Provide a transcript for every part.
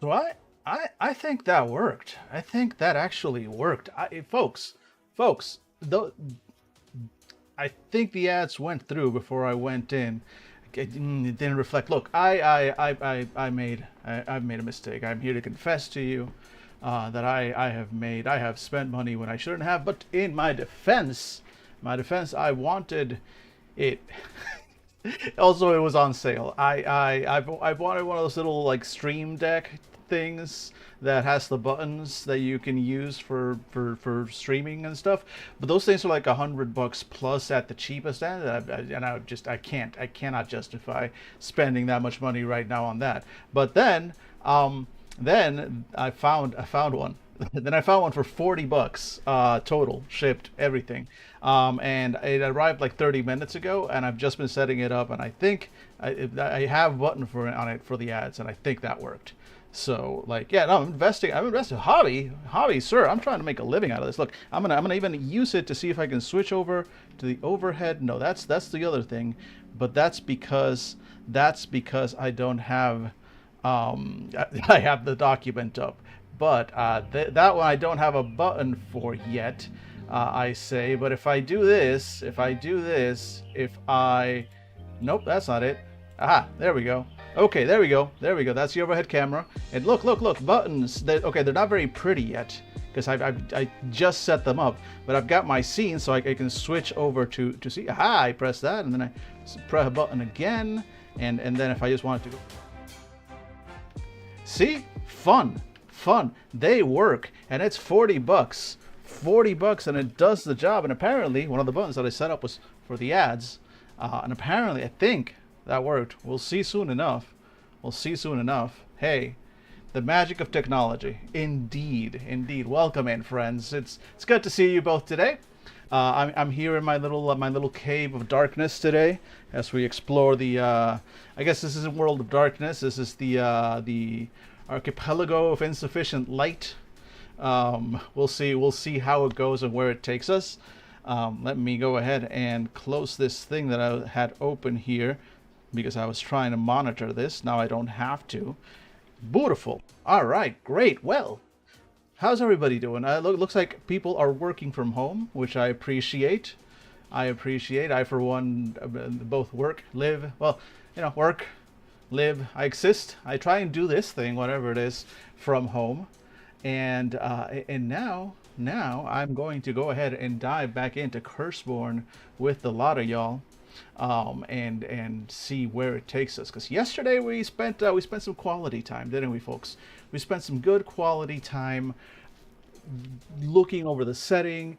So I think that worked. I think that actually worked. Folks, though I think the ads went through before I went in. It didn't reflect. Look, I've made a mistake. I'm here to confess to you that I have spent money when I shouldn't have. But in my defense, I wanted it. Also, it was on sale. I've wanted one of those little like stream deck things that has the buttons that you can use for streaming and stuff. But those things are like $100 plus at the cheapest end, and I cannot justify spending that much money right now on that. But then I found one. Then I found one for $40 total, shipped, everything. And it arrived like 30 minutes ago, and I've just been setting it up, and I think I have a button for it on it for the ads, and I think that worked. So like, yeah, no, I'm investing. I'm investing. Hobby, sir. I'm trying to make a living out of this. Look, I'm gonna even use it to see if I can switch over to the overhead. No, that's the other thing, but that's because I don't have I have the document up, but that one I don't have a button for yet. I say, but if I, nope, that's not it. Aha, there we go. Okay, there we go. That's the overhead camera. And look, buttons. Okay, they're not very pretty yet because I just set them up, but I've got my scene so I can switch over to see. Aha, I press that, and then I press a button again, and then if I just wanted to go. See? Fun. They work, and it's $40. $40, and it does the job. And apparently, one of the buttons that I set up was for the ads, and apparently, I think that worked. We'll see soon enough. Hey, the magic of technology. Indeed. Welcome in, friends. It's good to see you both today. I'm here in my little cave of darkness today as we explore the. I guess this isn't World of Darkness. This is the archipelago of insufficient light. We'll see how it goes and where it takes us. Let me go ahead and close this thing that I had open here because I was trying to monitor this. Now I don't have to. Beautiful. All right, great. Well, how's everybody doing? Looks like people are working from home, which I appreciate. I, for one, both work, live, well, work, live, I exist. I try and do this thing, whatever it is, from home. And now I'm going to go ahead and dive back into Curseborne with the lot of y'all, and see where it takes us. Because yesterday we spent some quality time, didn't we, folks? We spent some good quality time looking over the setting,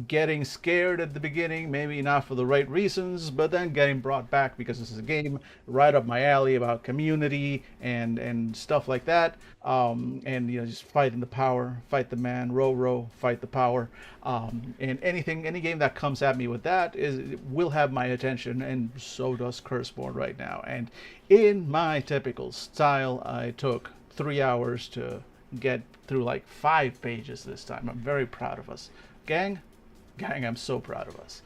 getting scared at the beginning, maybe not for the right reasons, but then getting brought back because this is a game right up my alley about community and stuff like that. And just fighting the power, fight the man, row, fight the power. And any game that comes at me with that will have my attention, and so does Curseborne right now. And in my typical style, I took 3 hours to get through like 5 pages this time. I'm very proud of us. Gang, I'm so proud of us.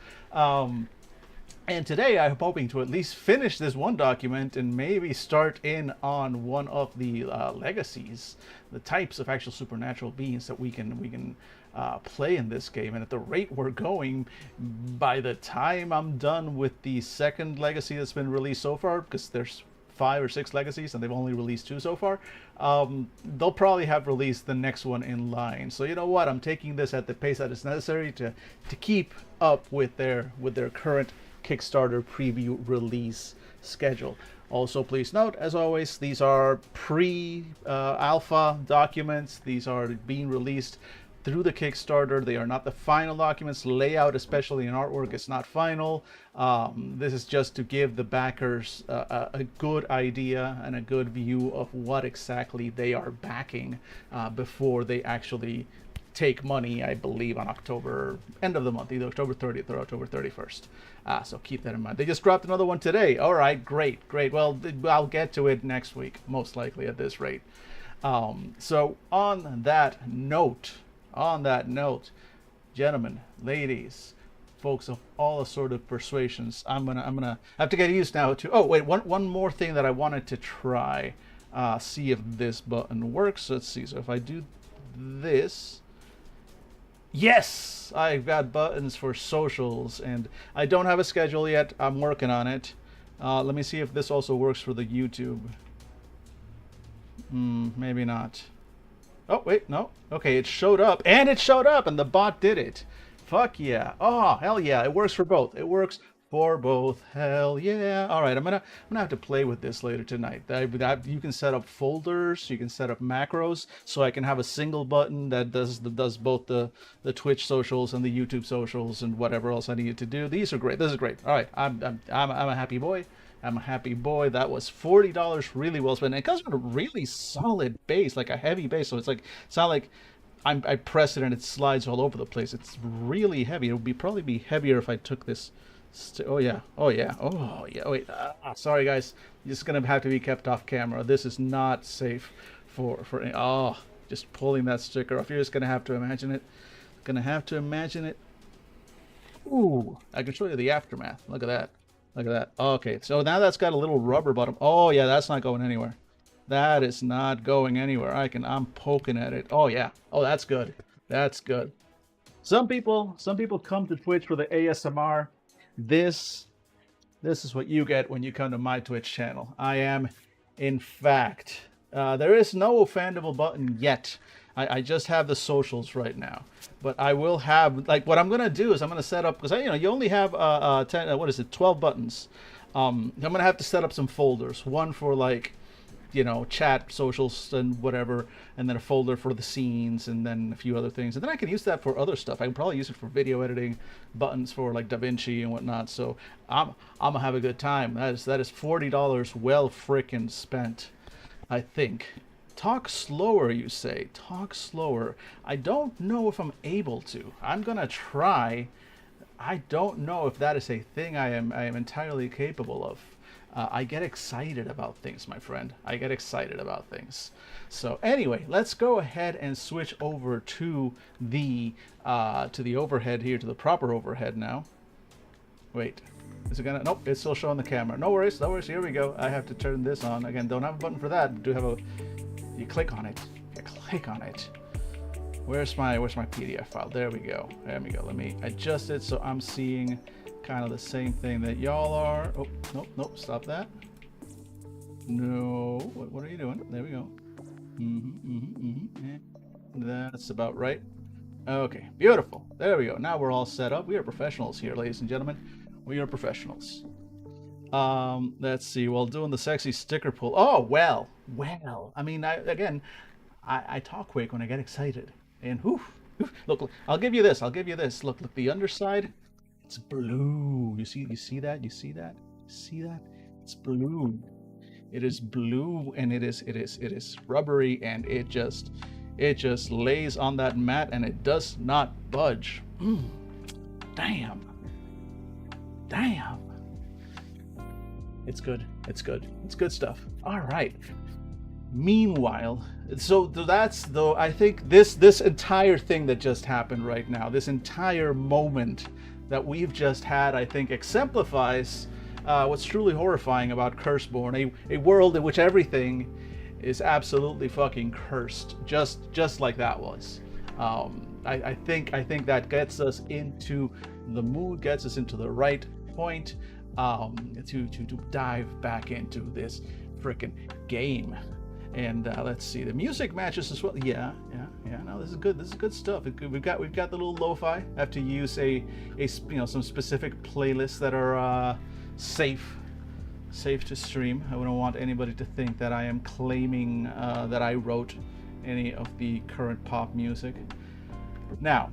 And today I'm hoping to at least finish this one document and maybe start in on one of the legacies, the types of actual supernatural beings that we can play in this game. And at the rate we're going, by the time I'm done with the second legacy that's been released so far, because there's 5 or 6 legacies and they've only released 2 so far, they'll probably have released the next one in line. So you know what, I'm taking this at the pace that is necessary to keep up with their current Kickstarter preview release schedule. Also, please note, as always, these are pre-alpha documents. These are being released through the Kickstarter. They are not the final documents. Layout, especially in artwork, is not final. This is just to give the backers a good idea and a good view of what exactly they are backing before they actually take money, I believe, on October, end of the month, either October 30th or October 31st. So keep that in mind. They just dropped another one today. All right, great. Well, I'll get to it next week, most likely at this rate. So on that note, gentlemen, ladies, folks of all sort of persuasions, I'm gonna have to get used now to. Oh wait, one more thing that I wanted to try. see if this button works. Let's see. So if I do this, yes, I've got buttons for socials, and I don't have a schedule yet. I'm working on it. Let me see if this also works for the YouTube. Maybe not. Oh, wait, no. Okay, it showed up, and the bot did it. Fuck yeah. Oh, hell yeah. It works for both. It works for both. Hell yeah. All right, I'm gonna have to play with this later tonight. You can set up folders, you can set up macros, so I can have a single button that does both the Twitch socials and the YouTube socials and whatever else I needed to do. These are great. This is great. All right, I'm a happy boy. I'm a happy boy. That was $40 really well spent. And it comes with a really solid base, like a heavy base. So it's not like I press it and it slides all over the place. It's really heavy. It would probably be heavier if I took this. Oh yeah. Oh yeah. Oh yeah. Wait. Sorry guys. This is gonna have to be kept off camera. This is not safe for. Oh, just pulling that sticker off. You're just gonna have to imagine it. Gonna have to imagine it. Ooh. I can show you the aftermath. Look at that. Look at that. Okay, so now that's got a little rubber bottom. Oh yeah, that's not going anywhere. That is not going anywhere. I'm poking at it. Oh yeah. Oh, that's good. That's good. Some people come to Twitch for the ASMR. This is what you get when you come to my Twitch channel. I am, in fact, there is no offendable button yet. I just have the socials right now, but I will have, like, what I'm gonna do is I'm gonna set up, because you only have 12 buttons. I'm gonna have to set up some folders. One for, like, chat, socials, and whatever, and then a folder for the scenes, and then a few other things. And then I can use that for other stuff. I can probably use it for video editing, buttons for like DaVinci and whatnot. So I'm gonna have a good time. That is $40 well frickin' spent, I think. Talk slower, you say. Talk slower. I don't know if I'm able to. I'm gonna try. I don't know if that is a thing I am entirely capable of. I get excited about things, my friend. I get excited about things. So anyway, let's go ahead and switch over to the overhead here, to the proper overhead now. Wait, is it gonna? Nope, it's still showing the camera. No worries, no worries. Here we go. I have to turn this on again. Don't have a button for that. Do have a? You click on it. You click on it. Where's my PDF file? There we go. There we go. Let me adjust it so I'm seeing kind of the same thing that y'all are. Oh, nope, stop that. No, what are you doing? There we go. That's about right. Okay, beautiful. There we go. Now we're all set up. We are professionals here, ladies and gentlemen. We are professionals. Let's see. While doing the sexy sticker pull. Oh, well. I mean, I talk quick when I get excited. And look, I'll give you this. Look, the underside. It's blue. You see that? You see that? It's blue. It is blue, and it is rubbery, and it just lays on that mat, and it does not budge. Damn. It's good. It's good stuff. All right. Meanwhile, so that's though. I think this entire thing that just happened right now, this entire moment that we've just had, I think exemplifies what's truly horrifying about Curseborne, a world in which everything is absolutely fucking cursed, just like that was. I think that gets us into the mood, gets us into the right point to dive back into this freaking game. And let's see, the music matches as well. Yeah. No, this is good stuff. We've got the little lo-fi. I have to use some specific playlists that are safe to stream. I wouldn't want anybody to think that I am claiming that I wrote any of the current pop music. Now,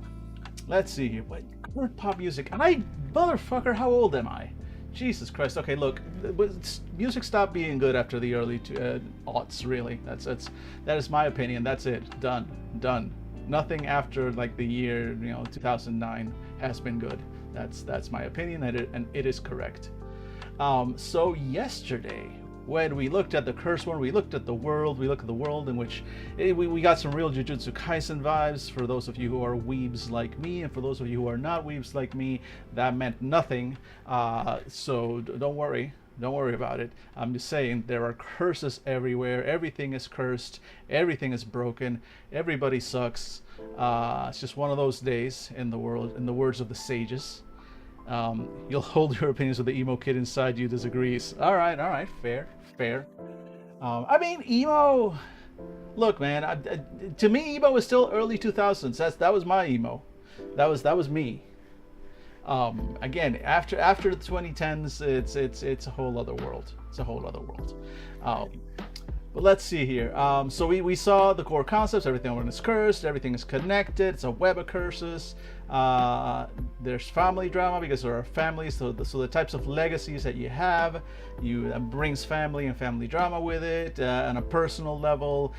let's see here. What current pop music? Motherfucker, how old am I? Jesus Christ. Okay, look, music stopped being good after the early aughts, really. That is my opinion. That's it. Done. Nothing after like the year 2009 has been good. That's my opinion, and it is correct. So yesterday, when we looked at the Curseborne, we looked at the world in which we got some real Jujutsu Kaisen vibes. For those of you who are weebs like me, and for those of you who are not weebs like me, that meant nothing. So don't worry. Don't worry about it. I'm just saying there are curses everywhere. Everything is cursed. Everything is broken. Everybody sucks. It's just one of those days in the world, in the words of the sages. You'll hold your opinions with the emo kid inside you disagrees. All right, fair, fair. I mean, emo. Look, man. To me, emo was still early 2000s. That was my emo. That was me. Again, after the 2010s, it's a whole other world. It's a whole other world. But let's see here. So we saw the core concepts. Everything is cursed. Everything is connected. It's a web of curses. There's family drama because there are families. So the types of legacies that you have, brings family and family drama with it. On a personal level,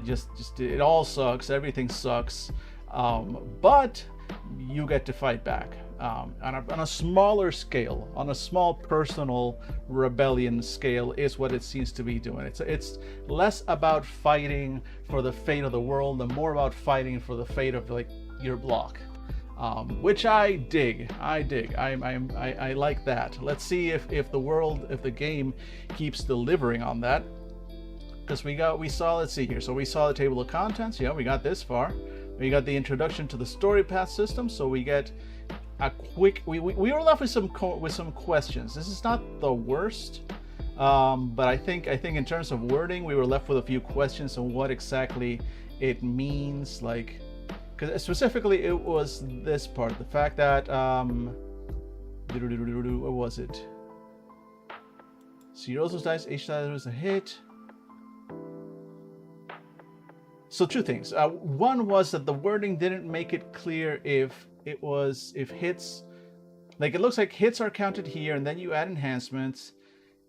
just it all sucks. Everything sucks. But you get to fight back. On a smaller scale, on a small personal rebellion scale, is what it seems to be doing. It's less about fighting for the fate of the world and more about fighting for the fate of like your block, which I dig. I like that. Let's see if the game keeps delivering on that. Because we saw. Let's see here. So we saw the table of contents. Yeah, we got this far. We got the introduction to the story path system. So we get a quick. We were left with some questions. This is not the worst, but I think in terms of wording, we were left with a few questions on what exactly it means. Like, because specifically it was this part, the fact that what was it? So you roll those dice. Each die was a hit. So two things. One was that the wording didn't make it clear if hits, like it looks like hits are counted here, and then you add enhancements,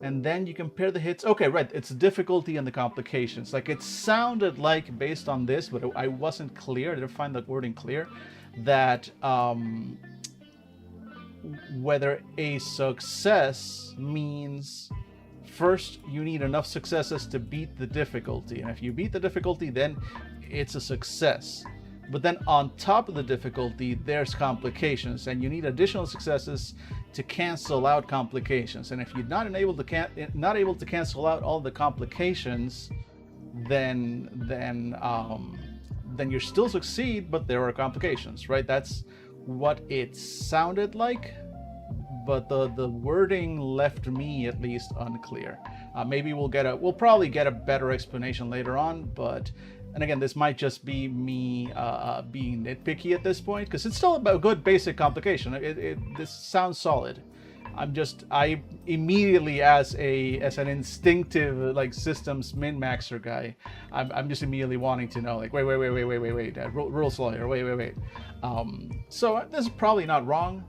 and then you compare the hits. Okay, right. It's difficulty and the complications. Like it sounded like based on this, but I wasn't clear. I didn't find that wording clear. That whether a success means first you need enough successes to beat the difficulty, and if you beat the difficulty, then it's a success. But then on top of the difficulty, there's complications, and you need additional successes to cancel out complications. And if you're not able to cancel out all the complications, then you still succeed, but there are complications, right? That's what it sounded like. But the wording left me at least unclear. Maybe we'll probably get a better explanation later on. But, and again, this might just be me being nitpicky at this point, because it's still a good basic complication. This sounds solid. I immediately, as an instinctive like systems min-maxer guy, I'm just immediately wanting to know, like, wait, roll slow here, wait. So this is probably not wrong.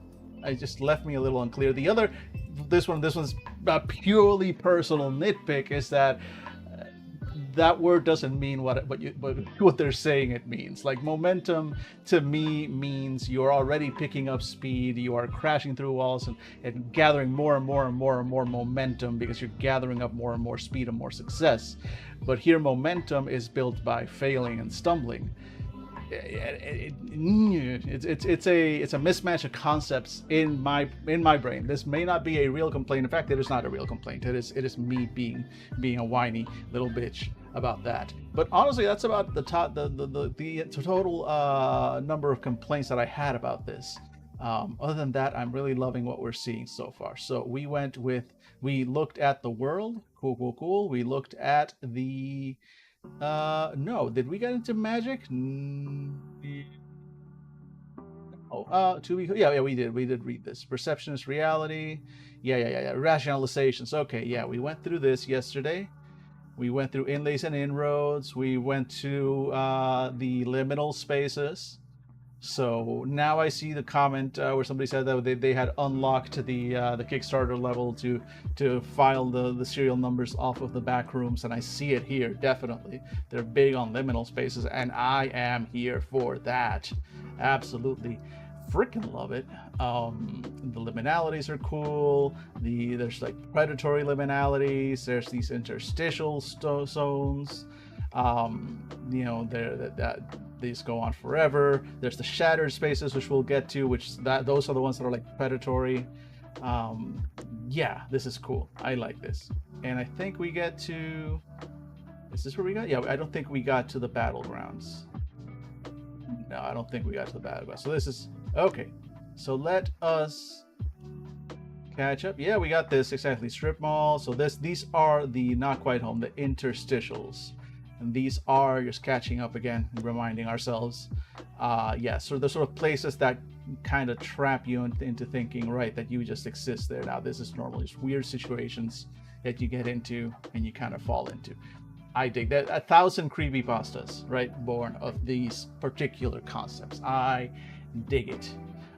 It just left me a little unclear. This one's a purely personal nitpick, is that that word doesn't mean what they're saying it means. Like momentum to me means you're already picking up speed, you are crashing through walls and gathering more and more momentum because you're gathering up more and more speed and more success. But here momentum is built by failing and stumbling. It's a mismatch of concepts in my brain. This may not be a real complaint. In fact, it is not a real complaint. It is me being a whiny little bitch about that. But honestly, that's about the total number of complaints that I had about this. Other than that, I'm really loving what we're seeing so far. So we looked at the world. Cool. We looked at the no, did we get into magic? We did read this. Perceptionist reality. Yeah. Rationalizations. Okay, yeah, we went through this yesterday. We went through inlays and inroads. We went to the liminal spaces. So now I see the comment where somebody said that they had unlocked the Kickstarter level to file the serial numbers off of the back rooms, and I see it here. Definitely, they're big on liminal spaces, and I am here for that. Absolutely, freaking love it. The liminalities are cool. There's like predatory liminalities. There's these interstitial zones. These go on forever. There's the shattered spaces, which we'll get to, those are the ones that are like predatory. Yeah, this is cool. I like this. And I think we get to... Is this where we got? Yeah, I don't think we got to the battlegrounds. No, I don't think we got to the battlegrounds. So this is... Okay. So let us catch up. Yeah, we got this. Exactly. Strip mall. So these are the not quite home, the interstitials. And these are just catching up again, reminding ourselves. Yeah, so the sort of places that kind of trap you into thinking, right, that you just exist there. Now, this is normal, just weird situations that you get into and you kind of fall into. I dig that. 1,000 creepypastas, right, born of these particular concepts. I dig it.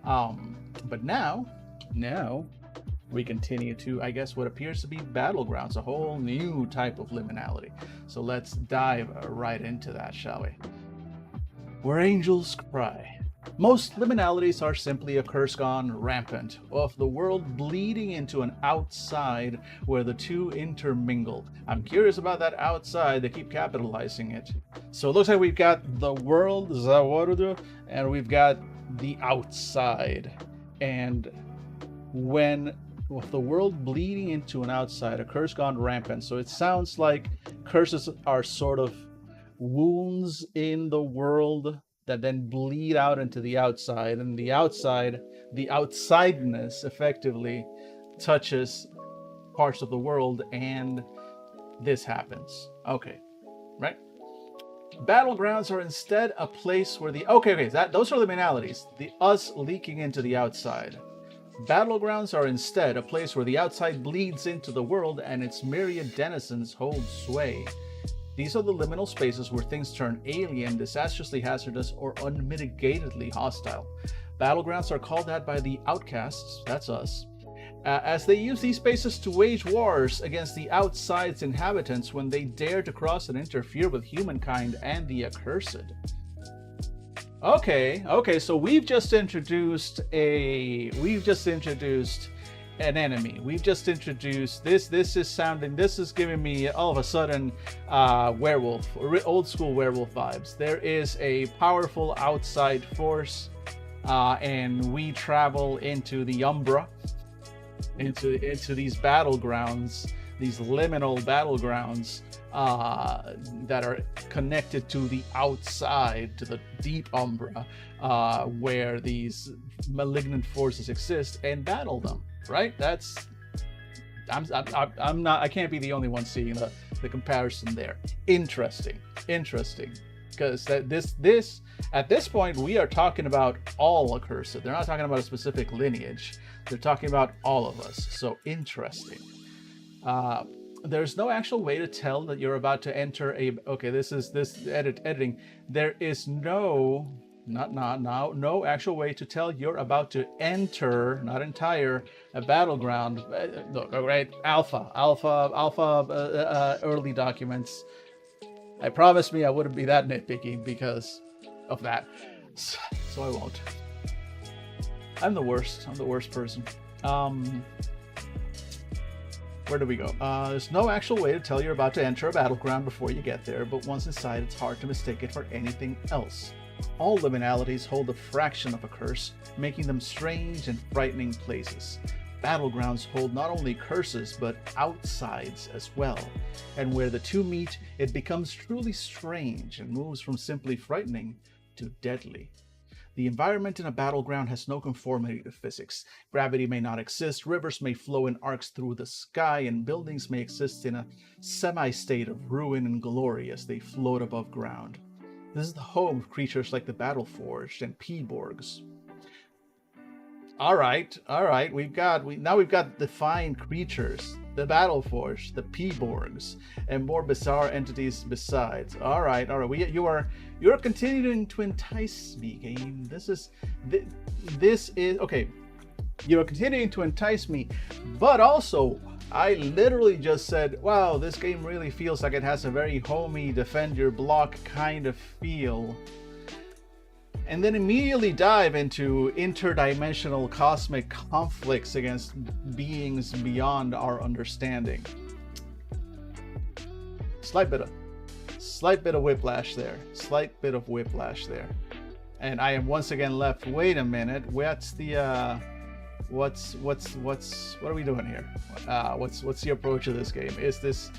But now we continue to, I guess, what appears to be battlegrounds, a whole new type of liminality. So let's dive right into that, shall we? Where angels cry. Most liminalities are simply a curse gone rampant, of the world bleeding into an outside where the two intermingle. I'm curious about that outside. They keep capitalizing it. So it looks like we've got the world, Zawarudu, and we've got the outside. And with the world bleeding into an outside, a curse gone rampant. So it sounds like curses are sort of wounds in the world that then bleed out into the outside, and the outside, the outsideness effectively touches parts of the world, and this happens. Okay, right? Battlegrounds are instead a place where the those are liminalities, the us leaking into the outside. Battlegrounds are instead a place where the outside bleeds into the world and its myriad denizens hold sway. These are the liminal spaces where things turn alien, disastrously hazardous, or unmitigatedly hostile. Battlegrounds are called that by the outcasts, that's us, as they use these spaces to wage wars against the outside's inhabitants when they dare to cross and interfere with humankind and the accursed. Okay, so we've just introduced an enemy. We've just introduced this is giving me all of a sudden werewolf, old school werewolf vibes. There is a powerful outside force, and we travel into the Umbra, into these battlegrounds, these liminal battlegrounds that are connected to the outside, to the deep Umbra, where these malignant forces exist, and battle them. Right? I can't be the only one seeing the comparison there. Interesting. Because this at this point we are talking about all accursed. They're not talking about a specific lineage. They're talking about all of us. So interesting. There's no actual way to tell that you're about to enter editing. There is no actual way to tell you're about to enter, not entire, a battleground. Look, right? Alpha, early documents. I promised me I wouldn't be that nitpicky because of that, so I won't. I'm the worst person. Where do we go? There's no actual way to tell you're about to enter a battleground before you get there, but once inside, it's hard to mistake it for anything else. All liminalities hold a fraction of a curse, making them strange and frightening places. Battlegrounds hold not only curses, but outsides as well. And where the two meet, it becomes truly strange and moves from simply frightening to deadly. The environment in a battleground has no conformity to physics. Gravity may not exist, rivers may flow in arcs through the sky, and buildings may exist in a semi-state of ruin and glory as they float above ground. This is the home of creatures like the Battleforged and P-Borgs. All right. We've got defined creatures, the Battleforged, the P-Borgs, and more bizarre entities besides. All right. You're continuing to entice me, game. This is okay. You're continuing to entice me, but also I literally just said, wow, this game really feels like it has a very homey defend your block kind of feel. And then immediately dive into interdimensional cosmic conflicts against beings beyond our understanding. Slight bit of whiplash there. And I am once again left, wait a minute, what's the What are we doing here? What's the approach of this game? Is this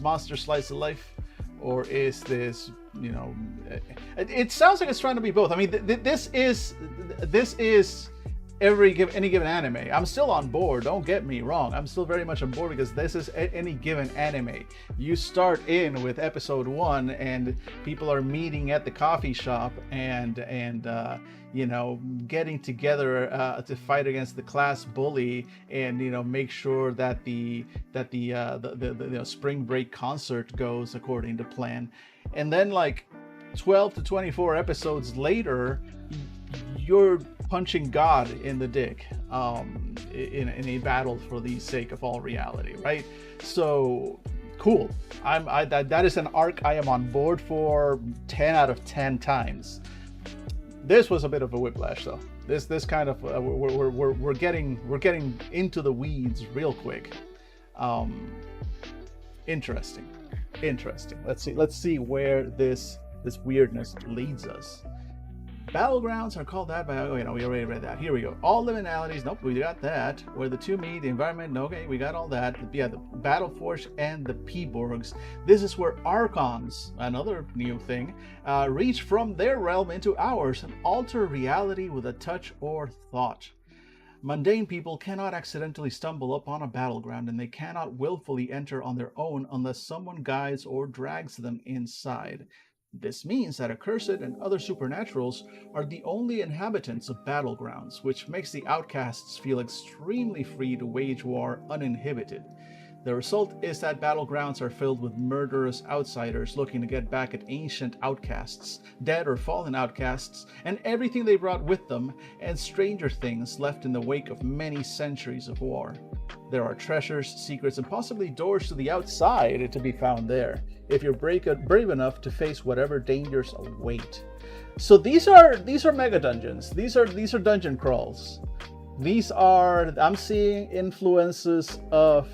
monster slice of life, or is this, you know, it sounds like it's trying to be both. I mean, this is any given anime. I'm still on board, don't get me wrong. I'm still very much on board, because this is any given anime. You start in with episode 1 and people are meeting at the coffee shop and you know, getting together to fight against the class bully, and, you know, make sure that the you know, spring break concert goes according to plan. And then, like, 12 to 24 episodes later, you're punching God in the dick in a battle for the sake of all reality, right? So cool. That is an arc I am on board for 10 out of 10 times. This was a bit of a whiplash, though. This kind of we're getting into the weeds real quick. Interesting. Let's see where this weirdness leads us. Battlegrounds are called that by, oh, you know, we already read that. Here we go. All liminalities, nope, we got that. Where the two meet, the environment, okay, we got all that. Yeah, the Battle Forge and the P-Borgs. This is where Archons, another new thing, reach from their realm into ours and alter reality with a touch or thought. Mundane people cannot accidentally stumble upon a battleground, and they cannot willfully enter on their own unless someone guides or drags them inside. This means that accursed and other supernaturals are the only inhabitants of battlegrounds, which makes the outcasts feel extremely free to wage war uninhibited. The result is that battlegrounds are filled with murderous outsiders looking to get back at ancient outcasts, dead or fallen outcasts, and everything they brought with them, and stranger things left in the wake of many centuries of war. There are treasures, secrets, and possibly doors to the outside to be found there, if you're brave enough to face whatever dangers await. So these are mega dungeons. These are dungeon crawls. These are, I'm seeing influences of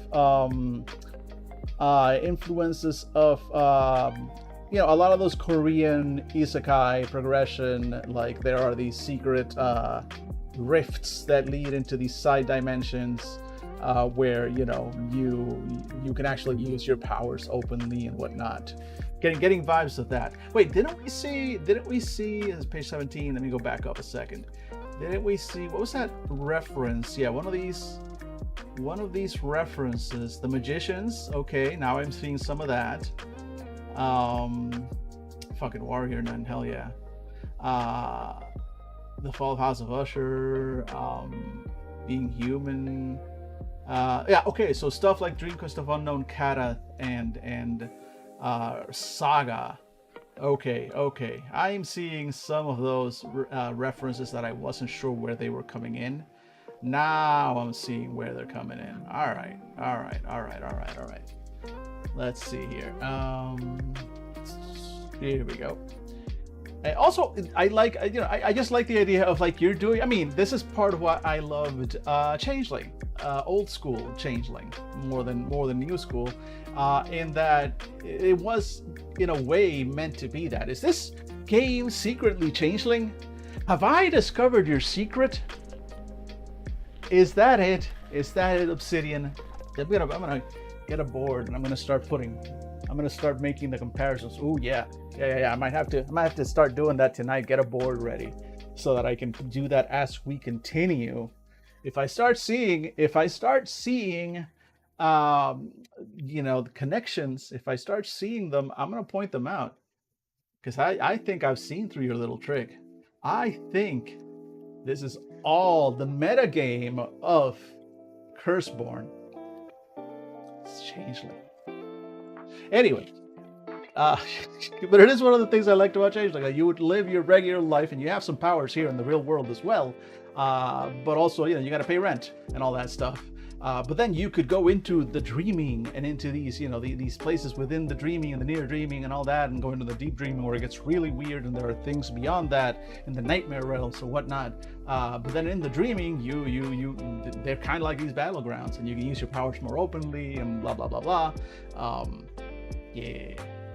you know, a lot of those Korean isekai progression. Like, there are these secret rifts that lead into these side dimensions, where, you know, you can actually use your powers openly and whatnot. Getting vibes of that. Wait, didn't we see? This is page 17. Let me go back up a second. Didn't we see, what was that reference? Yeah, one of these references. The Magicians. Okay, now I'm seeing some of that. Fucking Warrior Nun, hell yeah. The Fall of House of Usher. Being Human. Yeah, okay, so stuff like Dream Quest of Unknown Kata and Saga. Okay. I'm seeing some of those references that I wasn't sure where they were coming in. Now I'm seeing where they're coming in. All right. Let's see here. Here we go. And also, I like, you know, I just like the idea of, like, you're doing, I mean, this is part of what I loved Changeling, old school Changeling, more than new school, in that it was, in a way, meant to be that. Is this game secretly Changeling? Have I discovered your secret? Is that it? Is that it, Obsidian? I'm gonna get a board and I'm gonna start making the comparisons. Oh yeah. I might have to start doing that tonight. Get a board ready so that I can do that as we continue. If I start seeing, you know, the connections, if I start seeing them, I'm gonna point them out, because I think I've seen through your little trick. I think this is all the meta game of Curseborne. It's Changeling. Anyway, but it is one of the things I like about Changeling. Like, you would live your regular life and you have some powers here in the real world as well. But also, you know, you got to pay rent and all that stuff. But then you could go into the dreaming and into these, you know, these places within the dreaming and the near dreaming and all that, and go into the deep dreaming where it gets really weird and there are things beyond that in the nightmare realms or whatnot. But then in the dreaming, they're kind of like these battlegrounds, and you can use your powers more openly and blah blah blah blah.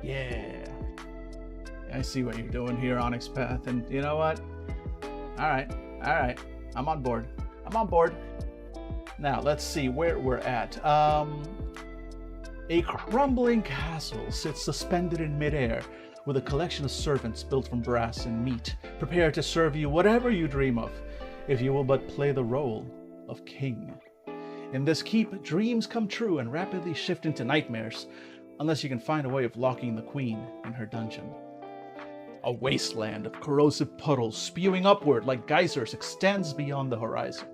Yeah. I see what you're doing here, Onyx Path, and you know what? All right. I'm on board. I'm on board. Now, let's see where we're at. A crumbling castle sits suspended in midair, with a collection of servants built from brass and meat, prepared to serve you whatever you dream of, if you will but play the role of king. In this keep, dreams come true and rapidly shift into nightmares, unless you can find a way of locking the queen in her dungeon. A wasteland of corrosive puddles spewing upward like geysers extends beyond the horizon.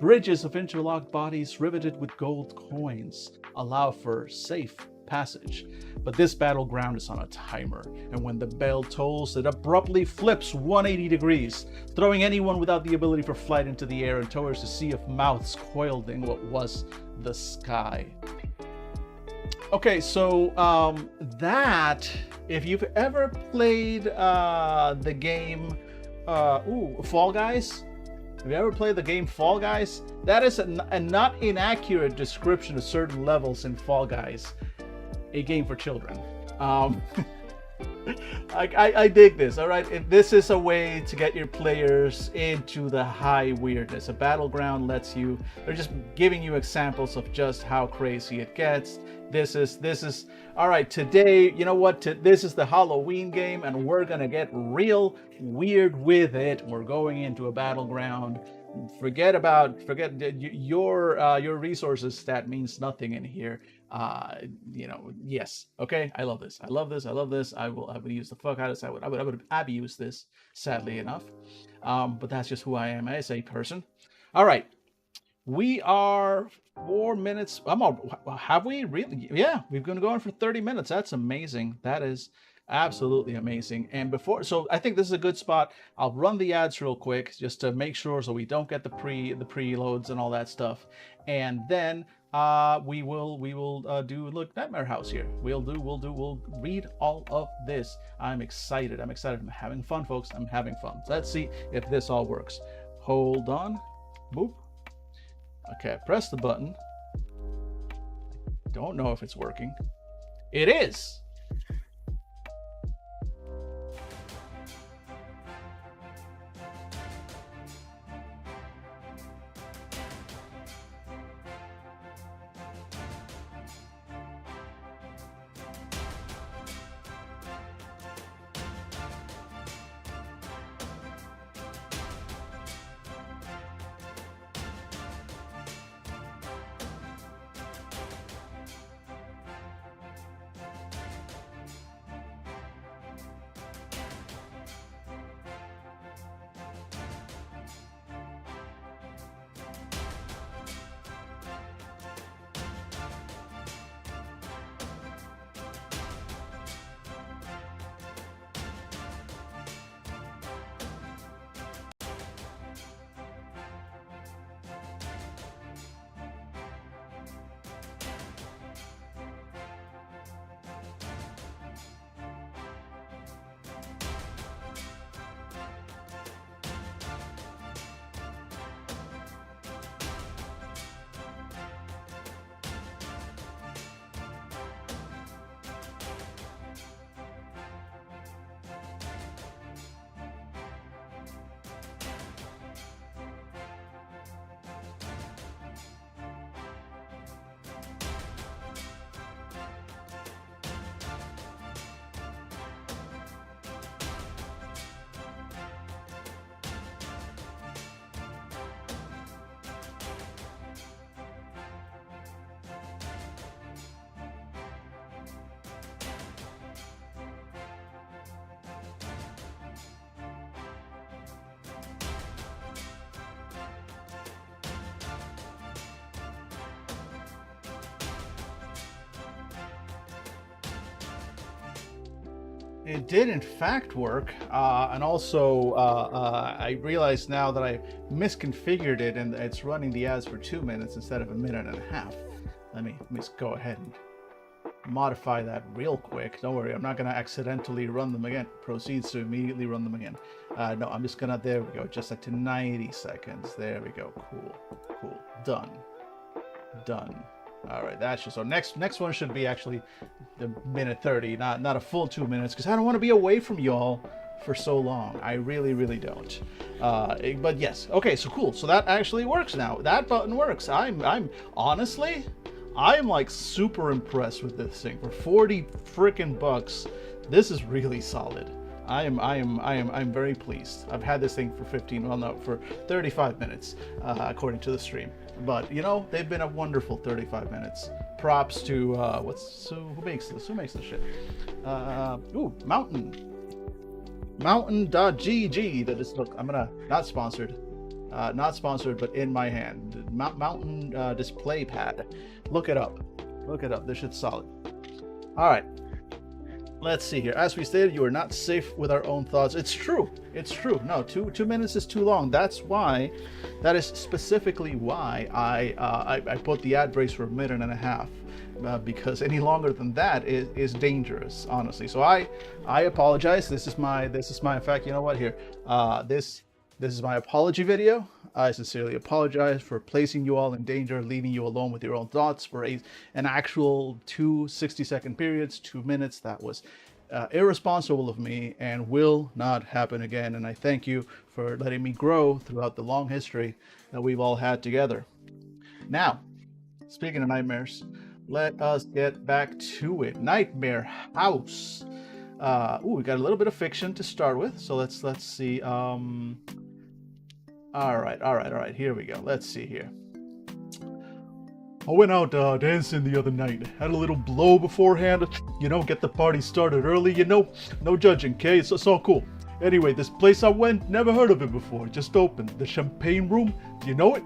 Bridges of interlocked bodies riveted with gold coins allow for safe passage. But this battleground is on a timer, and when the bell tolls, it abruptly flips 180 degrees, throwing anyone without the ability for flight into the air and towards a sea of mouths coiled in what was the sky. Okay, so that, if you've ever played the game Fall Guys, have you ever played the game Fall Guys? That is a not inaccurate description of certain levels in Fall Guys, a game for children. I dig this, all right? This is a way to get your players into the high weirdness. A battleground lets you, they're just giving you examples of just how crazy it gets. This is, all right, today, you know what? This is the Halloween game, and we're gonna get real weird with it. We're going into a battleground. Forget your resources stat means nothing in here. Yes, okay, I love this. I would use the fuck out of this. I would abuse this, sadly enough. But that's just who I am as a person. All right, we are 4 minutes. Have we really? Yeah, we've been going for 30 minutes. That's amazing. That is absolutely amazing. And so I think this is a good spot. I'll run the ads real quick just to make sure so we don't get the preloads and all that stuff. And then we will do Nightmare House here. We'll read all of this. I'm excited. I'm having fun, folks. I'm having fun. So let's see if this all works. Hold on. Boop. Okay, press the button. Don't know if it's working. It is. It did in fact work, and also I realized now that I misconfigured it and it's running the ads for 2 minutes instead of 1.5 minutes. Let me just go ahead and modify that real quick. Don't worry, I'm not going to accidentally run them again. Proceeds to immediately run them again. No, I'm just going to, there we go, just set to 90 seconds. There we go, cool, done. All right, that's just, so next one should be actually the 1:30, not a full 2 minutes, because I don't want to be away from y'all for so long. I really, really don't. But yes, okay, so cool. So that actually works now. That button works. I'm honestly, I'm like super impressed with this thing. For 40 freaking bucks, this is really solid. I'm very pleased. I've had this thing for 35 minutes, according to the stream. But you know, they've been a wonderful 35 minutes. Props to who makes this? Who makes this shit? Mountain.gg. That is, look, I'm gonna, not sponsored, but in my hand. Mountain display pad. Look it up. This shit's solid. All right. Let's see here. As we stated, you are not safe with our own thoughts. It's true. No, 2 minutes is too long. That is specifically why I put the ad breaks for 1.5 minutes, because any longer than that is dangerous, honestly. So I apologize. This is my, in fact, you know what, here, this is my apology video. I sincerely apologize for placing you all in danger, leaving you alone with your own thoughts for an actual 2 60-second periods, 2 minutes. That was irresponsible of me and will not happen again. And I thank you for letting me grow throughout the long history that we've all had together. Now, speaking of nightmares, let us get back to it. Nightmare House. We got a little bit of fiction to start with. So let's see. All right. Here we go. Let's see here. I went out dancing the other night. Had a little blow beforehand. You know, get the party started early. You know, no judging, okay? It's all cool. Anyway, this place I went, never heard of it before. Just opened. The Champagne Room. Do you know it?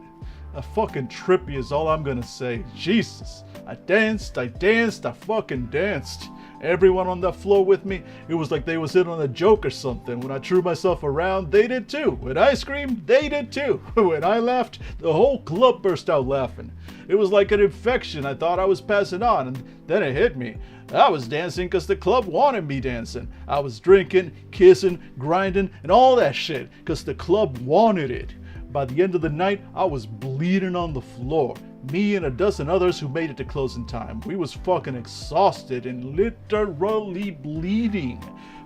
Fucking trippy is all I'm gonna say. Jesus. I danced. I fucking danced. Everyone on that floor with me, it was like they was in on a joke or something. When I threw myself around, they did too. When I screamed, they did too. When I laughed, the whole club burst out laughing. It was like an infection. I thought I was passing on, and then it hit me. I was dancing because the club wanted me dancing. I was drinking, kissing, grinding, and all that shit because the club wanted it. By the end of the night, I was bleeding on the floor. Me and a dozen others who made it to closing time. We was fucking exhausted and literally bleeding.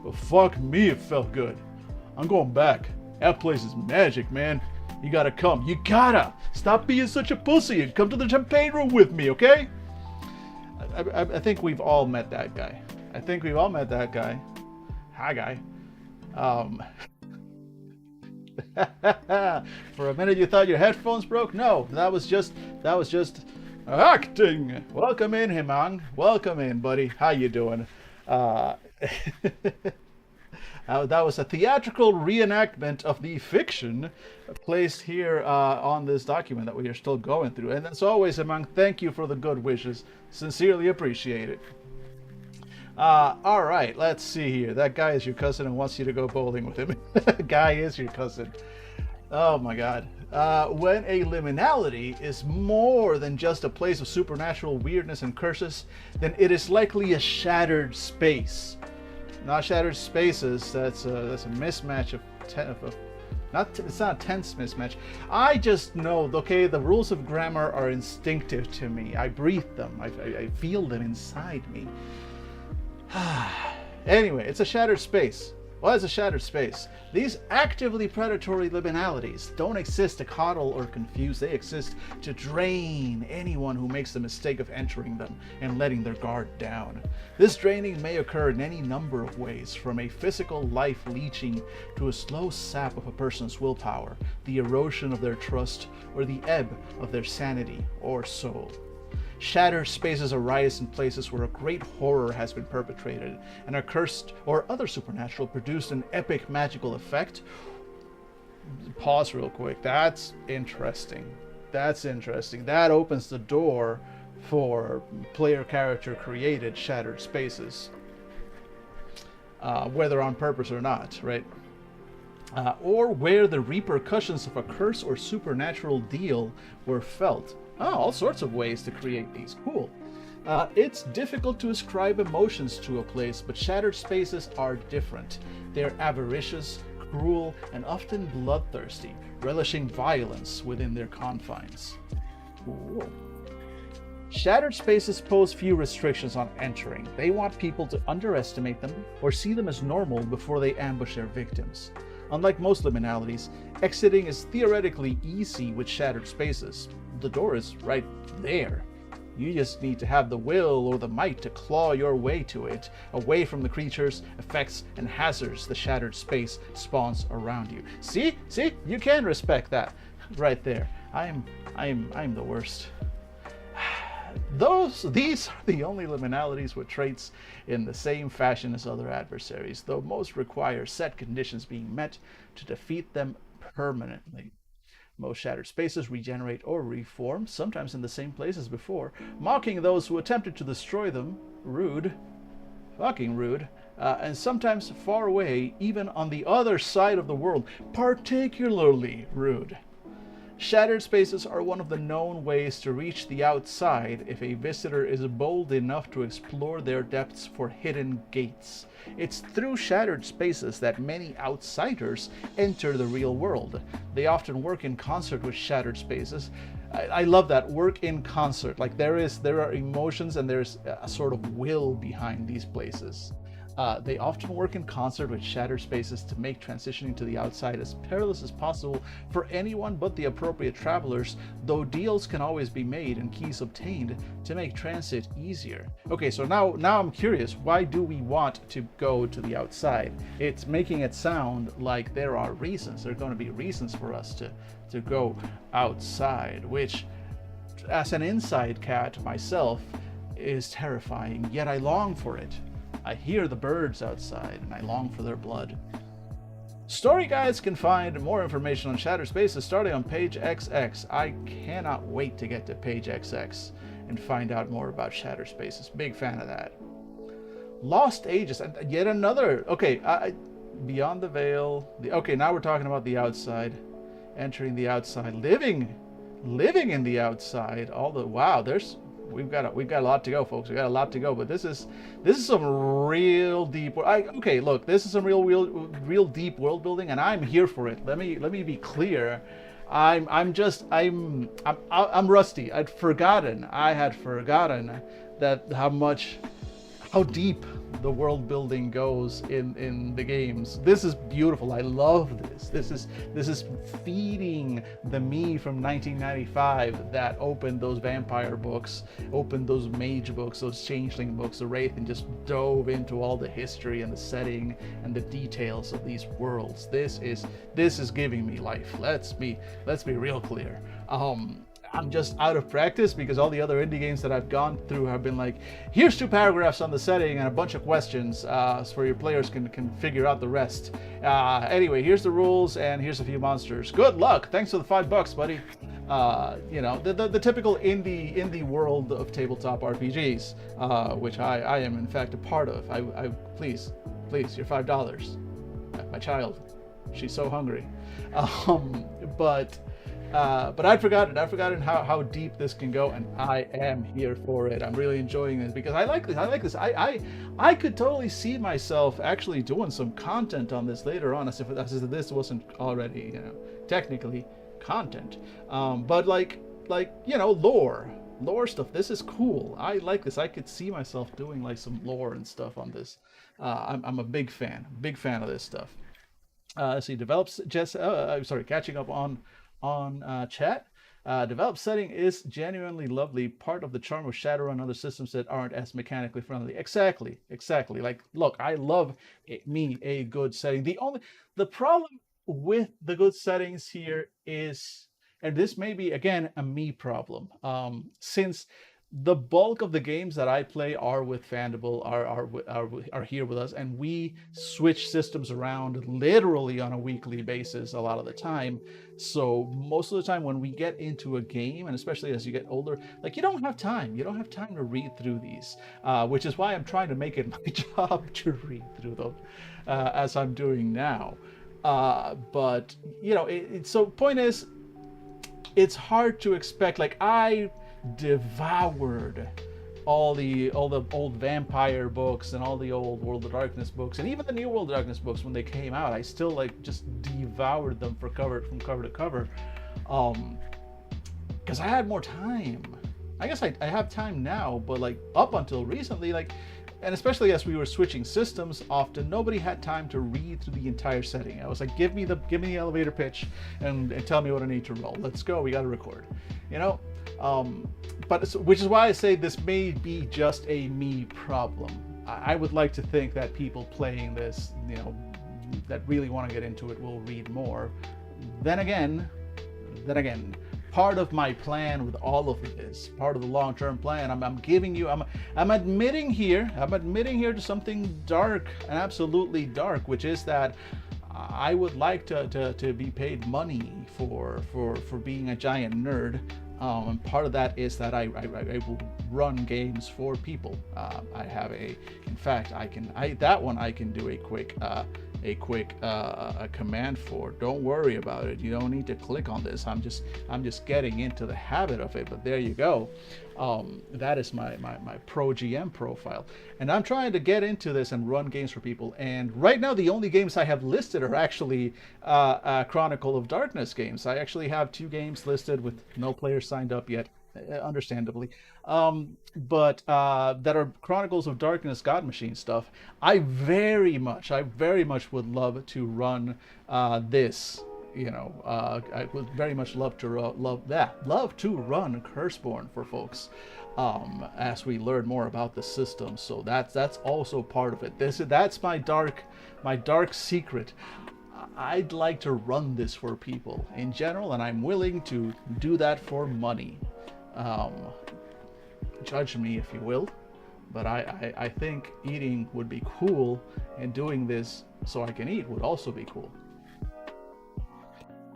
But fuck me, it felt good. I'm going back. That place is magic, man. You gotta come. You gotta! Stop being such a pussy and come to the Champagne Room with me, okay? I think we've all met that guy. Hi, guy. For a minute you thought your headphones broke? No, that was just acting. Welcome in, Himang. Welcome in, buddy. How you doing? That was a theatrical reenactment of the fiction placed here on this document that we are still going through. And as always, Himang, thank you for the good wishes. Sincerely appreciate it. All right, let's see here. That guy is your cousin and wants you to go bowling with him. Guy is your cousin. Oh my God. When a liminality is more than just a place of supernatural weirdness and curses, then it is likely a shattered space. Not shattered spaces. That's a mismatch of it's not a tense mismatch. I just know, okay, the rules of grammar are instinctive to me. I breathe them. I feel them inside me. Anyway, it's a shattered space. What is a shattered space? These actively predatory liminalities don't exist to coddle or confuse. They exist to drain anyone who makes the mistake of entering them and letting their guard down. This draining may occur in any number of ways, from a physical life leeching to a slow sap of a person's willpower, the erosion of their trust, or the ebb of their sanity or soul. Shattered spaces arise in places where a great horror has been perpetrated, and a cursed or other supernatural produced an epic magical effect. Pause real quick. That's interesting. That opens the door for player character created shattered spaces. Whether on purpose or not, right? Or where the repercussions of a curse or supernatural deal were felt. Oh, all sorts of ways to create these. Cool. It's difficult to ascribe emotions to a place, but shattered spaces are different. They're avaricious, cruel, and often bloodthirsty, relishing violence within their confines. Cool. Shattered spaces pose few restrictions on entering. They want people to underestimate them or see them as normal before they ambush their victims. Unlike most liminalities, exiting is theoretically easy with shattered spaces. The door is right there. You just need to have the will or the might to claw your way to it, away from the creatures, effects, and hazards the shattered space spawns around you. See? You can respect that right there. I'm the worst. These are the only liminalities with traits in the same fashion as other adversaries, though most require set conditions being met to defeat them permanently. Most shattered spaces regenerate or reform, sometimes in the same place as before, mocking those who attempted to destroy them. Rude. Fucking rude. And sometimes far away, even on the other side of the world. Particularly rude. Shattered spaces are one of the known ways to reach the outside if a visitor is bold enough to explore their depths for hidden gates. It's through shattered spaces that many outsiders enter the real world. They often work in concert with shattered spaces. I love that, work in concert. Like there are emotions and there's a sort of will behind these places. They often work in concert with shattered spaces to make transitioning to the outside as perilous as possible for anyone but the appropriate travelers, though deals can always be made and keys obtained to make transit easier. Okay, so now I'm curious, why do we want to go to the outside? It's making it sound like there are reasons. There are going to be reasons for us to go outside, which, as an inside cat myself, is terrifying, yet I long for it. I hear the birds outside, and I long for their blood. Story guides can find more information on shattered spaces starting on page XX. I cannot wait to get to page XX and find out more about shattered spaces. Big fan of that. Lost Ages, and yet another. Okay, Beyond the Veil. Okay, now we're talking about the outside. Entering the outside, living in the outside. Wow, we've got a lot to go, folks. We got a lot to go, but this is some real deep. Look, this is some real deep world building, and I'm here for it. Let me be clear. I'm rusty. I had forgotten that how deep the world building goes in the games. This is beautiful. I love this. This is feeding the me from 1995 that opened those vampire books, opened those mage books, those changeling books, the Wraith, and just dove into all the history and the setting and the details of these worlds. This is giving me life. Let's be real clear. I'm just out of practice because all the other indie games that I've gone through have been like, here's 2 paragraphs on the setting and a bunch of questions so your players can figure out the rest. Anyway, here's the rules and here's a few monsters. Good luck. Thanks for the $5, buddy. The typical indie world of tabletop RPGs, which I am in fact a part of. Please, your $5. My child, she's so hungry. But I'd forgotten how deep this can go, and I am here for it. I'm really enjoying this because I like this. I could totally see myself actually doing some content on this later on, as if this wasn't already, technically content. But like lore stuff. This is cool. I like this. I could see myself doing like some lore and stuff on this. I'm a big fan of this stuff. So he develops catching up on chat. Developed setting is genuinely lovely, part of the charm of Shadowrun and other systems that aren't as mechanically friendly. Exactly. Like, look, I love a good setting. The problem with the good settings here is, and this may be again a me problem, since the bulk of the games that I play are with Fandible, are here with us, and we switch systems around literally on a weekly basis a lot of the time. So most of the time when we get into a game, and especially as you get older, like you don't have time to read through these, which is why I'm trying to make it my job to read through them, as I'm doing now. But so point is, it's hard to expect. Like, I devoured all the old vampire books and all the old World of Darkness books, and even the new World of Darkness books when they came out. I still just devoured them from cover to cover, because I had more time. I guess I have time now, but like up until recently, like, and especially as we were switching systems, often nobody had time to read through the entire setting. I was like, give me the elevator pitch and tell me what I need to roll. Let's go. We got to record, you know. Which is why I say this may be just a me problem. I would like to think that people playing this, you know, that really want to get into it will read more. Then again, part of my plan with all of this, part of the long-term plan, I'm admitting here to something dark and absolutely dark, which is that I would like to be paid money for being a giant nerd. And part of that is that I will run games for people. I have in fact, I can do a quick command for. Don't worry about it. You don't need to click on this. I'm just getting into the habit of it. But there you go. That is my pro GM profile, and I'm trying to get into this and run games for people. And right now, the only games I have listed are actually Chronicle of Darkness games. I actually have 2 games listed with no players signed up yet, understandably, but that are Chronicles of Darkness God Machine stuff. I very much would love to run this. You know, I would very much love to run Curseborne for folks as we learn more about the system. So that's also part of it. That's my dark secret. I'd like to run this for people in general, and I'm willing to do that for money. Judge me if you will, but I think eating would be cool, and doing this so I can eat would also be cool.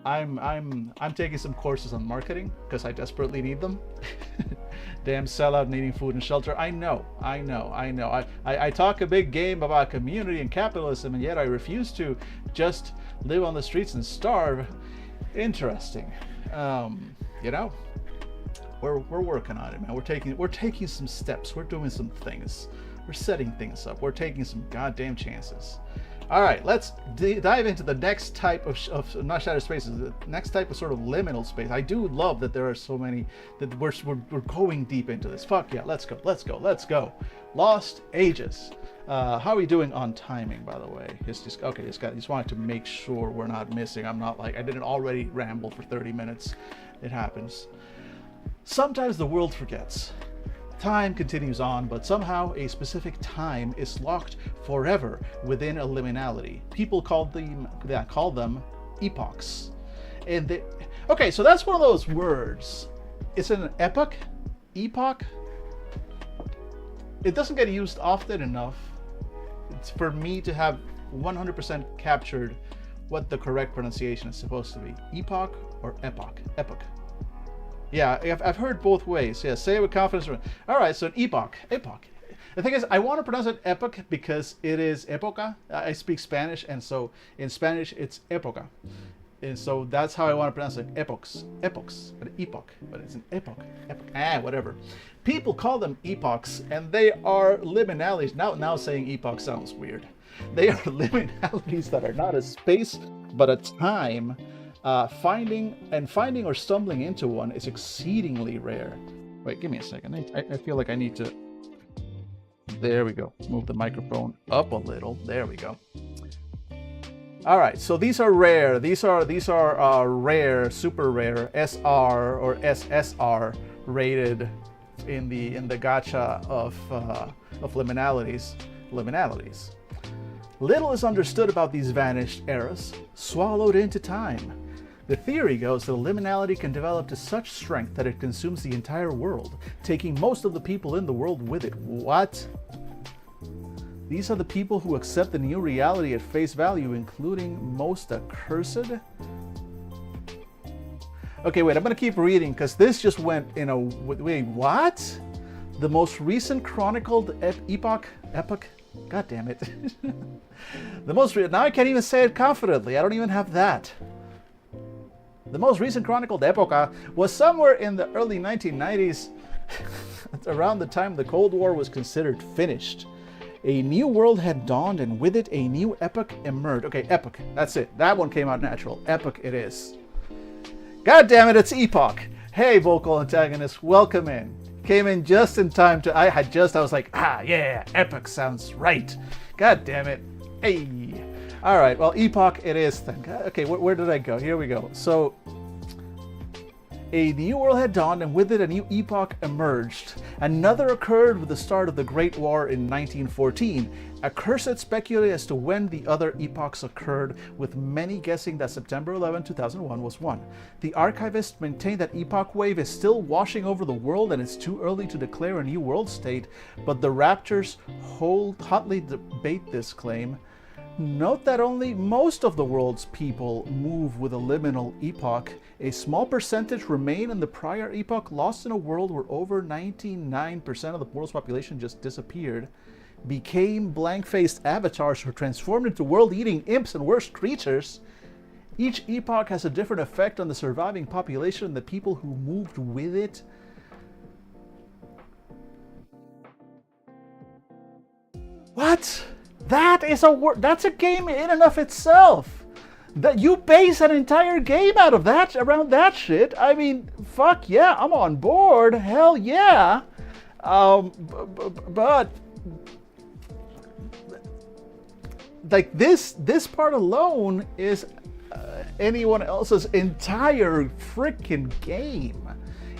I'm taking some courses on marketing because I desperately need them. Damn sellout needing food and shelter. I know. I talk a big game about community and capitalism, and yet I refuse to just live on the streets and starve. Interesting. You know, we're working on it, man. We're taking some steps. We're doing some things. We're setting things up. We're taking some goddamn chances. All right, let's dive into the next type of not shattered spaces, the next type of sort of liminal space. I do love that there are so many, that we're going deep into this. Fuck yeah, let's go. Lost Ages. How are we doing on timing, by the way? Just wanted to make sure we're not missing. I'm not like, I didn't already ramble for 30 minutes. It happens. Sometimes the world forgets. Time continues on, but somehow a specific time is locked forever within a liminality. People call them epochs. Okay, so that's one of those words. It's an epoch? Epoch? It doesn't get used often enough. It's for me to have 100% captured what the correct pronunciation is supposed to be. Epoch or epoch? Epoch. Yeah, I've heard both ways. Yeah, say it with confidence. All right, so an epoch. The thing is, I want to pronounce it epoch because it is época. I speak Spanish, and so in Spanish it's época. And so that's how I want to pronounce it. Epochs, but epoch, but it's an epoch. Whatever. People call them epochs, and they are liminalities. Now saying epoch sounds weird. They are liminalities that are not a space, but a time. Finding or stumbling into one is exceedingly rare. Wait, give me a second. I feel like I need to. There we go. Move the microphone up a little. There we go. All right. So these are rare. These are rare, super rare, SR or SSR rated in the gacha of liminalities. Little is understood about these vanished eras, swallowed into time. The theory goes that a liminality can develop to such strength that it consumes the entire world, taking most of the people in the world with it. What? These are the people who accept the new reality at face value, including most accursed? Okay, wait, I'm going to keep reading because this just went in a... Wait, what? The most recent chronicled epoch? God damn it. Now I can't even say it confidently. I don't even have that. The most recent chronicled epocha was somewhere in the early 1990s, around the time the Cold War was considered finished. A new world had dawned, and with it a new epoch emerged. Okay, epoch, that's it. That one came out natural. Epoch it is. God damn it, it's epoch. Hey, vocal antagonist, welcome in. Came in just in time to. I was like, yeah, epic sounds right. God damn it. Hey. All right. Well, epoch it is then. Okay, where did I go? Here we go. So. A new world had dawned, and with it a new epoch emerged. Another occurred with the start of the Great War in 1914. Accursed speculated as to when the other epochs occurred, with many guessing that September 11, 2001 was one. The archivist maintained that epoch wave is still washing over the world and it's too early to declare a new world state, but the Raptors hotly debate this claim. Note that only most of the world's people move with a liminal epoch. A small percentage remain in the prior epoch, lost in a world where over 99% of the world's population just disappeared, became blank-faced avatars who transformed into world-eating imps and worse creatures. Each epoch has a different effect on the surviving population and the people who moved with it. What? That's a game in and of itself. That you base an entire game out of that, around that shit. I mean, fuck yeah, I'm on board. Hell yeah. But like this part alone is anyone else's entire freaking game.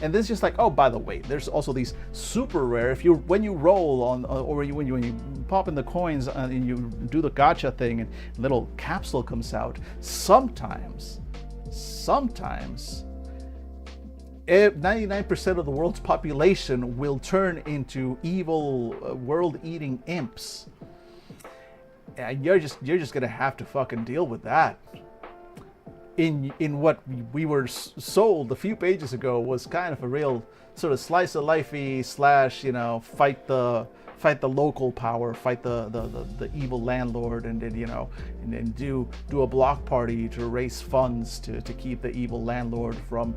And this is just like, oh, by the way, there's also these super rare. When you roll on, or when you pop in the coins and you do the gacha thing, and a little capsule comes out. Sometimes, 99% of the world's population will turn into evil, world-eating imps. And you're just gonna have to fucking deal with that. In what we were sold a few pages ago was kind of a real sort of slice of lifey / fight the local power, fight the evil landlord, and then and do a block party to raise funds to keep the evil landlord from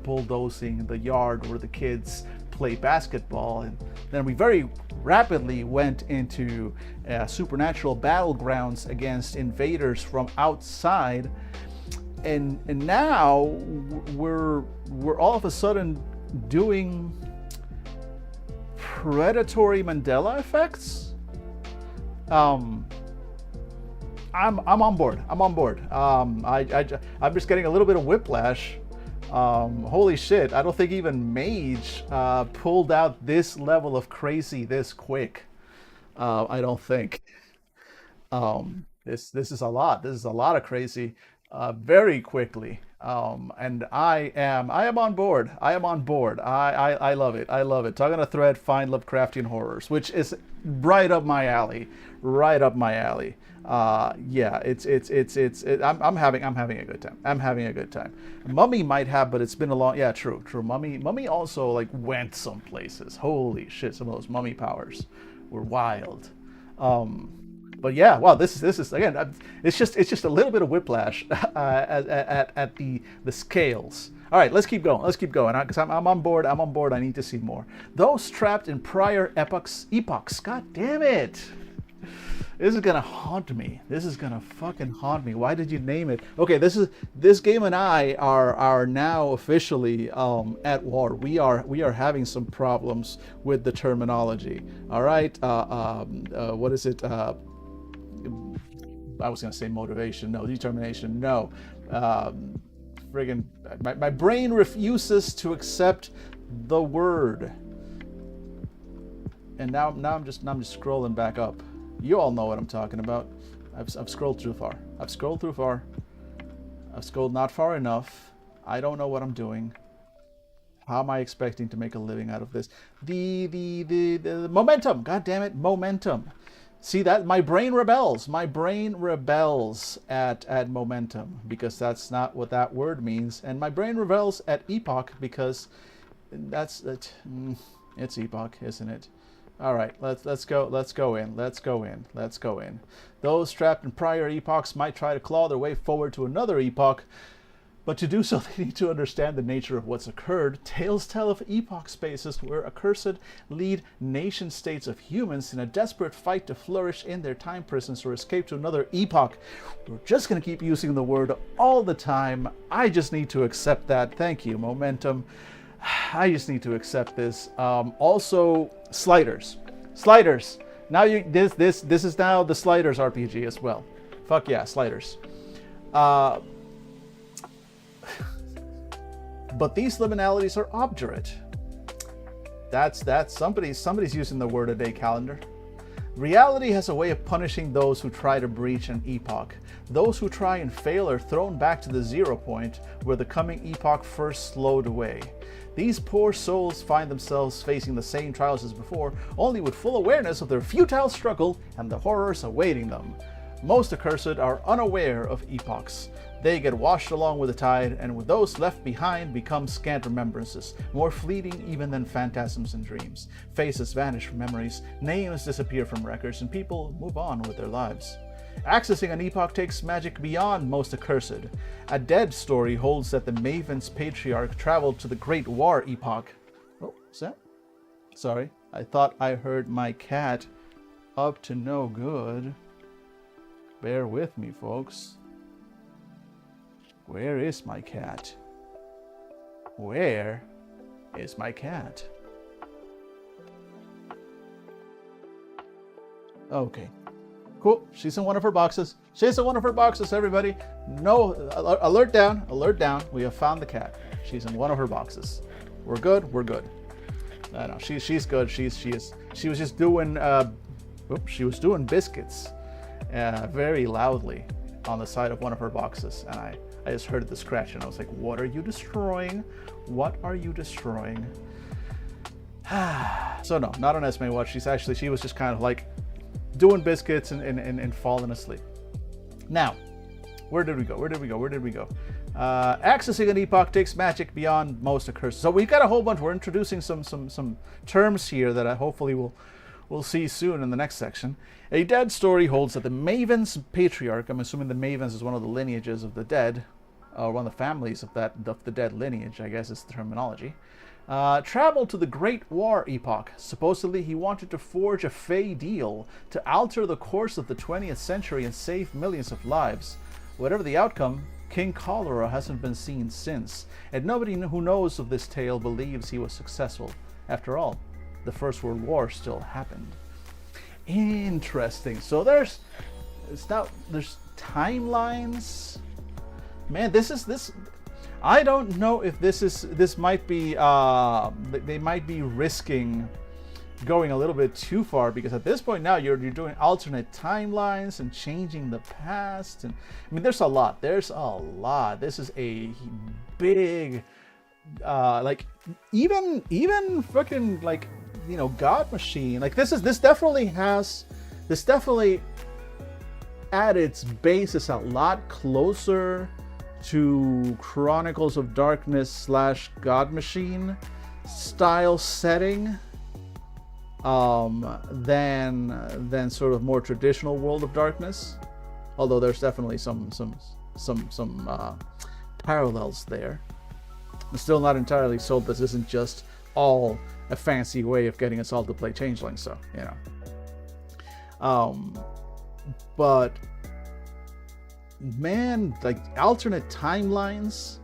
bulldozing the yard where the kids play basketball. And then we very rapidly went into supernatural battlegrounds against invaders from outside. And now we're all of a sudden doing predatory Mandela effects. I'm on board. I'm just getting a little bit of whiplash. Holy shit! I don't think even Mage pulled out this level of crazy this quick. I don't think. This is a lot. This is a lot of crazy. Very quickly, and I am on board. I love it. Talking a thread, find Lovecraftian horrors, which is right up my alley. Yeah, I'm having a good time. Mummy might have, but it's been a long. Yeah, true. Mummy also like went some places. Holy shit, some of those mummy powers were wild. But yeah, wow, this is again, it's just a little bit of whiplash at the scales. All right, let's keep going because I'm on board. I need to see more. Those trapped in prior epochs. God damn it! This is gonna haunt me. This is gonna fucking haunt me. Why did you name it? Okay, this game and I are now officially at war. We are having some problems with the terminology. All right, what is it? I was gonna say motivation. No, determination. No. Friggin' my brain refuses to accept the word. And now I'm just scrolling back up. You all know what I'm talking about. I've scrolled too far. I've scrolled not far enough. I don't know what I'm doing. How am I expecting to make a living out of this? The momentum. God damn it, momentum. See that? My brain rebels. At momentum because that's not what that word means. And my brain rebels at epoch because it's epoch, isn't it? All right, let's go in. Those trapped in prior epochs might try to claw their way forward to another epoch, but to do so they need to understand the nature of what's occurred. Tales tell of epoch spaces where accursed lead nation states of humans in a desperate fight to flourish in their time prisons or escape to another epoch. We're just gonna keep using the word all the time. I just need to accept that. Thank you, momentum. I just need to accept this. Also, sliders. Sliders. Now this is now the sliders RPG as well. Fuck yeah, sliders. But these liminalities are obdurate. That's somebody's using the word a day calendar. Reality has a way of punishing those who try to breach an epoch. Those who try and fail are thrown back to the 0 point where the coming epoch first slowed away. These poor souls find themselves facing the same trials as before, only with full awareness of their futile struggle and the horrors awaiting them. Most accursed are unaware of epochs. They get washed along with the tide, and with those left behind become scant remembrances, more fleeting even than phantasms and dreams. Faces vanish from memories, names disappear from records, and people move on with their lives. Accessing an epoch takes magic beyond most accursed. A dead story holds that the Maven's patriarch traveled to the Great War epoch. Oh, what's that? Sorry, I thought I heard my cat up to no good. Bear with me, folks. Where is my cat? Where is my cat? Okay. Cool. She's in one of her boxes. She's in one of her boxes, everybody. No, alert down, alert down. We have found the cat. She's in one of her boxes. We're good, we're good. No, she's good. She was just doing, she was doing biscuits very loudly on the side of one of her boxes. And I just heard the scratch and I was like, what are you destroying? What are you destroying? So no, not on Esme Watch. She was just kind of like doing biscuits and falling asleep. Now, where did we go? Accessing an epoch takes magic beyond most accursed. So we've got a whole bunch. We're introducing some terms here that I hopefully we'll see soon in the next section. A dead story holds that the Maven's patriarch, I'm assuming the Mavens is one of the lineages of the dead, or one of the families of the dead lineage, I guess is the terminology, traveled to the Great War epoch. Supposedly he wanted to forge a fey deal to alter the course of the 20th century and save millions of lives. Whatever the outcome, King Cholera hasn't been seen since, and nobody who knows of this tale believes he was successful. After all, the First World War still happened. Interesting. So there's timelines. Man, this I don't know if this might be they might be risking going a little bit too far, because at this point now you're doing alternate timelines and changing the past, and I mean there's a lot. This is a big like even fucking like, you know, God Machine. Like this definitely at its base is a lot closer to Chronicles of Darkness / God Machine style setting than sort of more traditional World of Darkness. Although there's definitely some parallels there. I'm still not entirely sold this isn't just all a fancy way of getting us all to play Changeling, so, you know. But man, like alternate timelines,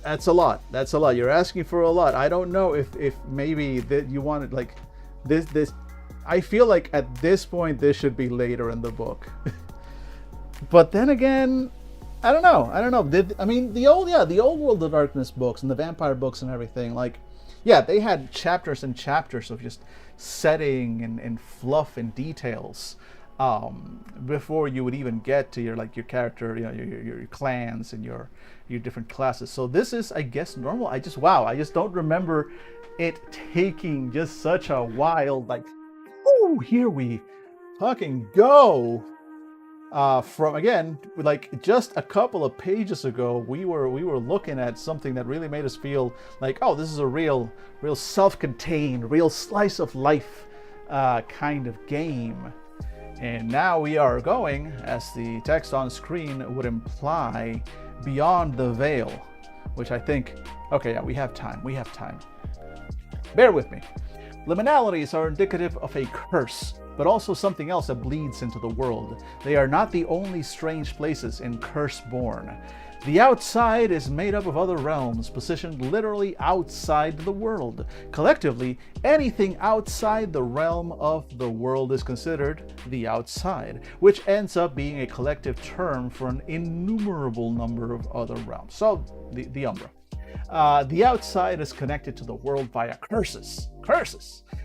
that's a lot. That's a lot. You're asking for a lot. I don't know if maybe that you wanted like this. I feel like at this point this should be later in the book. But then again, I don't know. The old World of Darkness books and the vampire books and everything, like, yeah, they had chapters and chapters of just setting and fluff and details before you would even get to your character, you know, your clans and your different classes. So this is, I guess, normal. I just don't remember it taking just such a while. Like, ooh, here we fucking go. From, again, like just a couple of pages ago, we were looking at something that really made us feel like, oh, this is a real self-contained, real slice of life kind of game. And now we are going, as the text on screen would imply, beyond the veil, which I think, okay, yeah, we have time. Bear with me. Liminalities are indicative of a curse. but also something else that bleeds into the world. They are not the only strange places in Curseborne. The outside is made up of other realms, positioned literally outside the world. Collectively, anything outside the realm of the world is considered the outside, which ends up being a collective term for an innumerable number of other realms. So, the Umbra. The outside is connected to the world via curses,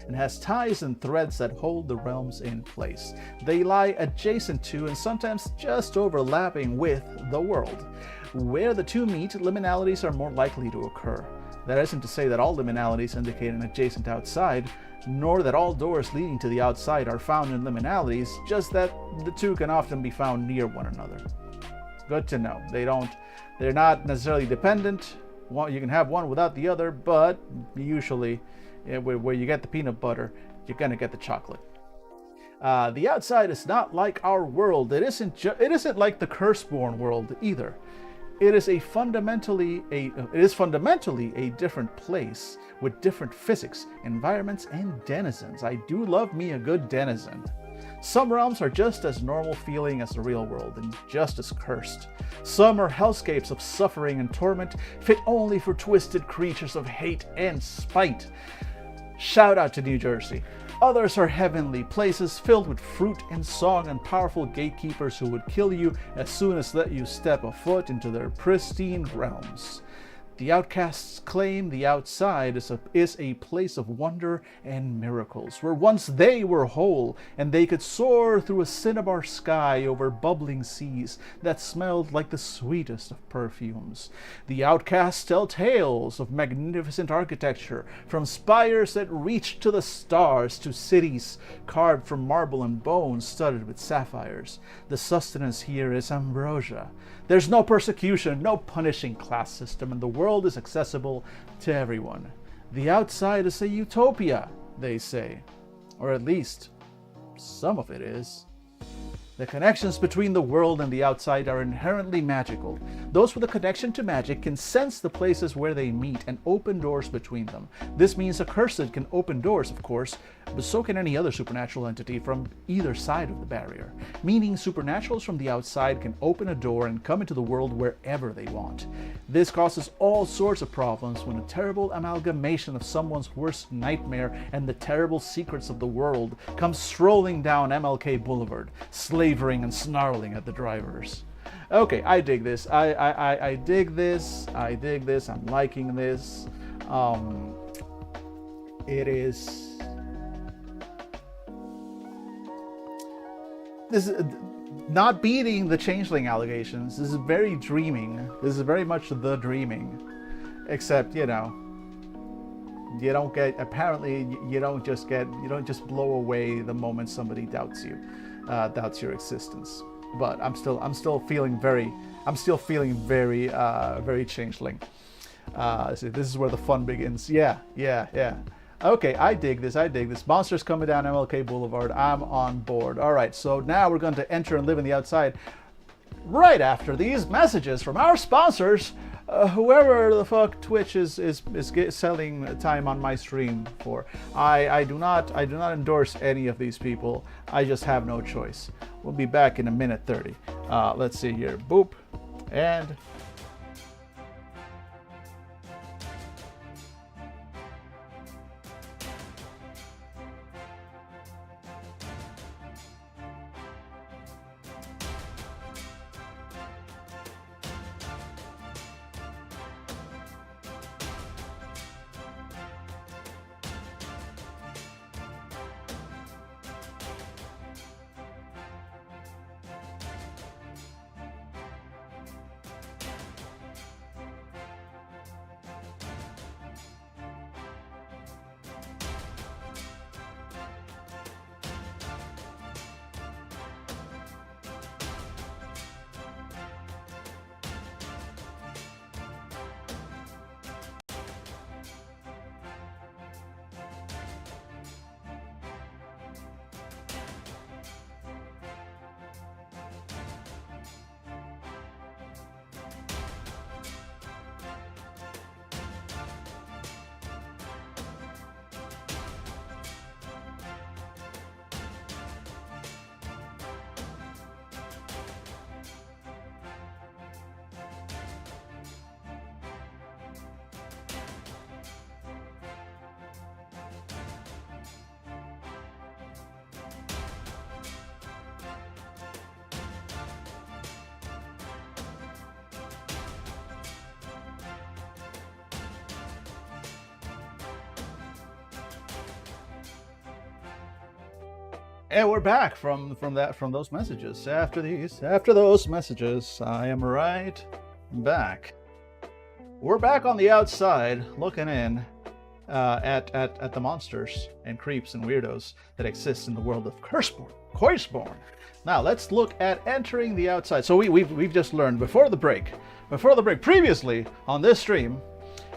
and has ties and threads that hold the realms in place. They lie adjacent to and sometimes just overlapping with the world. Where the two meet, liminalities are more likely to occur. That isn't to say that all liminalities indicate an adjacent outside, nor that all doors leading to the outside are found in liminalities, just that the two can often be found near one another. Good to know. They're not necessarily dependent. You can have one without the other, but usually where you get the peanut butter, you're gonna get the chocolate. The outside is not like our world. It isn't like the Curseborne world either. It is fundamentally a different place with different physics, environments, and denizens. I do love me a good denizen. Some realms are just as normal feeling as the real world and just as cursed. Some are hellscapes of suffering and torment, fit only for twisted creatures of hate and spite. Shout out to New Jersey. Others are heavenly places filled with fruit and song and powerful gatekeepers who would kill you as soon as let you step a foot into their pristine realms. The outcasts claim the outside is a place of wonder and miracles, where once they were whole, and they could soar through a cinnabar sky over bubbling seas that smelled like the sweetest of perfumes. The outcasts tell tales of magnificent architecture, from spires that reach to the stars to cities carved from marble and bone studded with sapphires. The sustenance here is ambrosia. There's no persecution, no punishing class system, and the world is accessible to everyone. The outside is a utopia, they say. Or at least, some of it is. The connections between the world and the outside are inherently magical. Those with a connection to magic can sense the places where they meet and open doors between them. This means a cursed can open doors, of course, but so can any other supernatural entity from either side of the barrier. Meaning supernaturals from the outside can open a door and come into the world wherever they want. This causes all sorts of problems when a terrible amalgamation of someone's worst nightmare and the terrible secrets of the world comes strolling down MLK Boulevard, slavering and snarling at the drivers. Okay, I dig this. I dig this. I dig this. I'm liking this. It is. This is not beating the Changeling allegations. This is very dreaming. This is very much the dreaming. Except, you don't get, apparently you don't just blow away the moment somebody doubts you, doubts your existence. But I'm still feeling very Changeling. So this is where the fun begins. Yeah. Okay, I dig this. Monsters coming down MLK Boulevard. I'm on board. All right, so now we're going to enter and live in the outside right after these messages from our sponsors. Whoever the fuck Twitch is selling time on my stream for. I do not endorse any of these people. I just have no choice. We'll be back in a minute 30. Let's see here. Boop. And And we're back from those messages. After those messages, I am right back. We're back on the outside, looking in at the monsters and creeps and weirdos that exist in the world of Curseborne. Now let's look at entering the outside. So we've just learned before the break. Previously on this stream,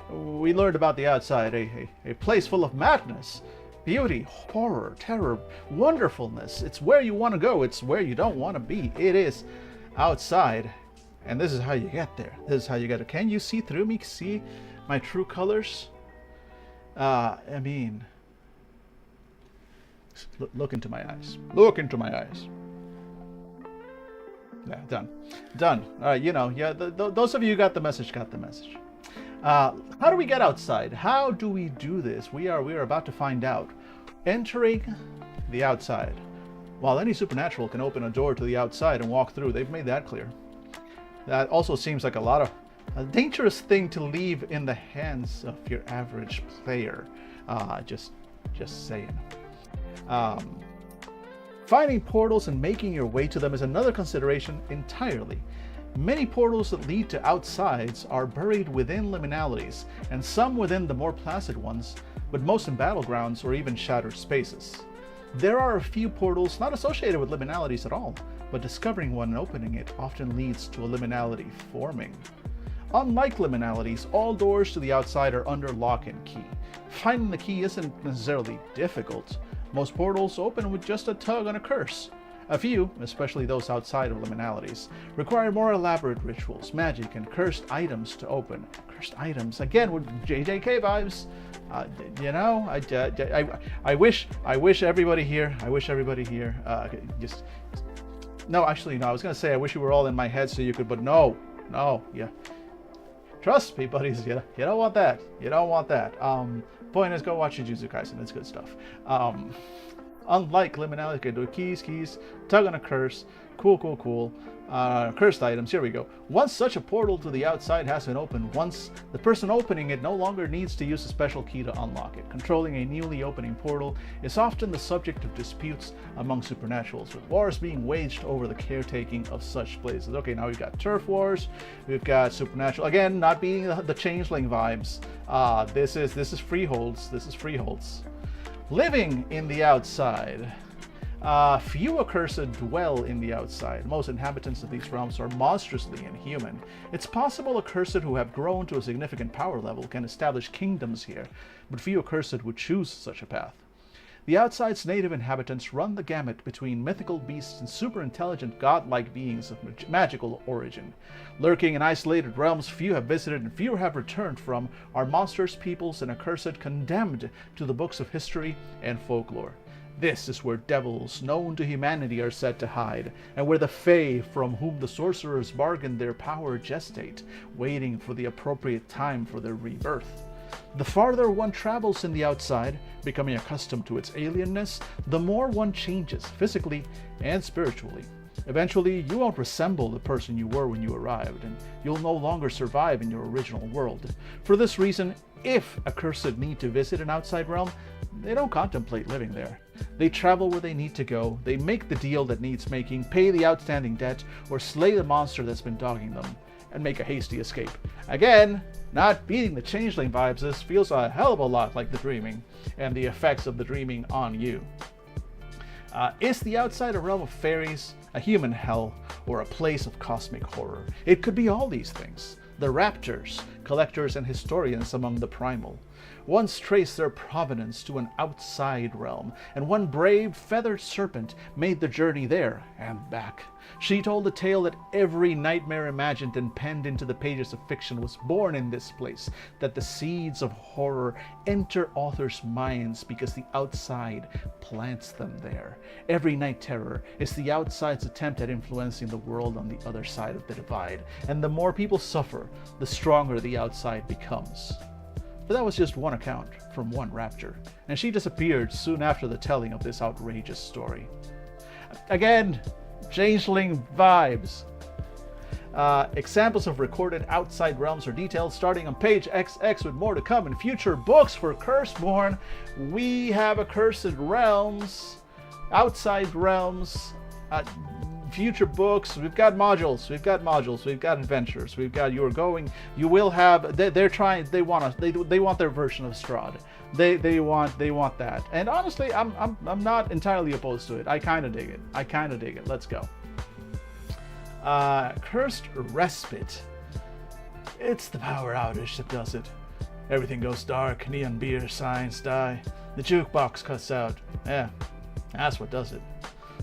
we learned about the outside, a place full of madness, beauty, horror, terror, wonderfulness. It's where you want to go. It's where you don't want to be. It is outside. And this is how you get there. This is how you get it. Can you see through me? See my true colors? I mean, look into my eyes. Look into my eyes. Yeah, done. All right, those of you who got the message, how do we get outside? How do we do this? We are about to find out. Entering the outside. While any supernatural can open a door to the outside and walk through, they've made that clear. That also seems like a dangerous thing to leave in the hands of your average player. Just saying. Finding portals and making your way to them is another consideration entirely. Many portals that lead to outsides are buried within liminalities, and some within the more placid ones, but most in battlegrounds or even shattered spaces. There are a few portals not associated with liminalities at all, but discovering one and opening it often leads to a liminality forming. Unlike liminalities, all doors to the outside are under lock and key. Finding the key isn't necessarily difficult. Most portals open with just a tug on a curse. A few, especially those outside of liminalities, require more elaborate rituals, magic, and cursed items to open. Cursed items, again with JJK vibes. I wish everybody here. No, actually, no. I was gonna say I wish you were all in my head so you could, but no, yeah. Trust me, buddies. You don't want that. Point is, go watch Jujutsu Kaisen. It's good stuff. Unlike liminality, you can do keys, tug on a curse. Cool. Cursed items, here we go. Once such a portal to the outside has been opened, once the person opening it no longer needs to use a special key to unlock it. Controlling a newly opening portal is often the subject of disputes among supernaturals, with wars being waged over the caretaking of such places. Okay, now we've got turf wars, we've got supernatural, again, not being the changeling vibes. This is freeholds. Living in the outside. Few accursed dwell in the outside. Most inhabitants of these realms are monstrously inhuman. It's possible accursed who have grown to a significant power level can establish kingdoms here, but few accursed would choose such a path. The outside's native inhabitants run the gamut between mythical beasts and super-intelligent godlike beings of magical origin. Lurking in isolated realms few have visited and few have returned from are monsters, peoples, and accursed condemned to the books of history and folklore. This is where devils known to humanity are said to hide, and where the fae from whom the sorcerers bargained their power gestate, waiting for the appropriate time for their rebirth. The farther one travels in the outside, becoming accustomed to its alienness, the more one changes, physically and spiritually. Eventually, you won't resemble the person you were when you arrived, and you'll no longer survive in your original world. For this reason, if accursed need to visit an outside realm, they don't contemplate living there. They travel where they need to go, they make the deal that needs making, pay the outstanding debt, or slay the monster that's been dogging them, and make a hasty escape. Again, not beating the changeling vibes, this feels a hell of a lot like the dreaming, and the effects of the dreaming on you. Is the outside a realm of fairies, a human hell, or a place of cosmic horror? It could be all these things. The raptors, collectors, and historians among the primal once traced their provenance to an outside realm, and one brave feathered serpent made the journey there and back. She told a tale that every nightmare imagined and penned into the pages of fiction was born in this place, that the seeds of horror enter authors' minds because the outside plants them there. Every night terror is the outside's attempt at influencing the world on the other side of the divide, and the more people suffer, the stronger the outside becomes. But that was just one account from one raptor, and she disappeared soon after the telling of this outrageous story. Again, changeling vibes. Examples of recorded outside realms are detailed starting on page XX, with more to come in future books for Curseborne. We have accursed realms. outside realms, future books. We've got modules. We've got adventures. We've got you will have. They want their version of Strahd. They want that. And honestly, I'm not entirely opposed to it. I kind of dig it. Let's go. Cursed Respite. It's the power outage that does it. Everything goes dark, neon beer signs die, the jukebox cuts out. Yeah, that's what does it.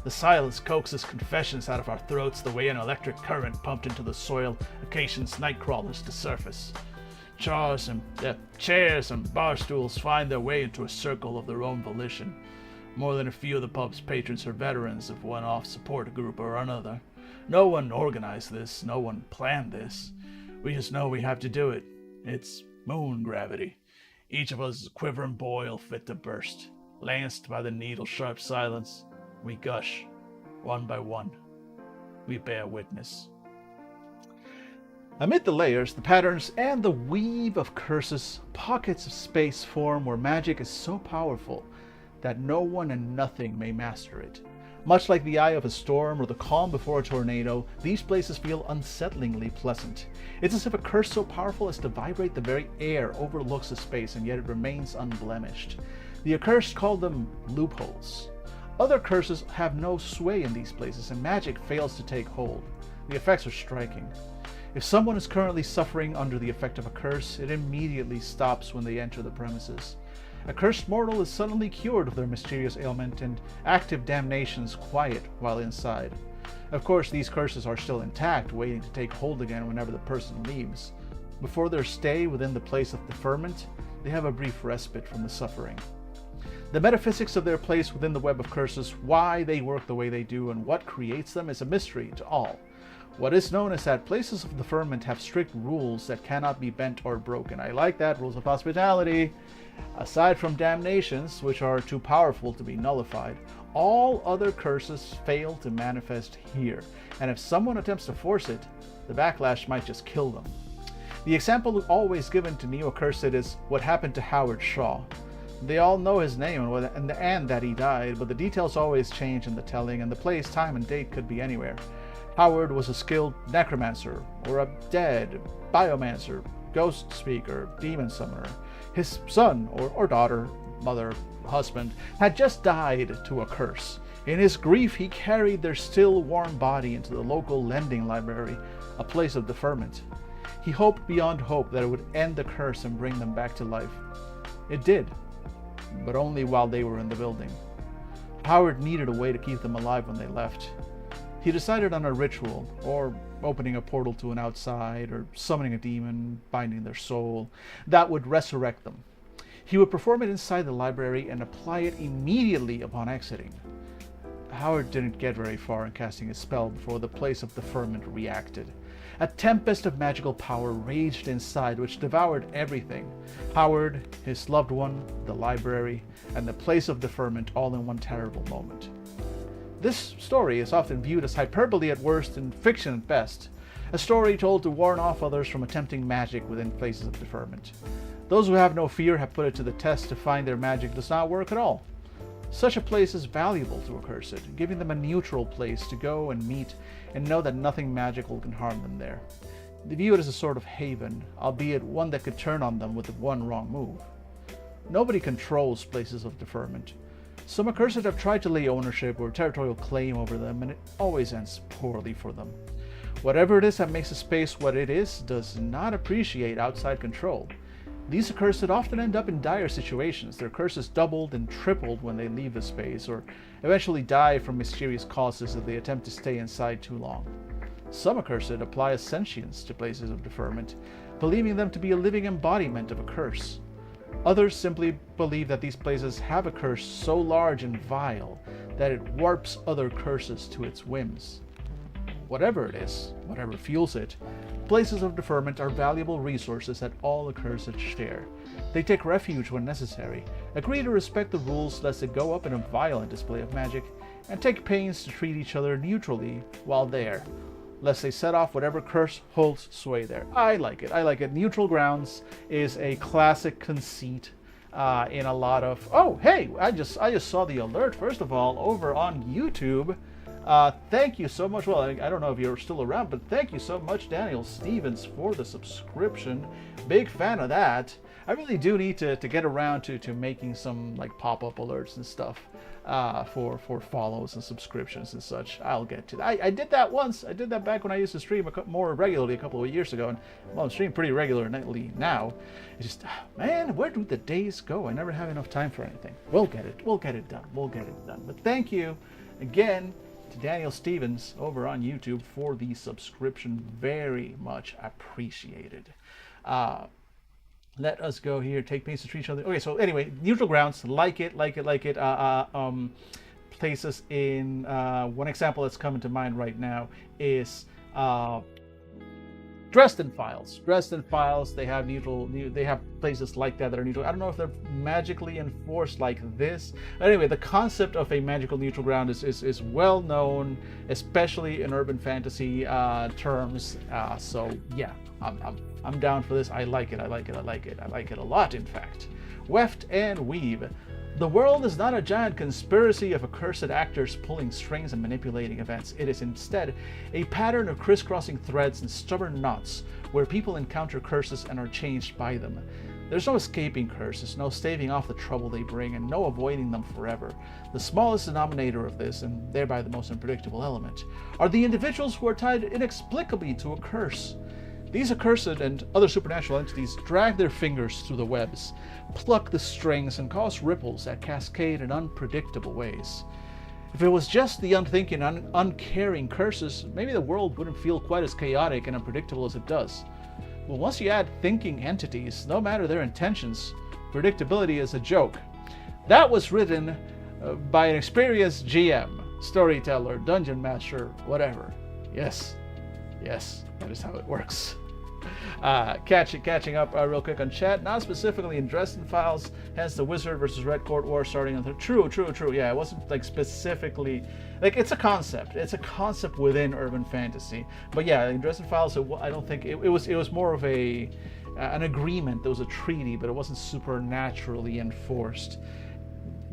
The silence coaxes confessions out of our throats the way an electric current pumped into the soil occasions night crawlers to surface. Chairs and bar stools find their way into a circle of their own volition. More than a few of the pub's patrons are veterans of one-off support group or another. No one organized this, no one planned this. We just know we have to do it. It's moon gravity. Each of us is a quivering boil fit to burst. Lanced by the needle-sharp silence, we gush, one by one. We bear witness. Amid the layers, the patterns, and the weave of curses, pockets of space form where magic is so powerful that no one and nothing may master it. Much like the eye of a storm or the calm before a tornado, these places feel unsettlingly pleasant. It's as if a curse so powerful as to vibrate the very air overlooks a space and yet it remains unblemished. The accursed call them loopholes. Other curses have no sway in these places and magic fails to take hold. The effects are striking. If someone is currently suffering under the effect of a curse, it immediately stops when they enter the premises. A cursed mortal is suddenly cured of their mysterious ailment, and active damnations quiet while inside. Of course, these curses are still intact, waiting to take hold again whenever the person leaves. Before their stay within the place of deferment, they have a brief respite from the suffering. The metaphysics of their place within the web of curses, why they work the way they do, and what creates them is a mystery to all. What is known is that places of deferment have strict rules that cannot be bent or broken. I like that, rules of hospitality. Aside from damnations, which are too powerful to be nullified, all other curses fail to manifest here, and if someone attempts to force it, the backlash might just kill them. The example always given to neo-accursed is what happened to Howard Shaw. They all know his name and that he died, but the details always change in the telling, and the place, time, and date could be anywhere. Howard was a skilled necromancer, or a dead biomancer, ghost speaker, demon summoner. His son, or daughter, mother, husband, had just died to a curse. In his grief, he carried their still warm body into the local lending library, a place of deferment. He hoped beyond hope that it would end the curse and bring them back to life. It did, but only while they were in the building. Howard needed a way to keep them alive when they left. He decided on a ritual, or opening a portal to an outside, or summoning a demon, binding their soul, that would resurrect them. He would perform it inside the library and apply it immediately upon exiting. Howard didn't get very far in casting his spell before the place of deferment reacted. A tempest of magical power raged inside, which devoured everything. Howard, his loved one, the library, and the place of deferment all in one terrible moment. This story is often viewed as hyperbole at worst and fiction at best, a story told to warn off others from attempting magic within places of deferment. Those who have no fear have put it to the test to find their magic does not work at all. Such a place is valuable to accursed, giving them a neutral place to go and meet and know that nothing magical can harm them there. They view it as a sort of haven, albeit one that could turn on them with one wrong move. Nobody controls places of deferment. Some accursed have tried to lay ownership or territorial claim over them, and it always ends poorly for them. Whatever it is that makes a space what it is does not appreciate outside control. These accursed often end up in dire situations. Their curses doubled and tripled when they leave the space, or eventually die from mysterious causes if they attempt to stay inside too long. Some accursed apply a sentience to places of deferment, believing them to be a living embodiment of a curse. Others simply believe that these places have a curse so large and vile that it warps other curses to its whims. Whatever it is, whatever fuels it, places of deferment are valuable resources that all accursed share. They take refuge when necessary, agree to respect the rules lest they go up in a violent display of magic, and take pains to treat each other neutrally while there, lest they set off whatever curse holds sway there. I like it. Neutral grounds is a classic conceit in a lot of. Oh, hey! I just saw the alert. First of all, over on YouTube. Thank you so much. Well, I don't know if you're still around, but thank you so much, Daniel Stevens, for the subscription. Big fan of that. I really do need to get around to making some like pop-up alerts and stuff for follows and subscriptions and such. I'll get to that. I did that once. I did that back when I used to stream more regularly a couple of years ago, and well, I'm streaming pretty regularly now. It's just, man, where do the days go? I never have enough time for anything. We'll get it done. We'll get it done. But thank you again to Daniel Stevens over on YouTube for the subscription. Very much appreciated. Let us go here. Take pains to treat each other. Okay, so anyway, neutral grounds. Like it. Places in one example that's coming to mind right now is Dresden Files. Dresden Files. They have they have places like that are neutral. I don't know if they're magically enforced like this. Anyway, the concept of a magical neutral ground is well known, especially in urban fantasy terms. So yeah, I'm down for this. I like it. I like it a lot, in fact. Weft and weave. The world is not a giant conspiracy of accursed actors pulling strings and manipulating events. It is instead a pattern of crisscrossing threads and stubborn knots where people encounter curses and are changed by them. There's no escaping curses, no staving off the trouble they bring, and no avoiding them forever. The smallest denominator of this, and thereby the most unpredictable element, are the individuals who are tied inexplicably to a curse. These accursed and other supernatural entities drag their fingers through the webs, pluck the strings, and cause ripples that cascade in unpredictable ways. If it was just the unthinking, uncaring curses, maybe the world wouldn't feel quite as chaotic and unpredictable as it does. Well, once you add thinking entities, no matter their intentions, predictability is a joke. That was written by an experienced GM, storyteller, dungeon master, whatever. Yes, that is how it works. Catching up real quick on chat, not specifically in Dresden Files, hence the Wizard versus Red Court War starting on the true. Yeah, it wasn't like specifically, like it's a concept within urban fantasy. But yeah, in Dresden Files, I don't think it was more of an agreement. There was a treaty, but it wasn't supernaturally enforced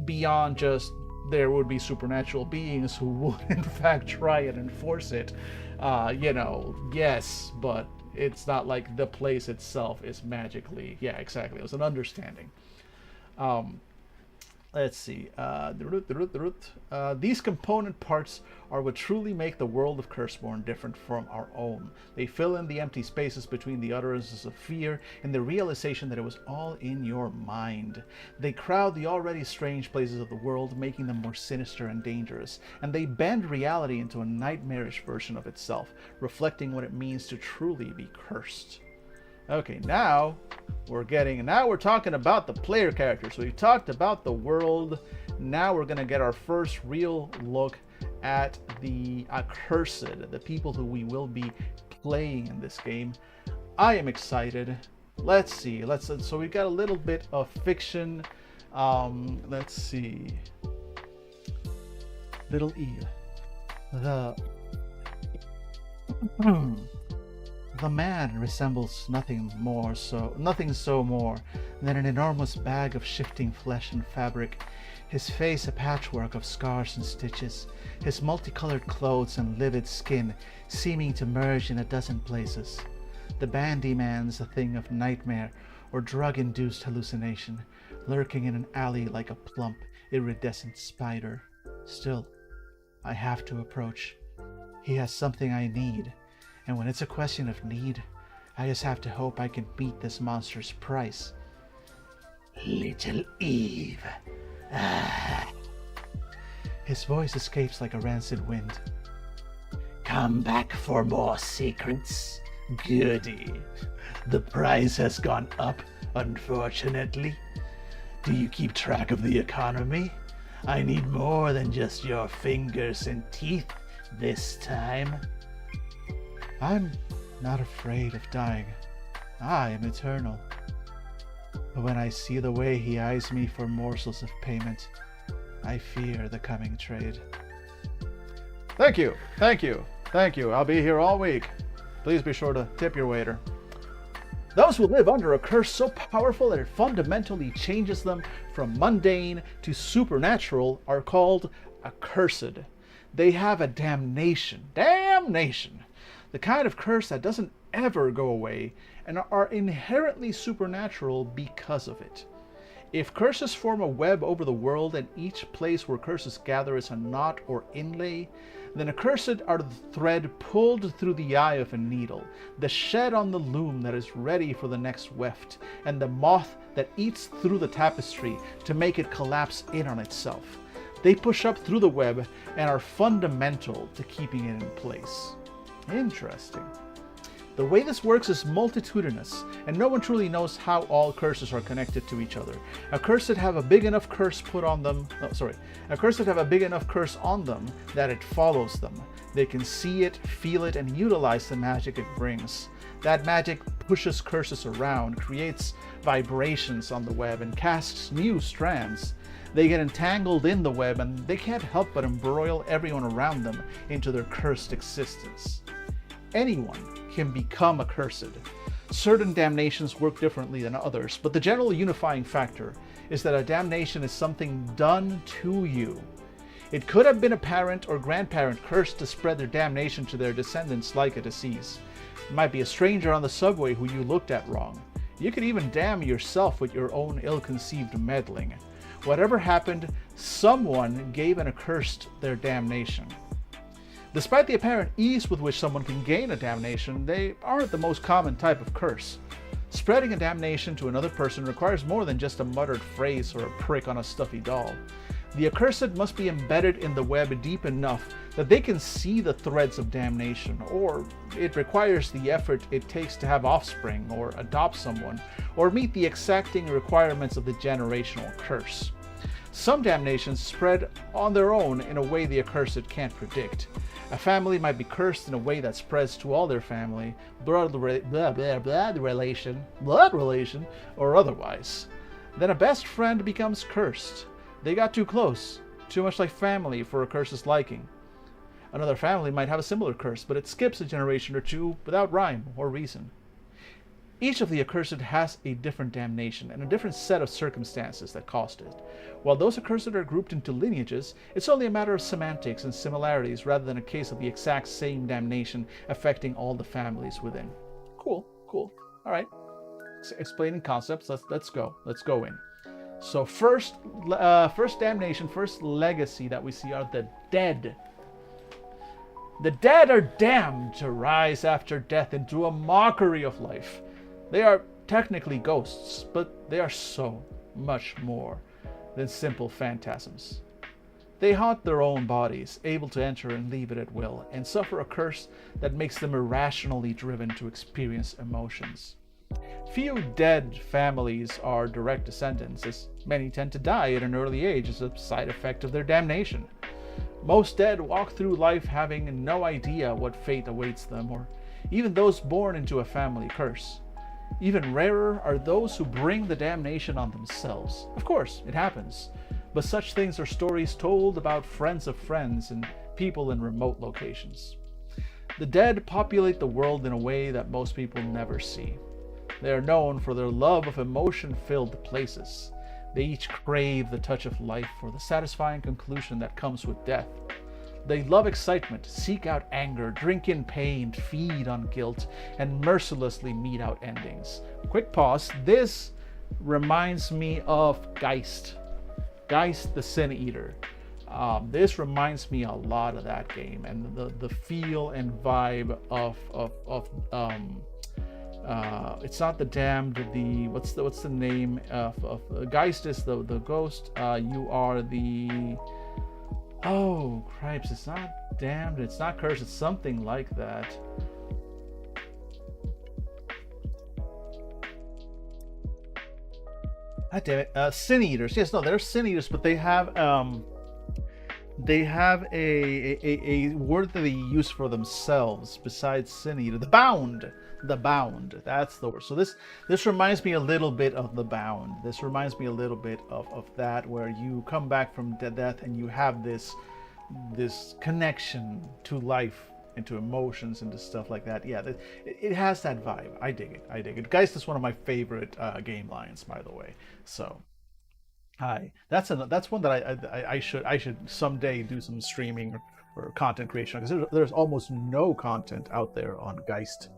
beyond just there would be supernatural beings who would in fact try and enforce it. Yes, but it's not like the place itself is magically. Yeah, exactly. It was an understanding. Let's see. These component parts are what truly make the world of Curseborne different from our own. They fill in the empty spaces between the utterances of fear and the realization that it was all in your mind. They crowd the already strange places of the world, making them more sinister and dangerous, and they bend reality into a nightmarish version of itself, reflecting what it means to truly be cursed. Okay, now we're talking about the player characters. So we talked about the world. Now we're gonna get our first real look at the accursed, the people who we will be playing in this game. I am excited. Let's see. So we've got a little bit of fiction. Let's see. Little E. The man resembles nothing so more than an enormous bag of shifting flesh and fabric, his face a patchwork of scars and stitches, his multicolored clothes and livid skin seeming to merge in a dozen places. The bandy man's a thing of nightmare or drug-induced hallucination, lurking in an alley like a plump, iridescent spider. Still, I have to approach. He has something I need. And when it's a question of need, I just have to hope I can beat this monster's price. Little Eve. His voice escapes like a rancid wind. Come back for more secrets? Goody. The price has gone up, unfortunately. Do you keep track of the economy? I need more than just your fingers and teeth this time. I'm not afraid of dying. I am eternal. But when I see the way he eyes me for morsels of payment, I fear the coming trade. Thank you. I'll be here all week. Please be sure to tip your waiter. Those who live under a curse so powerful that it fundamentally changes them from mundane to supernatural are called accursed. They have a damnation. Damnation! The kind of curse that doesn't ever go away and are inherently supernatural because of it. If curses form a web over the world and each place where curses gather is a knot or inlay, then accursed are the thread pulled through the eye of a needle, the shed on the loom that is ready for the next weft, and the moth that eats through the tapestry to make it collapse in on itself. They push up through the web and are fundamental to keeping it in place. Interesting. The way this works is multitudinous, and no one truly knows how all curses are connected to each other. Accursed have a big enough curse Accursed have a big enough curse on them that it follows them. They can see it, feel it, and utilize the magic it brings. That magic pushes curses around, creates vibrations on the web, and casts new strands. They get entangled in the web, and they can't help but embroil everyone around them into their cursed existence. Anyone can become accursed. Certain damnations work differently than others, but the general unifying factor is that a damnation is something done to you. It could have been a parent or grandparent cursed to spread their damnation to their descendants like a disease. It might be a stranger on the subway who you looked at wrong. You could even damn yourself with your own ill-conceived meddling. Whatever happened, someone gave an accursed their damnation. Despite the apparent ease with which someone can gain a damnation, they aren't the most common type of curse. Spreading a damnation to another person requires more than just a muttered phrase or a prick on a stuffy doll. The accursed must be embedded in the web deep enough that they can see the threads of damnation, or it requires the effort it takes to have offspring, or adopt someone, or meet the exacting requirements of the generational curse. Some damnations spread on their own in a way the accursed can't predict. A family might be cursed in a way that spreads to all their family, blood relation, or otherwise. Then a best friend becomes cursed. They got too close, too much like family for a curse's liking. Another family might have a similar curse, but it skips a generation or two without rhyme or reason. Each of the accursed has a different damnation and a different set of circumstances that caused it. While those accursed are grouped into lineages, it's only a matter of semantics and similarities rather than a case of the exact same damnation affecting all the families within. Cool. All right. Explaining concepts. Let's go in. So first damnation, first legacy that we see are the dead. The dead are damned to rise after death into a mockery of life. They are technically ghosts, but they are so much more than simple phantasms. They haunt their own bodies, able to enter and leave it at will, and suffer a curse that makes them irrationally driven to experience emotions. Few dead families are direct descendants, as many tend to die at an early age as a side effect of their damnation. Most dead walk through life having no idea what fate awaits them, or even those born into a family curse. Even rarer are those who bring the damnation on themselves. Of course, it happens, but such things are stories told about friends of friends and people in remote locations. The dead populate the world in a way that most people never see. They are known for their love of emotion-filled places. They each crave the touch of life or the satisfying conclusion that comes with death. They love excitement, seek out anger, drink in pain, feed on guilt, and mercilessly mete out endings. Quick pause. This reminds me of Geist. Geist the Sin Eater. This reminds me a lot of that game and the feel and vibe of it's not the damned, what's the name of Geist is the ghost. You are the, oh cripes, it's not damned, it's not cursed, it's something like that. God damn it. Sin Eaters. Yes, no, they're Sin Eaters, but they have a word that they use for themselves besides Sin Eater. The Bound. That's the word. So this reminds me a little bit of The Bound. This reminds me a little bit of that, where you come back from death and you have this connection to life into emotions, into stuff like that. Yeah, it has that vibe. I dig it. I dig it. Geist is one of my favorite game lines, by the way. So, hi. That's one that I should someday do some streaming or content creation, because there's almost no content out there on Geist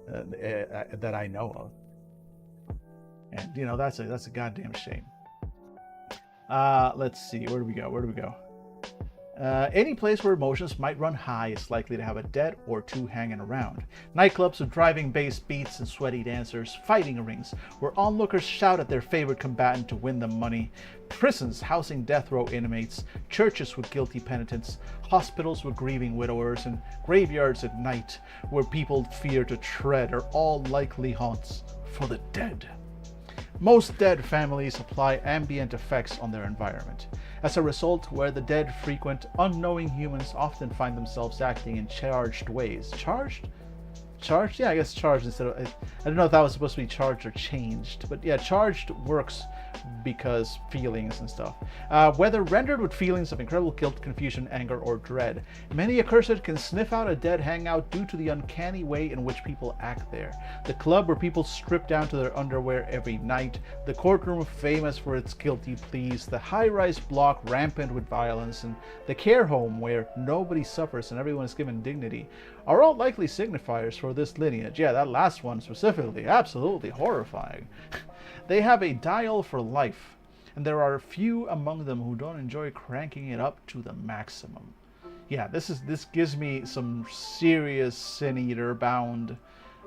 that I know of, and that's a goddamn shame. Let's see. Where do we go? Any place where emotions might run high is likely to have a dead or two hanging around. Nightclubs with driving bass beats and sweaty dancers, fighting rings where onlookers shout at their favorite combatant to win them money, prisons housing death row inmates, churches with guilty penitents, hospitals with grieving widowers, and graveyards at night where people fear to tread are all likely haunts for the dead. Most dead families apply ambient effects on their environment. As a result, where the dead frequent, unknowing humans often find themselves acting in charged ways. Charged? Yeah, I guess charged instead of... I don't know if that was supposed to be charged or changed, but yeah, charged works because feelings and stuff. Whether rendered with feelings of incredible guilt, confusion, anger, or dread, many accursed can sniff out a dead hangout due to the uncanny way in which people act there. The club where people strip down to their underwear every night, the courtroom famous for its guilty pleas, the high-rise block rampant with violence, and the care home where nobody suffers and everyone is given dignity, are all likely signifiers for this lineage. Yeah, that last one specifically, absolutely horrifying. They have a dial for life, and there are few among them who don't enjoy cranking it up to the maximum. Yeah, this gives me some serious Sin Eater bound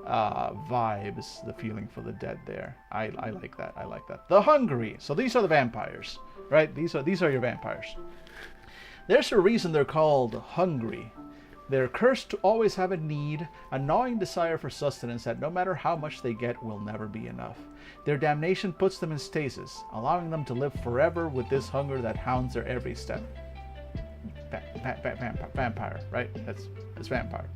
vibes, the feeling for the dead there. I like that. I like that. The hungry. So these are the vampires, right? These are your vampires. There's a reason they're called hungry. They're cursed to always have a need, a gnawing desire for sustenance that no matter how much they get will never be enough. Their damnation puts them in stasis, allowing them to live forever with this hunger that hounds their every step. Vampire, right? That's vampire.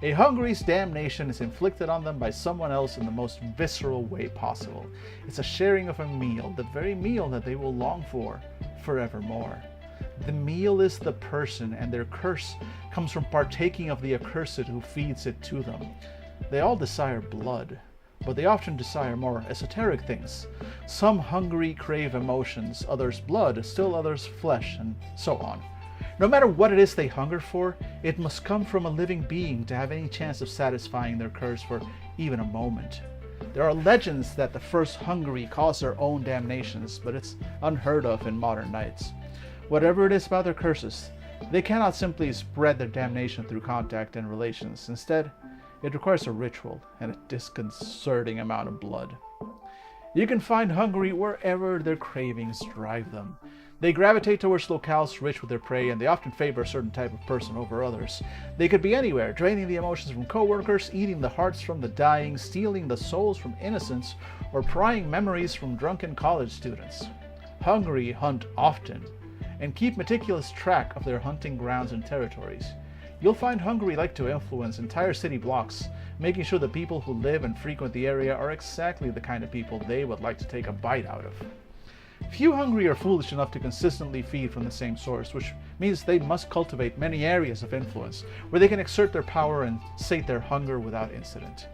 A hungry's damnation is inflicted on them by someone else in the most visceral way possible. It's a sharing of a meal, the very meal that they will long for forevermore. The meal is the person, and their curse comes from partaking of the accursed who feeds it to them. They all desire blood, but they often desire more esoteric things. Some hungry crave emotions, others blood, still others flesh, and so on. No matter what it is they hunger for, it must come from a living being to have any chance of satisfying their curse for even a moment. There are legends that the first hungry cause their own damnations, but it's unheard of in modern nights. Whatever it is about their curses, they cannot simply spread their damnation through contact and relations. Instead, it requires a ritual and a disconcerting amount of blood. You can find hungry wherever their cravings drive them. They gravitate towards locales rich with their prey, and they often favor a certain type of person over others. They could be anywhere, draining the emotions from coworkers, eating the hearts from the dying, stealing the souls from innocents, or prying memories from drunken college students. Hungry hunt often, and keep meticulous track of their hunting grounds and territories. You'll find hungry like to influence entire city blocks, making sure the people who live and frequent the area are exactly the kind of people they would like to take a bite out of. Few hungry are foolish enough to consistently feed from the same source, which means they must cultivate many areas of influence where they can exert their power and sate their hunger without incident.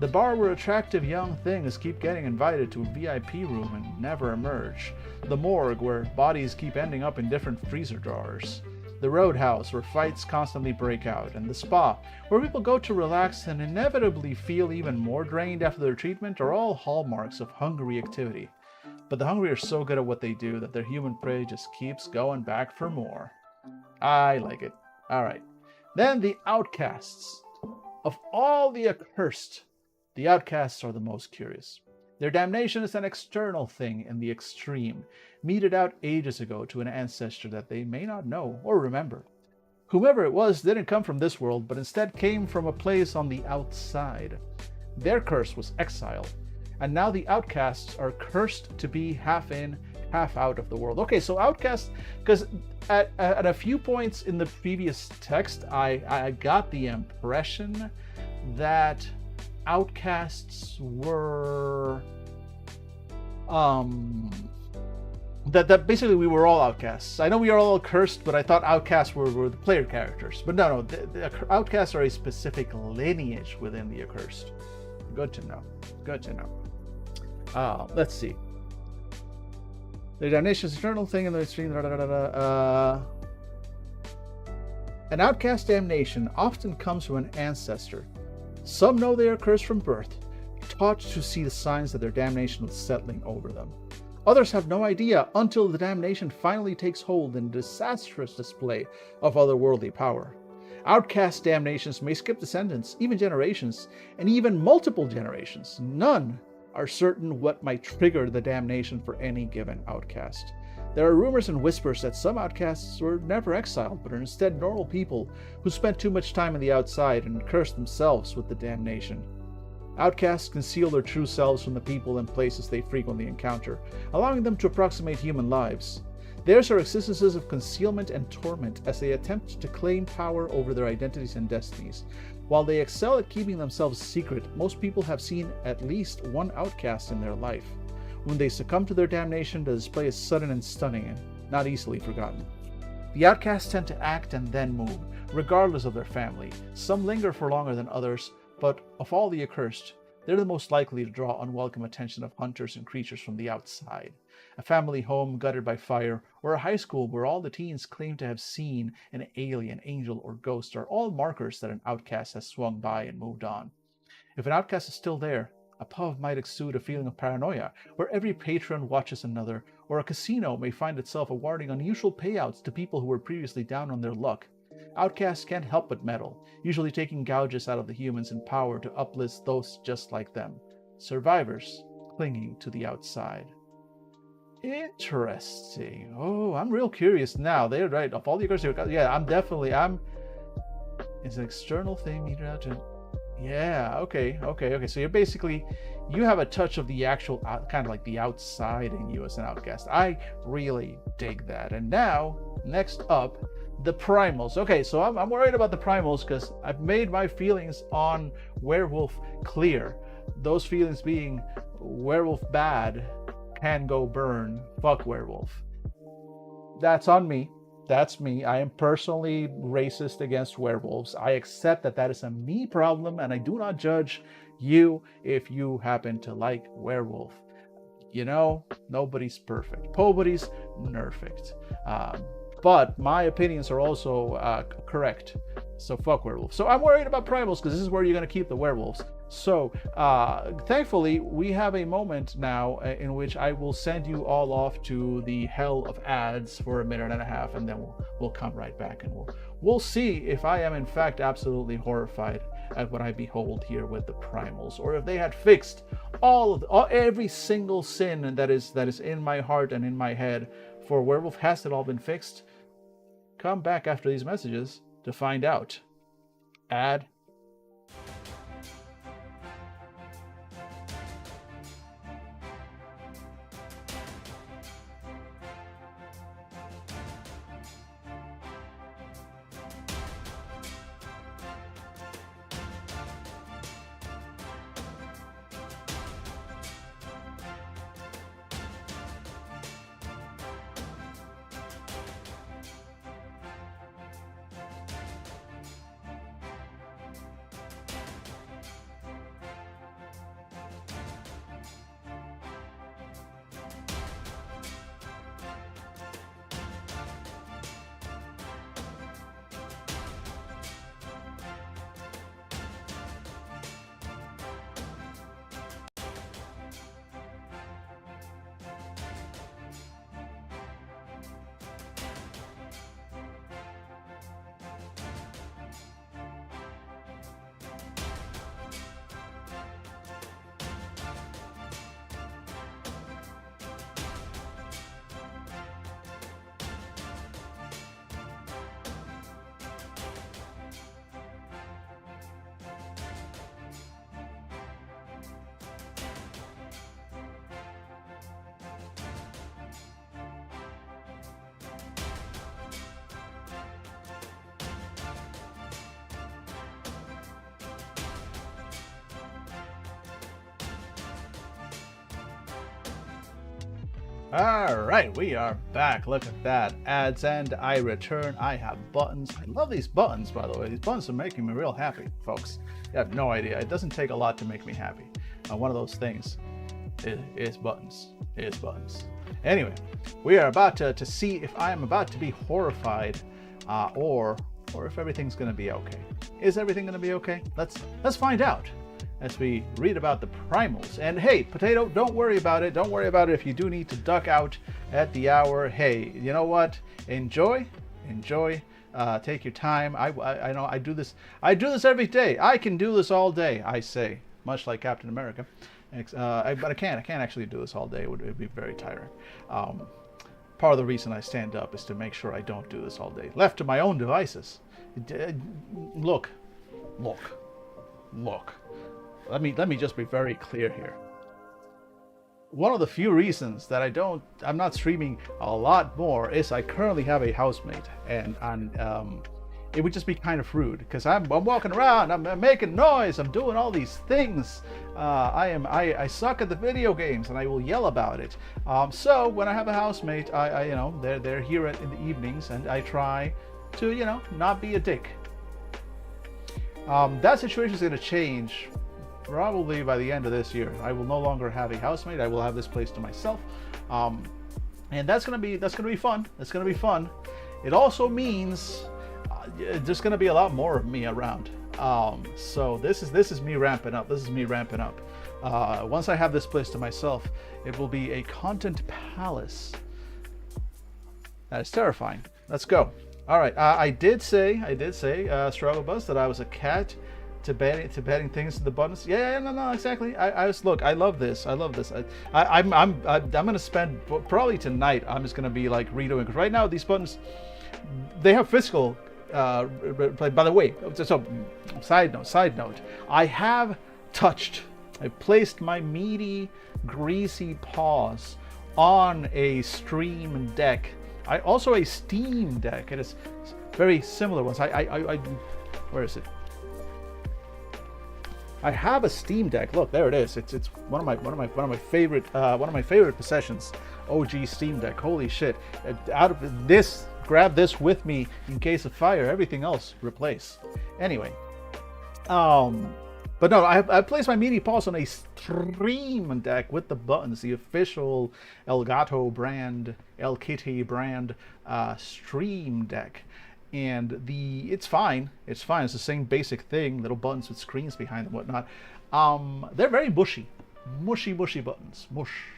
The bar where attractive young things keep getting invited to a VIP room and never emerge. The morgue where bodies keep ending up in different freezer drawers. The roadhouse where fights constantly break out. And the spa where people go to relax and inevitably feel even more drained after their treatment are all hallmarks of hungry activity. But the hungry are so good at what they do that their human prey just keeps going back for more. I like it. Alright. Then the outcasts. Of all the accursed, the outcasts are the most curious. Their damnation is an external thing in the extreme, meted out ages ago to an ancestor that they may not know or remember. Whomever it was didn't come from this world, but instead came from a place on the outside. Their curse was exile, and now the outcasts are cursed to be half in, half out of the world. Okay, so outcasts, because at a few points in the previous text, I got the impression that outcasts were that basically we were all outcasts. I know we are all cursed, but I thought outcasts were the player characters. But no, the outcasts are a specific lineage within the accursed. Good to know. Good to know. Let's see. The damnation is eternal thing in the extreme. An outcast damnation often comes from an ancestor. Some know they are cursed from birth, taught to see the signs that their damnation was settling over them. Others have no idea until the damnation finally takes hold in a disastrous display of otherworldly power. Outcast damnations may skip descendants, even generations, and even multiple generations. None are certain what might trigger the damnation for any given outcast. There are rumors and whispers that some outcasts were never exiled, but are instead normal people who spent too much time on the outside and cursed themselves with the damnation. Outcasts conceal their true selves from the people and places they frequently encounter, allowing them to approximate human lives. Theirs are existences of concealment and torment as they attempt to claim power over their identities and destinies. While they excel at keeping themselves secret, most people have seen at least one outcast in their life. When they succumb to their damnation, the display is sudden and stunning and not easily forgotten. The outcasts tend to act and then move, regardless of their family. Some linger for longer than others, but of all the accursed, they're the most likely to draw unwelcome attention of hunters and creatures from the outside. A family home gutted by fire, or a high school where all the teens claim to have seen an alien, angel, or ghost are all markers that an outcast has swung by and moved on. If an outcast is still there, a pub might exude a feeling of paranoia, where every patron watches another, or a casino may find itself awarding unusual payouts to people who were previously down on their luck. Outcasts can't help but meddle, usually taking gouges out of the humans in power to uplift those just like them. Survivors clinging to the outside. Interesting. Oh, I'm real curious now. They're right. Of all the accursed, yeah, it's an external thing metered out to. Yeah, okay. So you have a touch of the actual, kind of like the outside in you as an outcast. I really dig that. And now, next up, the primals. Okay, so I'm worried about the primals because I've made my feelings on werewolf clear. Those feelings being werewolf bad, can go burn, fuck werewolf. That's on me. That's me. I am personally racist against werewolves. I accept that is a me problem, and I do not judge you if you happen to like werewolf. You know, nobody's perfect. Nobody's perfect. But my opinions are also correct. So fuck werewolves. So I'm worried about primals because this is where you're going to keep the werewolves. So thankfully, we have a moment now in which I will send you all off to the hell of ads for a minute and a half, and then we'll come right back and we'll see if I am in fact absolutely horrified at what I behold here with the primals, or if they had fixed every single sin that is in my heart and in my head for werewolf. Has it all been fixed? Come back after these messages to find out. Ad. All right, we are back. Look at that. Ads and I return. I have buttons. I love these buttons, by the way. These buttons are making me real happy, folks. You have no idea. It doesn't take a lot to make me happy. One of those things is buttons. Is buttons. Anyway, we are about to see if I am about to be horrified or if everything's going to be okay. Is everything going to be okay? Let's find out as we read about the primals. And hey, Potato, don't worry about it. Don't worry about it if you do need to duck out at the hour. Hey, you know what? Enjoy. Take your time. I know I do this every day. I can do this all day, I say, much like Captain America. But I can't actually do this all day. It would be very tiring. Part of the reason I stand up is to make sure I don't do this all day. Left to my own devices. Look. Let me just be very clear here. One of the few reasons that I'm not streaming a lot more is I currently have a housemate, and it would just be kind of rude because I'm walking around, I'm making noise, I'm doing all these things. I suck at the video games, and I will yell about it. So when I have a housemate, they're here in the evenings, and I try to not be a dick. That situation is going to change probably by the end of this year. I will no longer have a housemate. I will have this place to myself, and that's gonna be fun. It's gonna be fun. It also means there's gonna be a lot more of me around. So this is me ramping up. Once I have this place to myself, it will be a content palace. That is terrifying. Let's go. All right. I did say, Struggle Buzz, that I was a cat to betting things to the buttons. Yeah, no, exactly. I love this. I'm gonna spend probably tonight. I'm just gonna be like redoing, because right now these buttons, they have physical play. By the way, so side note, I placed my meaty, greasy paws on a stream deck. Also a Steam Deck. It is very similar ones. Where is it? I have a Steam Deck. Look, there it is. It's one of my favorite possessions. OG Steam Deck. Holy shit! Out of this, grab this with me in case of fire. Everything else replace. Anyway, but no, I placed my meaty paws on a Stream Deck with the buttons, the official Elgato brand, El Kitty brand Stream Deck. And it's fine. It's the same basic thing, little buttons with screens behind them, whatnot. They're very mushy buttons. Mush.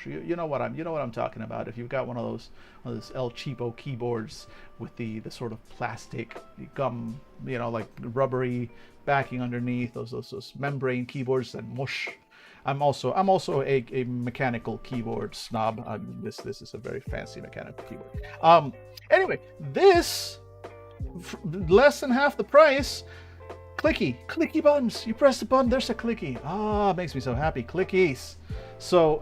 You know what I'm talking about. If you've got one of those El Cheapo keyboards with the sort of plastic gum, like rubbery backing underneath, those membrane keyboards that mush. I'm also a mechanical keyboard snob. This is a very fancy mechanical keyboard. Anyway, this. Less than half the price. Clicky buttons. You press the button, there's a clicky. It makes me so happy. Clickies. So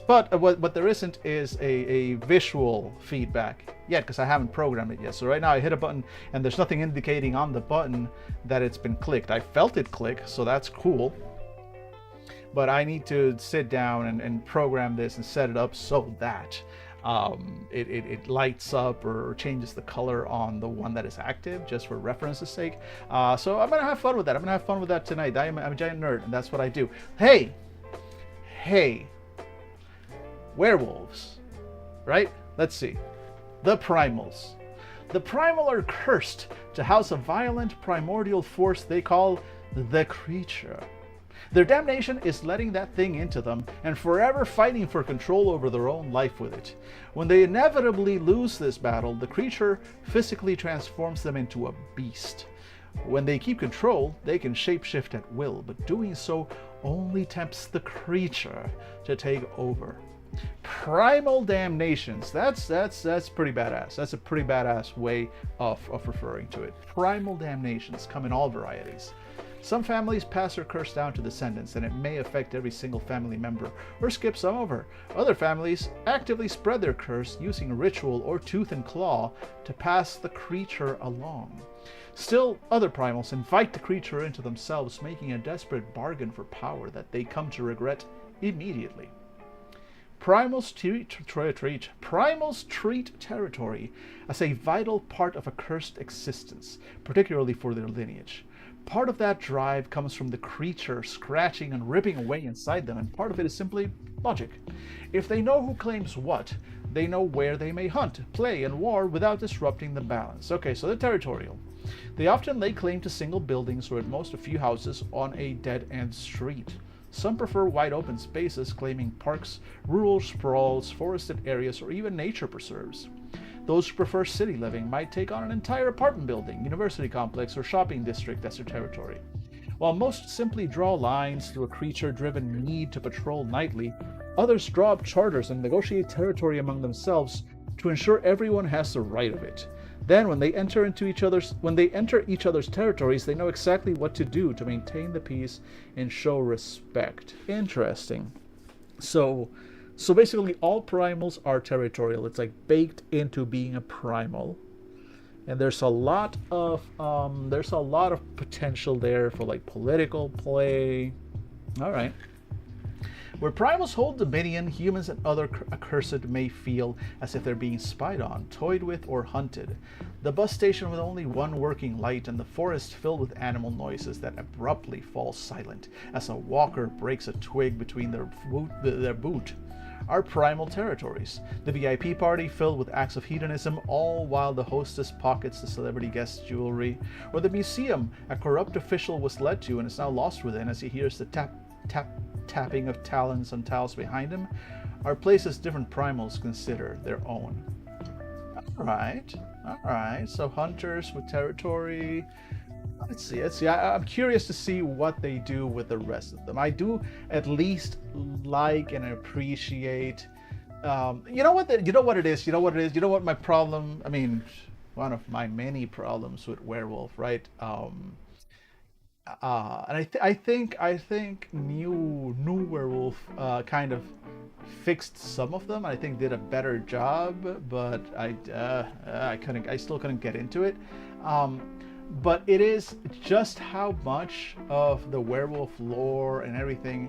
but what there isn't is a visual feedback yet, because I haven't programmed it yet. So right now I hit a button and there's nothing indicating on the button that it's been clicked. I felt it click, so that's cool, but I need to sit down and program this and set it up so that it lights up or changes the color on the one that is active, just for reference's sake. So I'm gonna have fun with that. I'm gonna have fun with that tonight. I'm a giant nerd, and that's what I do. Hey, werewolves, right? Let's see. The primals. The primal are cursed to house a violent primordial force they call the creature. Their damnation is letting that thing into them and forever fighting for control over their own life with it. When they inevitably lose this battle, the creature physically transforms them into a beast. When they keep control, they can shapeshift at will, but doing so only tempts the creature to take over. Primal damnations. That's pretty badass. That's a pretty badass way of referring to it. Primal damnations come in all varieties. Some families pass their curse down to descendants, and it may affect every single family member, or skip some over. Other families actively spread their curse using ritual or tooth and claw to pass the creature along. Still, other primals invite the creature into themselves, making a desperate bargain for power that they come to regret immediately. Primals treat territory as a vital part of a cursed existence, particularly for their lineage. Part of that drive comes from the creature scratching and ripping away inside them, and part of it is simply logic. If they know who claims what, they know where they may hunt, play, and war without disrupting the balance. Okay, so they're territorial. They often lay claim to single buildings or at most a few houses on a dead-end street. Some prefer wide open spaces, claiming parks, rural sprawls, forested areas, or even nature preserves. Those who prefer city living might take on an entire apartment building, university complex, or shopping district as their territory. While most simply draw lines through a creature-driven need to patrol nightly, others draw up charters and negotiate territory among themselves to ensure everyone has the right of it. Then, when they enter each other's territories, they know exactly what to do to maintain the peace and show respect. Interesting. So basically, all primals are territorial. It's like baked into being a primal, and there's a lot of potential there for like political play. All right. Where primals hold dominion, humans and other accursed may feel as if they're being spied on, toyed with, or hunted. The bus station with only one working light, and the forest filled with animal noises that abruptly fall silent as a walker breaks a twig between their boot are primal territories. The VIP party filled with acts of hedonism, all while the hostess pockets the celebrity guest's jewelry, or the museum a corrupt official was led to and is now lost within as he hears the tapping of talons on tiles behind him, are places different primals consider their own. All right. So hunters with territory. Let's see. I'm curious to see what they do with the rest of them. I do at least like and appreciate. You know what it is. You know what my problem. I mean, one of my many problems with werewolf, right? And I think new werewolf kind of fixed some of them. I think did a better job, but I still couldn't get into it. But it is just how much of the werewolf lore and everything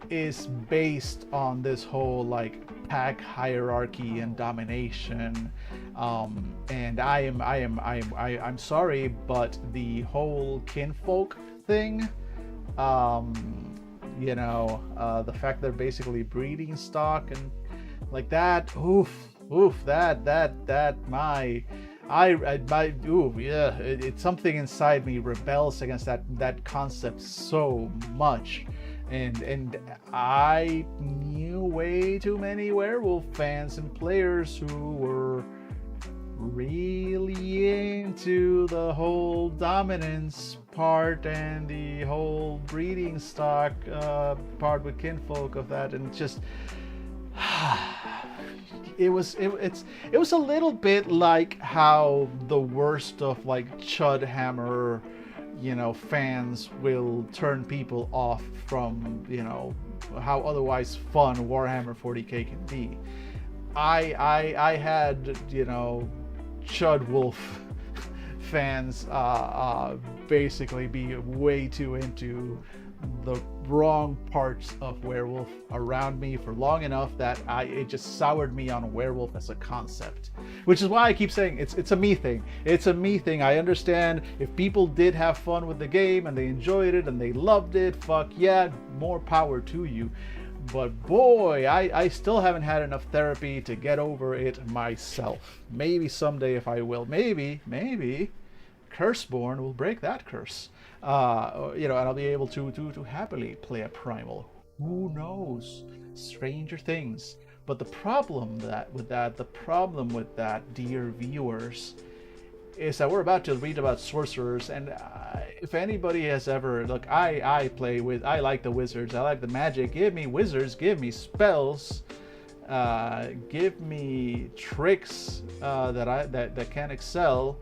is based on this whole like pack hierarchy and domination, and I'm sorry, but the whole kinfolk thing, the fact they're basically breeding stock and like that, it's something inside me rebels against that concept so much. And I knew way too many werewolf fans and players who were really into the whole dominance part and the whole breeding stock part with kinfolk of that, and just it was a little bit like how the worst of like Chudhammer fans will turn people off from how otherwise fun Warhammer 40k can be. I had Chud Wolf fans basically be way too into the wrong parts of werewolf around me for long enough that it just soured me on werewolf as a concept, which is why I keep saying it's a me thing. It's a me thing. I understand if people did have fun with the game and they enjoyed it and they loved it, fuck yeah, more power to you. But boy, I still haven't had enough therapy to get over it myself. Maybe someday if I will. Maybe Curseborne will break that curse. And I'll be able to happily play a primal. Who knows? Stranger things. But the problem with that, dear viewers, is that we're about to read about sorcerers, and if anybody has ever I like the wizards, I like the magic. Give me wizards, give me spells, give me tricks that can excel.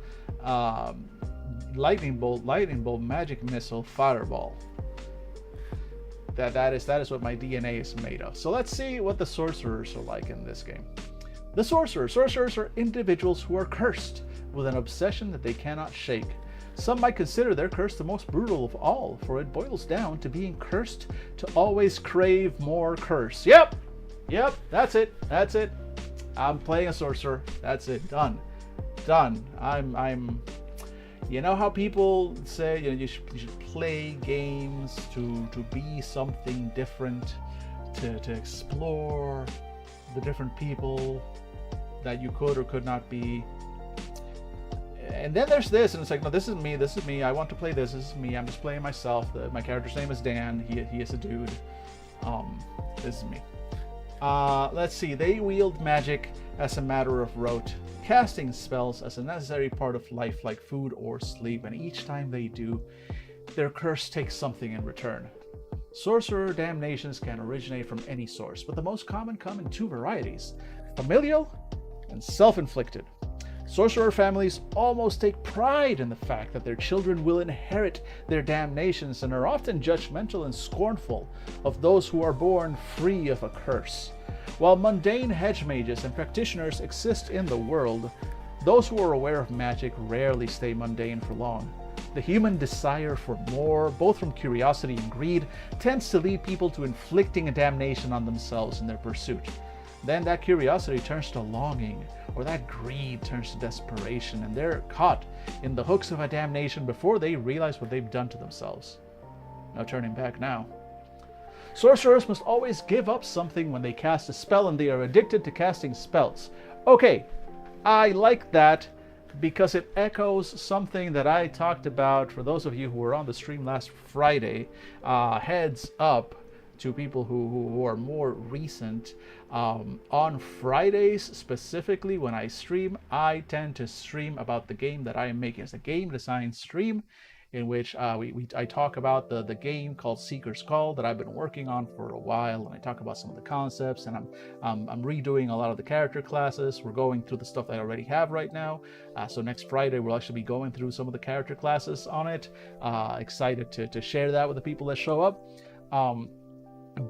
Lightning bolt, magic missile, fireball. That is what my DNA is made of. So let's see what the sorcerers are like in this game. The sorcerers are individuals who are cursed with an obsession that they cannot shake. Some might consider their curse the most brutal of all, for it boils down to being cursed to always crave more curse. Yep, Yep, that's it. That's it. I'm playing a sorcerer. That's it. Done. Done. I'm. You know how people say you should play games to be something different, to explore the different people that you could or could not be. And then there's this, and it's like, no, this is me. This is me. I want to play this. This is me. I'm just playing myself. My character's name is Dan. He is a dude. This is me. Let's see. They wield magic as a matter of rote, casting spells as a necessary part of life like food or sleep, and each time they do, their curse takes something in return. Sorcerer damnations can originate from any source, but the most common come in two varieties: familial and self-inflicted. Sorcerer families almost take pride in the fact that their children will inherit their damnations and are often judgmental and scornful of those who are born free of a curse. While mundane hedge mages and practitioners exist in the world, those who are aware of magic rarely stay mundane for long. The human desire for more, both from curiosity and greed, tends to lead people to inflicting a damnation on themselves in their pursuit. Then that curiosity turns to longing, or that greed turns to desperation, and they're caught in the hooks of a damnation before they realize what they've done to themselves. No turning back now. Sorcerers must always give up something when they cast a spell, and they are addicted to casting spells. Okay, I like that because it echoes something that I talked about for those of you who were on the stream last Friday. Heads up to people who are more recent. On Fridays specifically, when I stream, I tend to stream about the game that I am making. It's a game design stream in which I talk about the game called Seeker's Call that I've been working on for a while, and I talk about some of the concepts, and I'm redoing a lot of the character classes. We're going through the stuff that I already have right now. So next Friday we'll actually be going through some of the character classes on it. Excited to share that with the people that show up.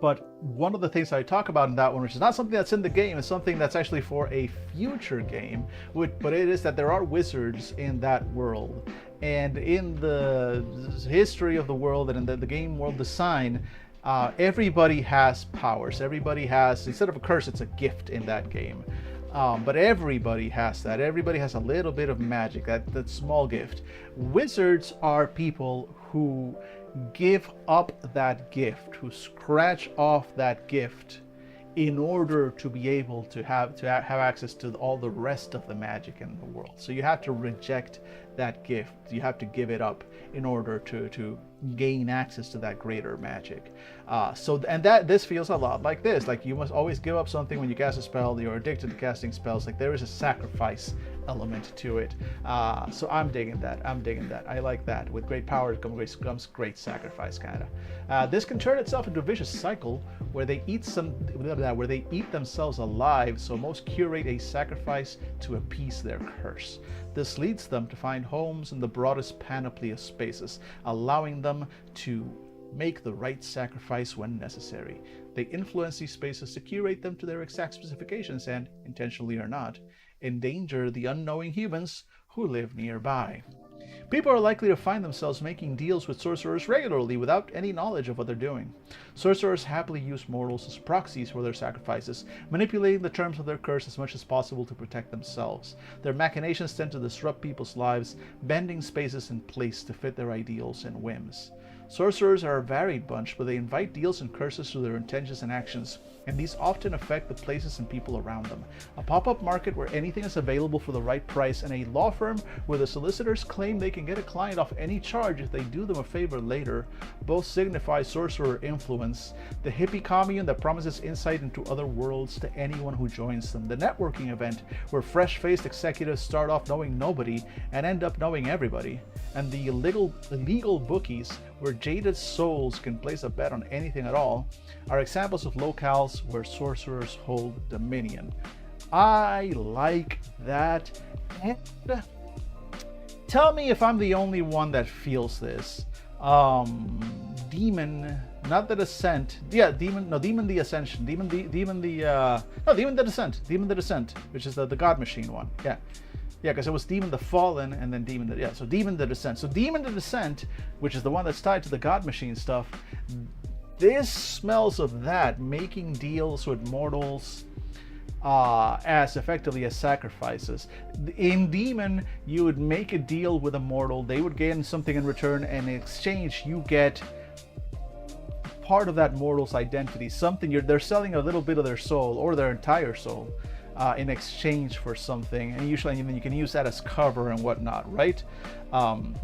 But one of the things I talk about in that one, which is not something that's in the game, is something that's actually for a future game, but it is that there are wizards in that world. And in the history of the world and in the game world design, everybody has powers. Everybody has, instead of a curse, it's a gift in that game. But everybody has that. Everybody has a little bit of magic, that small gift. Wizards are people who give up that gift, who scratch off that gift in order to be able to have access to all the rest of the magic in the world. So you have to reject that gift. You have to give it up in order to gain access to that greater magic. This feels a lot like this. Like, you must always give up something when you cast a spell. You're addicted to casting spells. Like, there is a sacrifice element to it. So I'm digging that. I like that. With great power comes great sacrifice, kind of. This can turn itself into a vicious cycle where they eat themselves alive. So most curate a sacrifice to appease their curse. This leads them to find homes in the broadest panoply of spaces, allowing them to make the right sacrifice when necessary. They influence these spaces to curate them to their exact specifications and, intentionally or not, endanger the unknowing humans who live nearby. People are likely to find themselves making deals with sorcerers regularly without any knowledge of what they're doing. Sorcerers happily use mortals as proxies for their sacrifices, manipulating the terms of their curse as much as possible to protect themselves. Their machinations tend to disrupt people's lives, bending spaces in place to fit their ideals and whims. Sorcerers are a varied bunch, but they invite deals and curses through their intentions and actions, and these often affect the places and people around them. A pop-up market where anything is available for the right price, and a law firm where the solicitors claim they can get a client off any charge if they do them a favor later, both signify sorcerer influence. The hippie commune that promises insight into other worlds to anyone who joins them. The networking event where fresh-faced executives start off knowing nobody and end up knowing everybody. And the illegal bookies where jaded souls can place a bet on anything at all are examples of locales where sorcerers hold dominion. I like that. And tell me if I'm the only one that feels this. Demon, not the Descent. Yeah, Demon the Ascension. Demon the Descent, which is the God Machine one. Yeah. Yeah, because it was Demon the Fallen and then Demon the Descent. So Demon the Descent, which is the one that's tied to the God Machine stuff, This smells of that, making deals with mortals as effectively as sacrifices. In Demon, you would make a deal with a mortal, they would gain something in return, and in exchange you get part of that mortal's identity, something they're selling a little bit of their soul or their entire soul in exchange for something, and usually you can use that as cover and whatnot, right?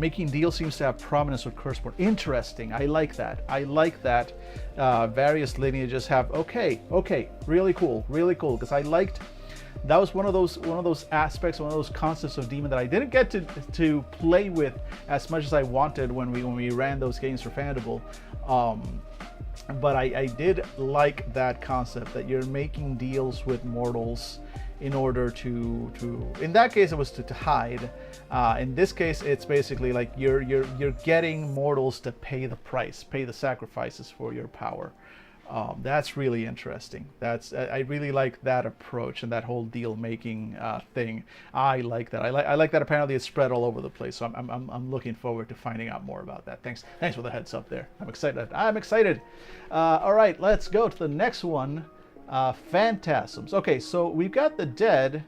Making deals seems to have prominence with Curseborne. Interesting. I like that. Various lineages have okay, really cool, because I liked that was one of those aspects, one of those concepts of Demon that I didn't get to play with as much as I wanted when we ran those games for Fandible. But I did like that concept that you're making deals with mortals in order to in that case it was to hide. In this case it's basically like you're getting mortals to pay the price, pay the sacrifices for your power. That's really interesting. I really like that approach and that whole deal making thing. I like that. I like that. Apparently it's spread all over the place. So I'm looking forward to finding out more about that. Thanks for the heads up there. I'm excited. All right, let's go to the next one. Phantasms. Okay, so we've got the dead,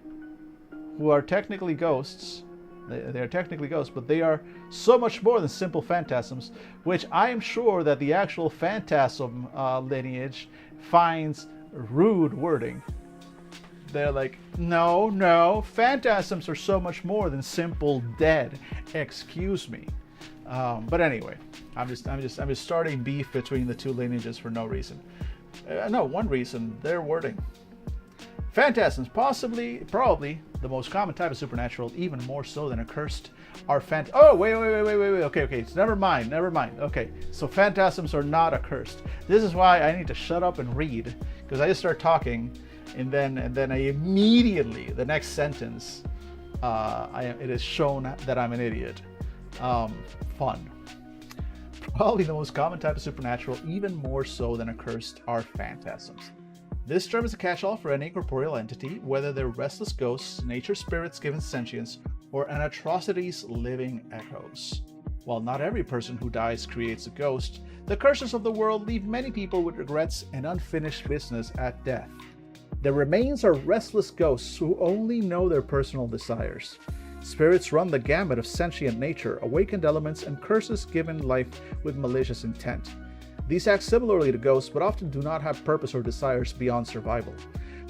who are technically ghosts. They are technically ghosts, but they are so much more than simple phantasms, which I am sure that the actual phantasm lineage finds rude wording. They're like, no, phantasms are so much more than simple dead. Excuse me. But anyway, I'm just starting beef between the two lineages for no reason. No, one reason: their wording. Phantasms, probably the most common type of supernatural, even more so than accursed, are Oh, wait. Okay. So never mind. Okay, so phantasms are not accursed. This is why I need to shut up and read, because I just start talking, and then I immediately, the next sentence, it is shown that I'm an idiot. Fun. Probably the most common type of supernatural, even more so than accursed, are phantasms. This term is a catch-all for any corporeal entity, whether they're restless ghosts, nature spirits given sentience, or an atrocity's living echoes. While not every person who dies creates a ghost, the curses of the world leave many people with regrets and unfinished business at death. Their remains are restless ghosts who only know their personal desires. Spirits run the gamut of sentient nature, awakened elements, and curses given life with malicious intent. These act similarly to ghosts, but often do not have purpose or desires beyond survival.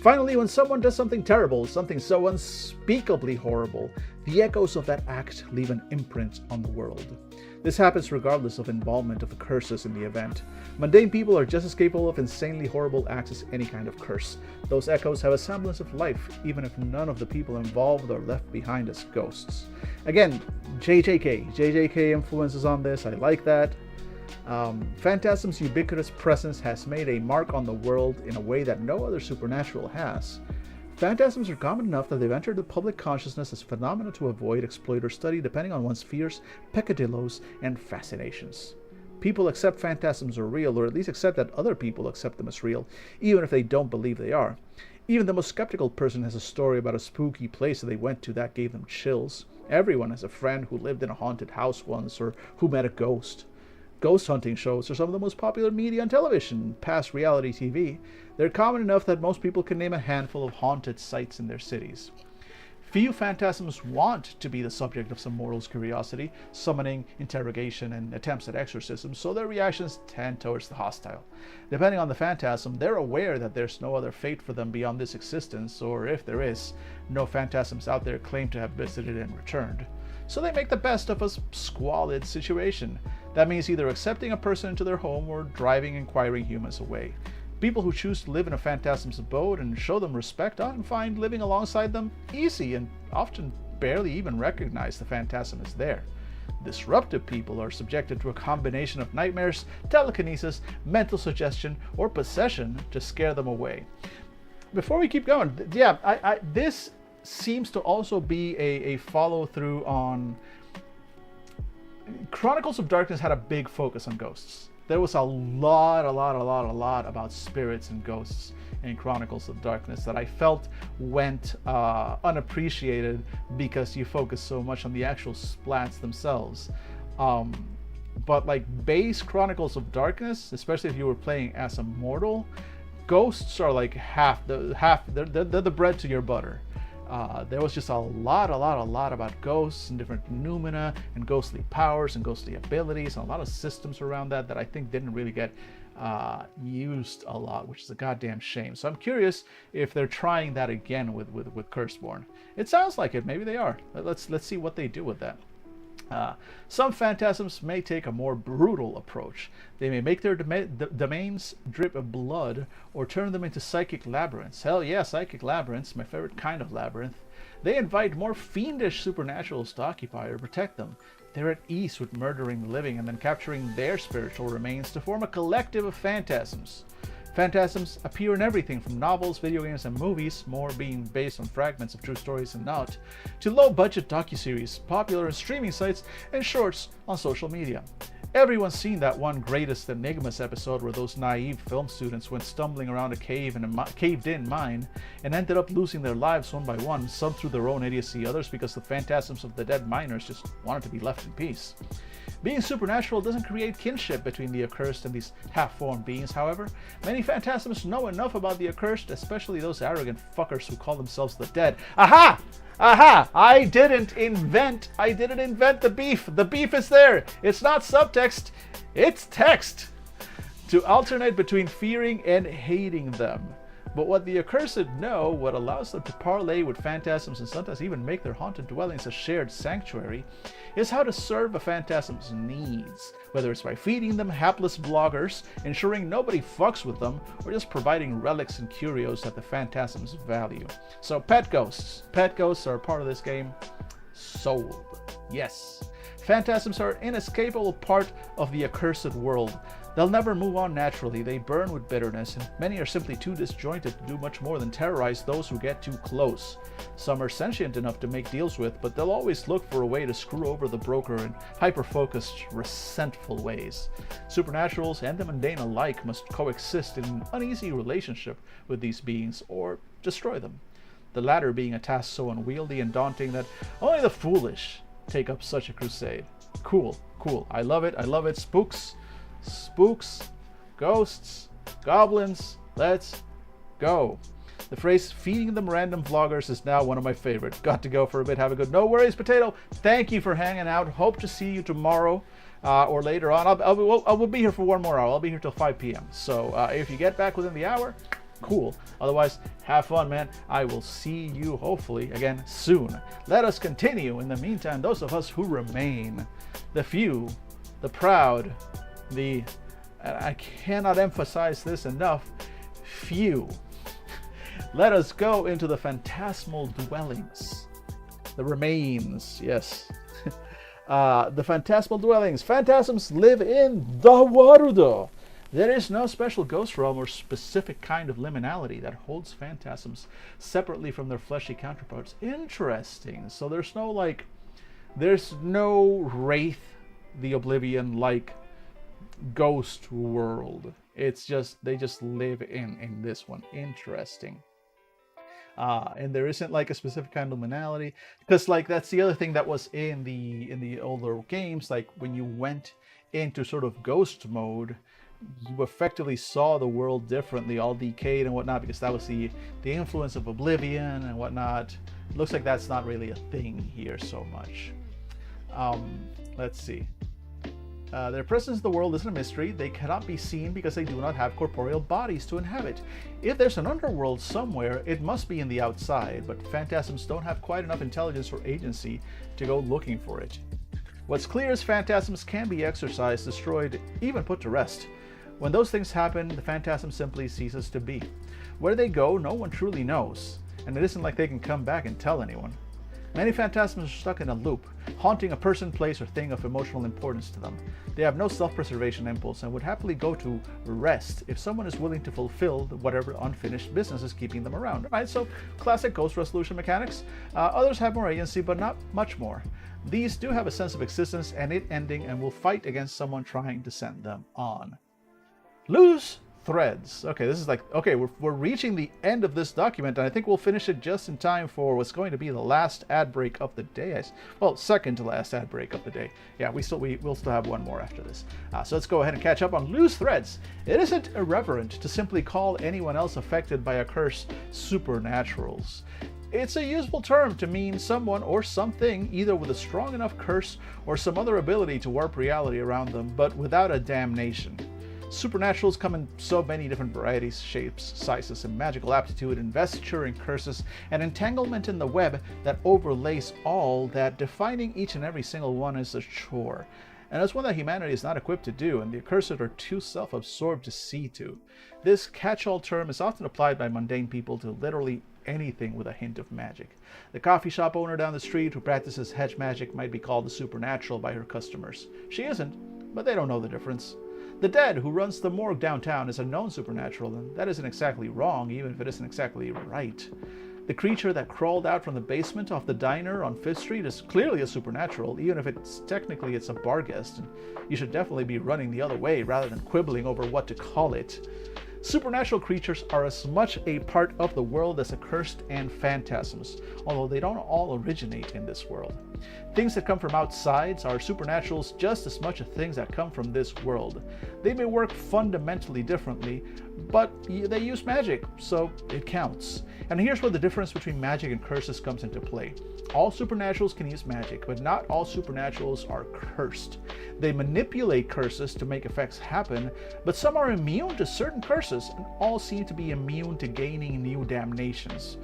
Finally, when someone does something terrible, something so unspeakably horrible, the echoes of that act leave an imprint on the world. This happens regardless of involvement of the curses in the event. Mundane people are just as capable of insanely horrible acts as any kind of curse. Those echoes have a semblance of life, even if none of the people involved are left behind as ghosts. Again, JJK influences on this. I like that. Phantasm's ubiquitous presence has made a mark on the world in a way that no other supernatural has. Phantasms are common enough that they've entered the public consciousness as phenomena to avoid, exploit, or study depending on one's fears, peccadillos, and fascinations. People accept phantasms are real, or at least accept that other people accept them as real, even if they don't believe they are. Even the most skeptical person has a story about a spooky place that they went to that gave them chills. Everyone has a friend who lived in a haunted house once, or who met a ghost. Ghost hunting shows are some of the most popular media on television, past reality TV. They're common enough that most people can name a handful of haunted sites in their cities. Few phantasms want to be the subject of some mortal's curiosity, summoning, interrogation, and attempts at exorcism, so their reactions tend towards the hostile. Depending on the phantasm, they're aware that there's no other fate for them beyond this existence, or if there is, no phantasms out there claim to have visited and returned. So they make the best of a squalid situation. That means either accepting a person into their home or driving inquiring humans away. People who choose to live in a phantasm's abode and show them respect often find living alongside them easy and often barely even recognize the phantasm is there. Disruptive people are subjected to a combination of nightmares, telekinesis, mental suggestion, or possession to scare them away. Before we keep going, this seems to also be a follow-through on... Chronicles of Darkness had a big focus on ghosts. There was a lot about spirits and ghosts in Chronicles of Darkness that I felt went unappreciated because you focus so much on the actual splats themselves. but like base Chronicles of Darkness, especially if you were playing as a mortal, ghosts are like they're the bread to your butter. There was just a lot about ghosts and different noumena and ghostly powers and ghostly abilities and a lot of systems around that I think didn't really get used a lot, which is a goddamn shame. So I'm curious if they're trying that again with Curseborne. It sounds like it. Maybe they are. Let's see what they do with that. Some phantasms may take a more brutal approach. They may make their domains drip of blood or turn them into psychic labyrinths. Hell yeah, psychic labyrinths, my favorite kind of labyrinth. They invite more fiendish supernaturals to occupy or protect them. They're at ease with murdering the living and then capturing their spiritual remains to form a collective of phantasms. Phantasms appear in everything from novels, video games, and movies, more being based on fragments of true stories and not, to low-budget docuseries, popular on streaming sites, and shorts on social media. Everyone's seen that one Greatest Enigmas episode where those naive film students went stumbling around a cave in a caved-in mine and ended up losing their lives one by one, some through their own idiocy, others because the phantasms of the dead miners just wanted to be left in peace. Being supernatural doesn't create kinship between the accursed and these half-formed beings, however. Many phantasms know enough about the accursed, especially those arrogant fuckers who call themselves the dead. Aha! Aha! I didn't invent the beef. The beef is there. It's not subtext, it's text. To alternate between fearing and hating them. But what the accursed know, what allows them to parlay with phantasms and sometimes even make their haunted dwellings a shared sanctuary, is how to serve a phantasm's needs, whether it's by feeding them hapless bloggers, ensuring nobody fucks with them, or just providing relics and curios that the phantasms value. So pet ghosts are a part of this game. Sold. Yes. Phantasms are an inescapable part of the accursed world. They'll never move on naturally, they burn with bitterness, and many are simply too disjointed to do much more than terrorize those who get too close. Some are sentient enough to make deals with, but they'll always look for a way to screw over the broker in hyper-focused, resentful ways. Supernaturals and the mundane alike must coexist in an uneasy relationship with these beings, or destroy them. The latter being a task so unwieldy and daunting that only the foolish take up such a crusade. Cool. I love it. Spooks, ghosts, goblins, let's go. The phrase feeding them random vloggers is now one of my favorites. Got to go for a bit. Have a good. No worries, Potato. Thank you for hanging out. Hope to see you tomorrow or later on. I will be here for one more hour. I'll be here till 5 p.m. So if you get back within the hour, cool. Otherwise, have fun, man. I will see you hopefully again soon. Let us continue. In the meantime, those of us who remain, the few, the proud, I cannot emphasize this enough, few. Let us go into the phantasmal dwellings. The remains, yes. The phantasmal dwellings. Phantasms live in the world. There is no special ghost realm or specific kind of liminality that holds phantasms separately from their fleshy counterparts. Interesting. So there's no Wraith the Oblivion like ghost world. It's just they just live in this one. Interesting. And there isn't like a specific kind of liminality, because like that's the other thing that was in the older games. Like when you went into sort of ghost mode, you effectively saw the world differently, all decayed and whatnot, because that was the influence of Oblivion and whatnot. It looks like that's not really a thing here so much. Let's see. Their presence in the world isn't a mystery. They cannot be seen because they do not have corporeal bodies to inhabit. If there's an underworld somewhere, it must be in the outside, but phantasms don't have quite enough intelligence or agency to go looking for it. What's clear is phantasms can be exorcised, destroyed, even put to rest. When those things happen, the phantasm simply ceases to be. Where they go, no one truly knows, and it isn't like they can come back and tell anyone. Many phantasms are stuck in a loop, haunting a person, place, or thing of emotional importance to them. They have no self-preservation impulse and would happily go to rest if someone is willing to fulfill whatever unfinished business is keeping them around. Right, so classic ghost resolution mechanics. Others have more agency, but not much more. These do have a sense of existence and it ending, and will fight against someone trying to send them on. Lose threads. Okay, this is like, okay, we're reaching the end of this document, and I think we'll finish it just in time for what's going to be the last ad break of the day. Well, second to last ad break of the day. Yeah, we'll still have one more after this. So let's go ahead and catch up on loose threads. It isn't irreverent to simply call anyone else affected by a curse supernaturals. It's a useful term to mean someone or something either with a strong enough curse or some other ability to warp reality around them, but without a damnation. Supernaturals come in so many different varieties, shapes, sizes, and magical aptitude, investiture in curses, and entanglement in the web that overlays all, that defining each and every single one is a chore. And it's one that humanity is not equipped to do, and the accursed are too self-absorbed to see to. This catch-all term is often applied by mundane people to literally anything with a hint of magic. The coffee shop owner down the street who practices hedge magic might be called the supernatural by her customers. She isn't, but they don't know the difference. The dead who runs the morgue downtown is a known supernatural, and that isn't exactly wrong, even if it isn't exactly right. The creature that crawled out from the basement of the diner on 5th Street is clearly a supernatural, even if it's a bar guest, and you should definitely be running the other way rather than quibbling over what to call it. Supernatural creatures are as much a part of the world as accursed and phantasms, although they don't all originate in this world. Things that come from outsides are supernaturals just as much as things that come from this world. They may work fundamentally differently, but they use magic, so it counts. And here's where the difference between magic and curses comes into play. All supernaturals can use magic, but not all supernaturals are cursed. They manipulate curses to make effects happen, but some are immune to certain curses, and all seem to be immune to gaining new damnations.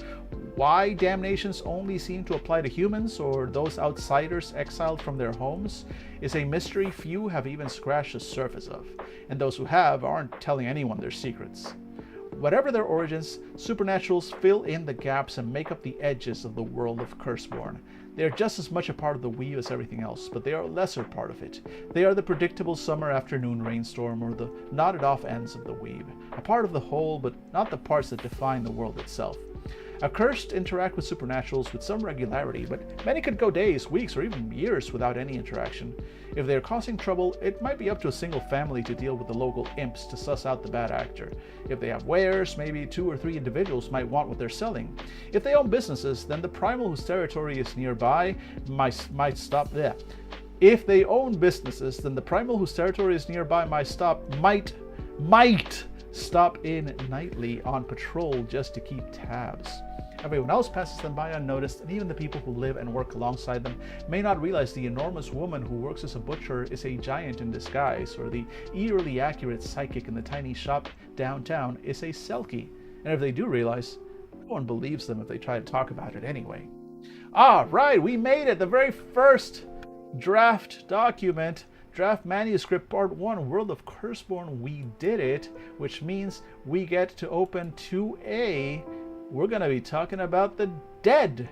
Why damnations only seem to apply to humans or those outsiders exiled from their homes is a mystery few have even scratched the surface of, and those who have aren't telling anyone their secrets. Whatever their origins, supernaturals fill in the gaps and make up the edges of the world of Curseborne. They are just as much a part of the weave as everything else, but they are a lesser part of it. They are the predictable summer afternoon rainstorm or the knotted off ends of the weave, a part of the whole, but not the parts that define the world itself. Accursed interact with supernaturals with some regularity, but many could go days, weeks, or even years without any interaction. If they are causing trouble, it might be up to a single family to deal with the local imps to suss out the bad actor. If they have wares, maybe 2 or 3 individuals might want what they're selling. If they own businesses, then the primal whose territory is nearby might stop there. If they own businesses, then the primal whose territory is nearby might stop in nightly on patrol just to keep tabs. Everyone else passes them by unnoticed, and even the people who live and work alongside them may not realize the enormous woman who works as a butcher is a giant in disguise, or the eerily accurate psychic in the tiny shop downtown is a selkie. And if they do realize, no one believes them if they try to talk about it anyway. Right, we made it! The very first draft document. Draft Manuscript Part 1, World of Curseborne, we did it, which means we get to open 2A. We're going to be talking about the dead.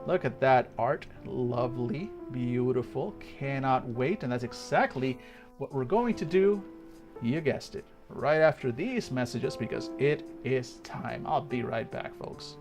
Look at that art. Lovely, beautiful, cannot wait. And that's exactly what we're going to do, you guessed it, right after these messages, because it is time. I'll be right back, folks.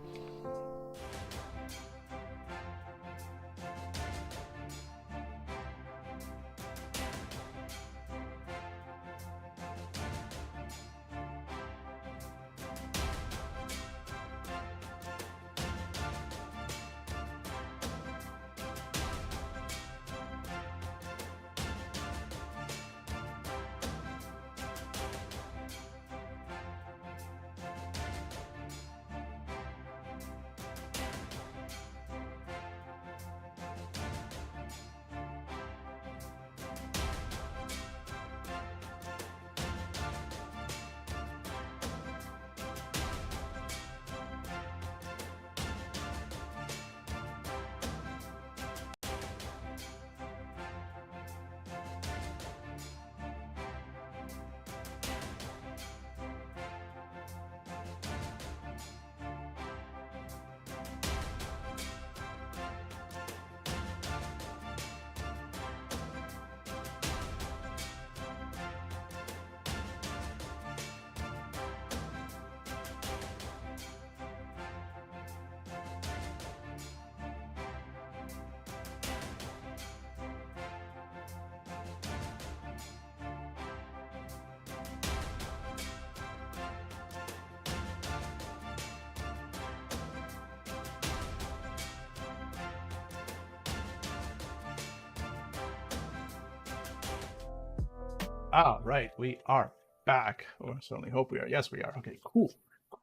Ah, right. We are back. Or I certainly hope we are. Yes, we are. Okay, cool.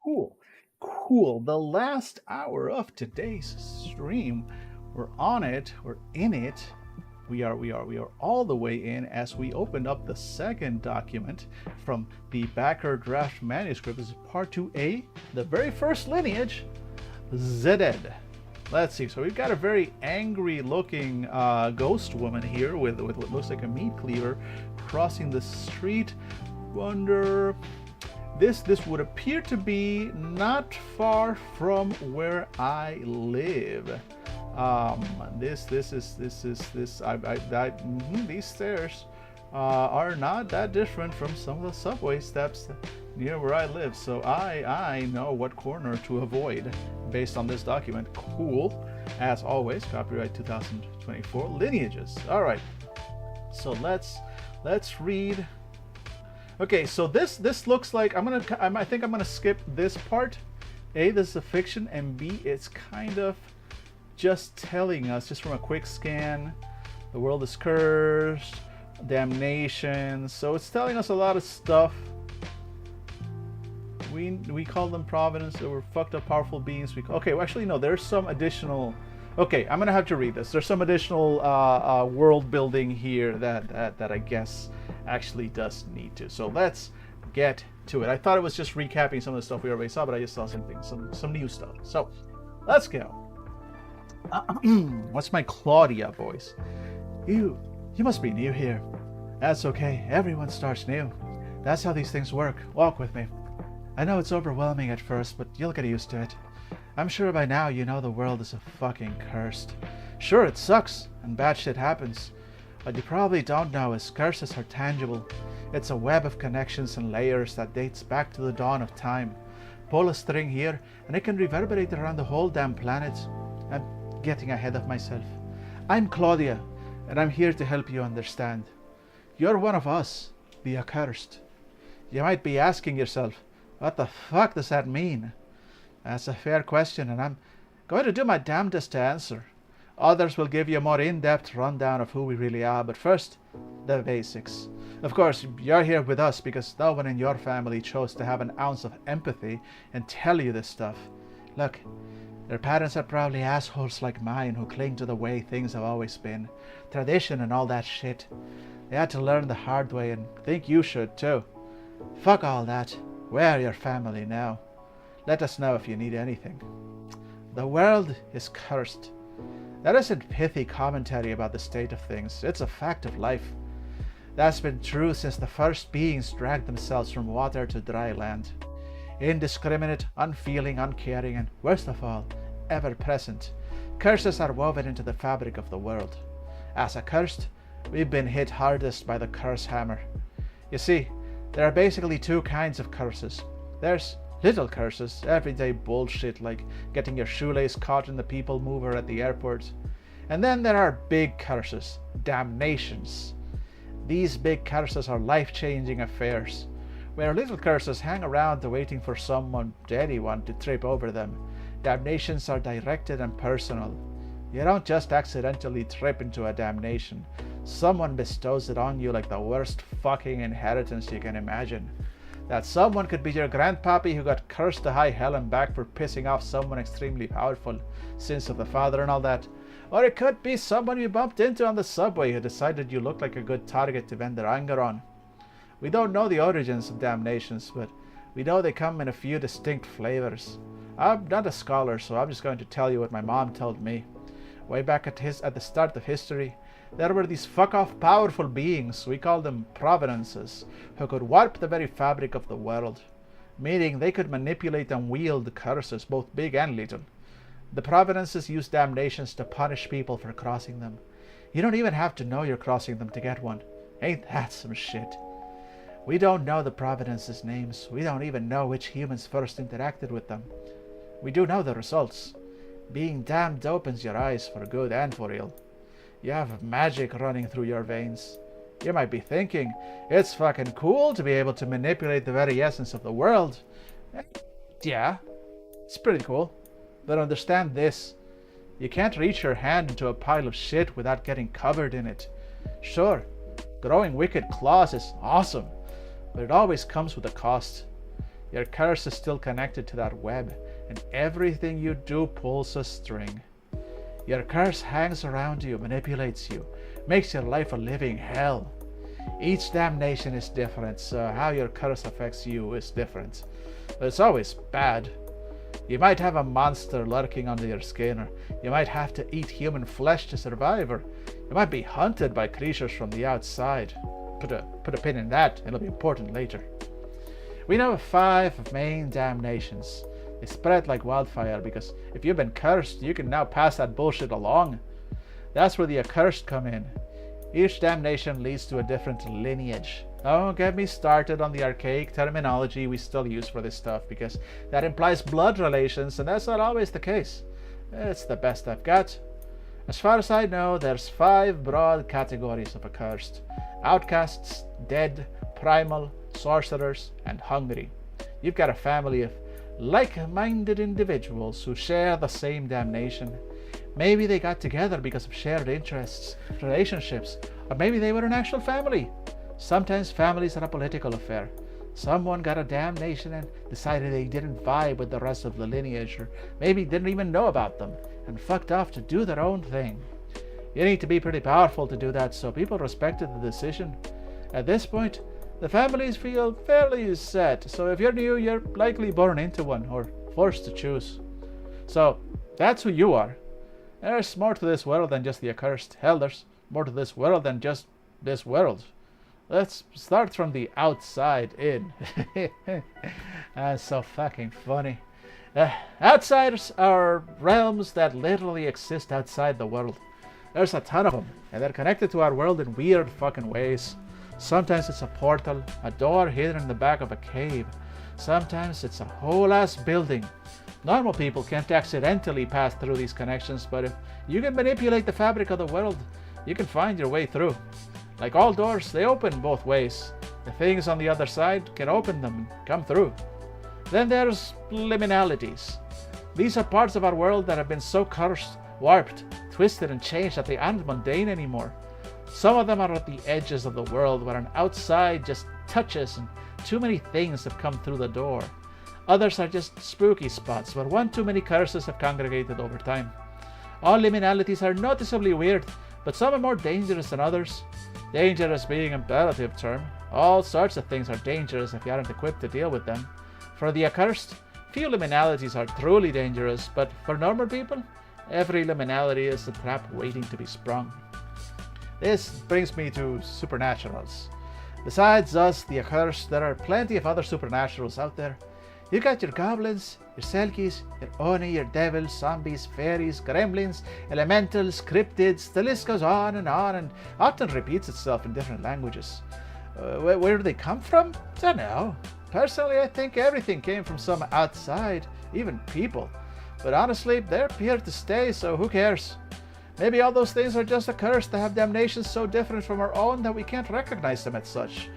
Cool. Cool. The last hour of today's stream. We're on it. We're in it. We are all the way in as we opened up the second document from the backer draft manuscript. This is part 2A, the very first lineage, Zeded. Let's see. So we've got a very angry looking ghost woman here with what looks like a meat cleaver crossing the street. Wonder, this would appear to be not far from where I live. These stairs are not that different from some of the subway steps near where I live, so I know what corner to avoid based on this document. Cool. As always, copyright 2024 lineages. All right, so let's read. Okay, so this looks like I think I'm gonna skip this part. A, this is a fiction, and B, it's kind of just telling us, just from a quick scan, the world is cursed, damnation. So it's telling us a lot of stuff. We call them providence. They were fucked up powerful beings. Okay, well, actually no, there's some additional. Okay, I'm gonna have to read this. There's some additional world building here that I guess actually does need to. So let's get to it. I thought it was just recapping some of the stuff we already saw, but I just saw some new stuff. So let's go. What's my Claudia voice? You must be new here. That's okay. Everyone starts new. That's how these things work. Walk with me. I know it's overwhelming at first, but you'll get used to it. I'm sure by now you know the world is a fucking cursed. Sure, it sucks, and bad shit happens. What you probably don't know is curses are tangible. It's a web of connections and layers that dates back to the dawn of time. Pull a string here, and it can reverberate around the whole damn planet. I'm getting ahead of myself. I'm Claudia, and I'm here to help you understand. You're one of us, the accursed. You might be asking yourself, what the fuck does that mean? That's a fair question, and I'm going to do my damnedest to answer. Others will give you a more in-depth rundown of who we really are, but first, the basics. Of course, you're here with us because no one in your family chose to have an ounce of empathy and tell you this stuff. Look, their parents are probably assholes like mine who cling to the way things have always been. Tradition and all that shit. They had to learn the hard way and think you should too. Fuck all that. We're your family now. Let us know if you need anything. The world is cursed. That isn't pithy commentary about the state of things. It's a fact of life. That's been true since the first beings dragged themselves from water to dry land. Indiscriminate, unfeeling, uncaring, and worst of all, ever-present. Curses are woven into the fabric of the world. As accursed, we've been hit hardest by the curse hammer. You see, there are basically two kinds of curses. There's little curses, everyday bullshit like getting your shoelace caught in the people mover at the airport. And then there are big curses, damnations. These big curses are life-changing affairs, where little curses hang around waiting for anyone to trip over them. Damnations are directed and personal. You don't just accidentally trip into a damnation. Someone bestows it on you like the worst fucking inheritance you can imagine. That someone could be your grandpappy who got cursed to high hell and back for pissing off someone extremely powerful, sins of the father and all that. Or it could be someone you bumped into on the subway who decided you looked like a good target to vent their anger on. We don't know the origins of damnations, but we know they come in a few distinct flavors. I'm not a scholar, so I'm just going to tell you what my mom told me. Way back at the start of history, there were these fuck-off powerful beings, we call them providences, who could warp the very fabric of the world, meaning they could manipulate and wield curses, both big and little. The providences use damnations to punish people for crossing them. You don't even have to know you're crossing them to get one. Ain't that some shit? We don't know the providences' names. We don't even know which humans first interacted with them. We do know the results. Being damned opens your eyes for good and for ill. You have magic running through your veins. You might be thinking, it's fucking cool to be able to manipulate the very essence of the world. Yeah, it's pretty cool. But understand this. You can't reach your hand into a pile of shit without getting covered in it. Sure, Growing wicked claws is awesome, but it always comes with a cost. Your curse is still connected to that web, and everything you do pulls a string. Your curse hangs around you, manipulates you, makes your life a living hell. Each damnation is different, so how your curse affects you is different. But it's always bad. You might have a monster lurking under your skin, or you might have to eat human flesh to survive, or you might be hunted by creatures from the outside. Put a pin in that, it'll be important later. We know of 5 main damnations. They spread like wildfire because if you've been cursed, you can now pass that bullshit along. That's where the accursed come in. Each damnation leads to a different lineage. Don't get me started on the archaic terminology we still use for this stuff, because that implies blood relations, and that's not always the case. It's the best I've got. As far as I know, there's 5 broad categories of accursed: outcasts, dead, primal, sorcerers, and hungry. You've got a family of like-minded individuals who share the same damnation. Maybe they got together because of shared interests, relationships, or maybe they were an actual family. Sometimes families are a political affair. Someone got a damnation and decided they didn't vibe with the rest of the lineage, or maybe didn't even know about them, and fucked off to do their own thing. You need to be pretty powerful to do that, so people respected the decision. At this point, the families feel fairly set, so if you're new, you're likely born into one, or forced to choose. So, that's who you are. There's more to this world than just the accursed. Hell, there's more to this world than just this world. Let's start from the outside in. That's so fucking funny. Outsiders are realms that literally exist outside the world. There's a ton of them, and they're connected to our world in weird fucking ways. Sometimes it's a portal, a door hidden in the back of a cave. Sometimes it's a whole ass building. Normal people can't accidentally pass through these connections, but if you can manipulate the fabric of the world, you can find your way through. Like all doors, they open both ways. The things on the other side can open them and come through. Then there's liminalities. These are parts of our world that have been so cursed, warped, twisted, and changed that they aren't mundane anymore. Some of them are at the edges of the world where an outside just touches and too many things have come through the door. Others are just spooky spots where one too many curses have congregated over time. All liminalities are noticeably weird, but some are more dangerous than others. Dangerous being a relative term. All sorts of things are dangerous if you aren't equipped to deal with them. For the accursed, few liminalities are truly dangerous, but for normal people, every liminality is a trap waiting to be sprung. This brings me to supernaturals. Besides us, the accursed, there are plenty of other supernaturals out there. You got your goblins, your selkies, your oni, your devils, zombies, fairies, gremlins, elementals, cryptids. The list goes on and often repeats itself in different languages. Where do they come from? Don't know. Personally, I think everything came from some outside, even people. But honestly, they're here to stay, so who cares? Maybe all those things are just a curse to have damnations so different from our own that we can't recognize them as such.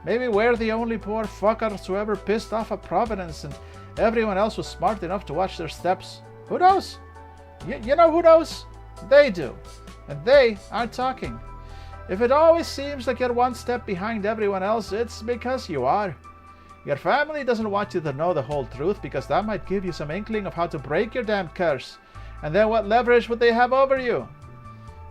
Maybe we're the only poor fuckers who ever pissed off a Providence and everyone else was smart enough to watch their steps. Who knows? You know who knows? They do. And they aren't talking. If it always seems like you're one step behind everyone else, it's because you are. Your family doesn't want you to know the whole truth because that might give you some inkling of how to break your damned curse. And then what leverage would they have over you?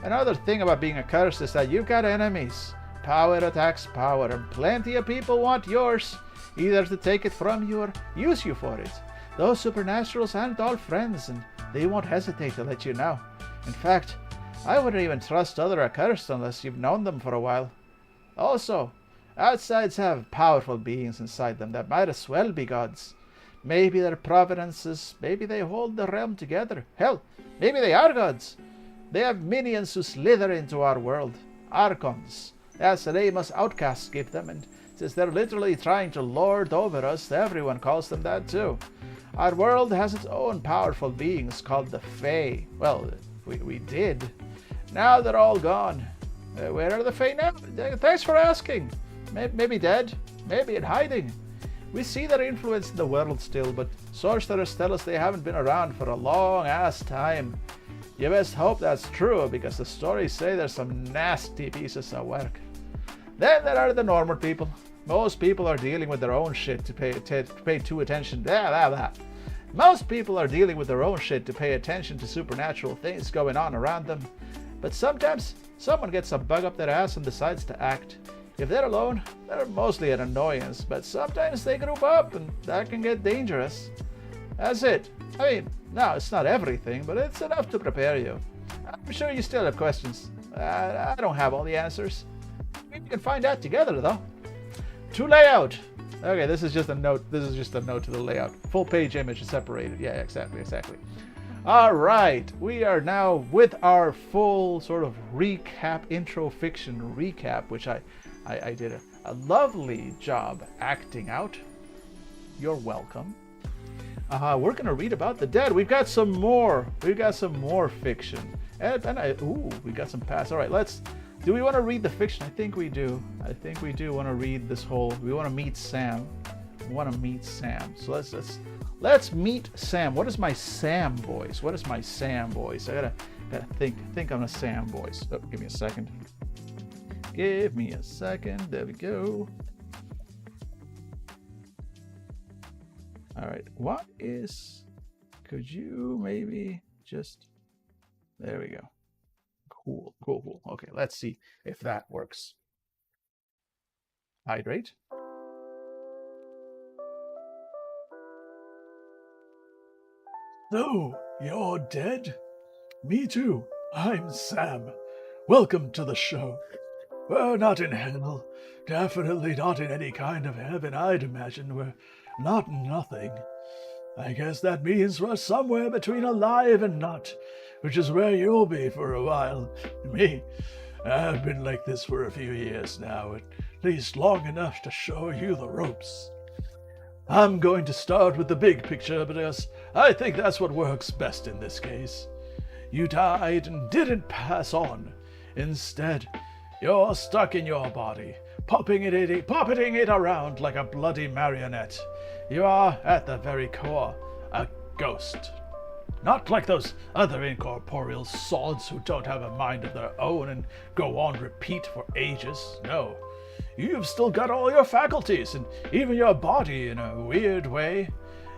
Another thing about being a curse is that you've got enemies. Power attacks power, and plenty of people want yours, either to take it from you or use you for it. Those supernaturals aren't all friends, and they won't hesitate to let you know. In fact, I wouldn't even trust other accursed unless you've known them for a while. Also, outsides have powerful beings inside them that might as well be gods. Maybe they're providences, maybe they hold the realm together. Hell, maybe they are gods. They have minions who slither into our world, archons. That's the name us outcasts give them, and since they're literally trying to lord over us, everyone calls them that too. Our world has its own powerful beings called the Fae. Well, we did. Now they're all gone. Where are the Fae now? Thanks for asking. Maybe dead, maybe in hiding. We see their influence in the world still, but sorcerers tell us they haven't been around for a long ass time. You best hope that's true, because the stories say there's some nasty pieces of work. Then there are the normal people. Most people are dealing with their own shit to pay too attention. Most people are dealing with their own shit to pay attention to supernatural things going on around them. But sometimes someone gets a bug up their ass and decides to act. If they're alone, they're mostly an annoyance, but sometimes they group up and that can get dangerous. That's it. I mean, no, it's not everything, but it's enough to prepare you. I'm sure you still have questions. I don't have all the answers. We can find out together, though. To layout. Okay, this is just a note. This is just a note to the layout. Full page image is separated. Yeah, exactly. All right, we are now with our full sort of recap, intro fiction recap, which I did a lovely job acting out. You're welcome. We're gonna read about the dead. We've got some more. We've got some more fiction. We got some past. All right, do we want to read the fiction? I think we do. Want to read this whole. We want to meet Sam. So let's meet Sam. What is my Sam voice? I gotta think on a Sam voice. Oh, give me a second. There we go. All right. Could you maybe just? There we go. Cool. Okay, let's see if that works. Hydrate. So, you're dead? Me too. I'm Sam. Welcome to the show. We're not in hell. Definitely not in any kind of heaven, I'd imagine. We're not nothing. I guess that means we're somewhere between alive and not, which is where you'll be for a while. Me, I've been like this for a few years now, at least long enough to show you the ropes. I'm going to start with the big picture because I think that's what works best in this case. You died and didn't pass on. Instead, you're stuck in your body, puppeting it around like a bloody marionette. You are, at the very core, a ghost. Not like those other incorporeal sods who don't have a mind of their own and go on repeat for ages. No. You've still got all your faculties and even your body in a weird way.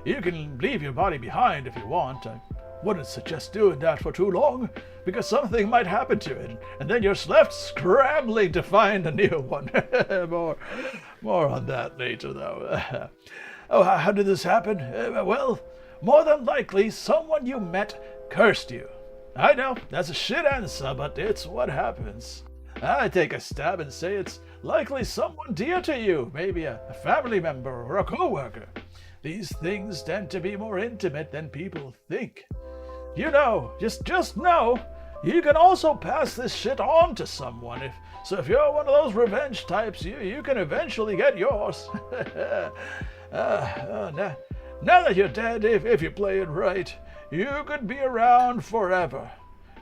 You can leave your body behind if you want. I wouldn't suggest doing that for too long, because something might happen to it, and then you're left scrambling to find a new one. More on that later, though. Oh, how did this happen? Well, more than likely, someone you met cursed you. I know, that's a shit answer, but it's what happens. I take a stab and say it's likely someone dear to you, maybe a family member or a co-worker. These things tend to be more intimate than people think. You know, just know, you can also pass this shit on to someone. If you're one of those revenge types, you can eventually get yours. Now that you're dead, if you play it right, you could be around forever.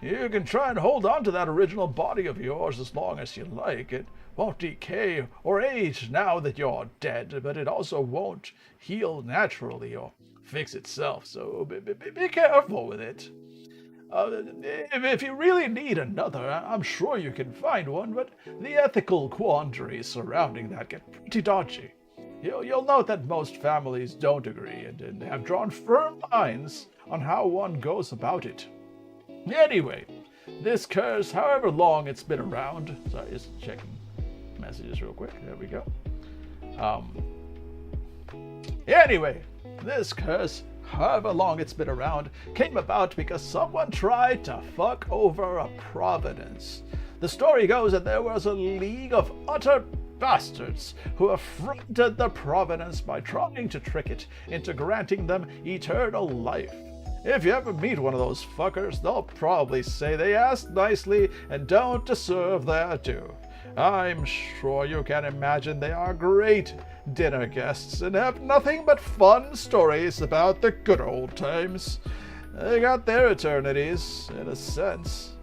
You can try and hold on to that original body of yours as long as you like. It won't decay or age now that you're dead, but it also won't heal naturally or fix itself, so be careful with it. If you really need another, I'm sure you can find one, but the ethical quandaries surrounding that get pretty dodgy. You'll note that most families don't agree and have drawn firm lines on how one goes about it. Anyway, this curse, however long it's been around... Sorry, just checking messages real quick. There we go. Anyway, this curse, however long it's been around, came about because someone tried to fuck over a providence. The story goes that there was a league of utter bastards who affronted the providence by trying to trick it into granting them eternal life. If you ever meet one of those fuckers, they'll probably say they asked nicely and don't deserve their due. I'm sure you can imagine they are great dinner guests and have nothing but fun stories about the good old times. They got their eternities, in a sense.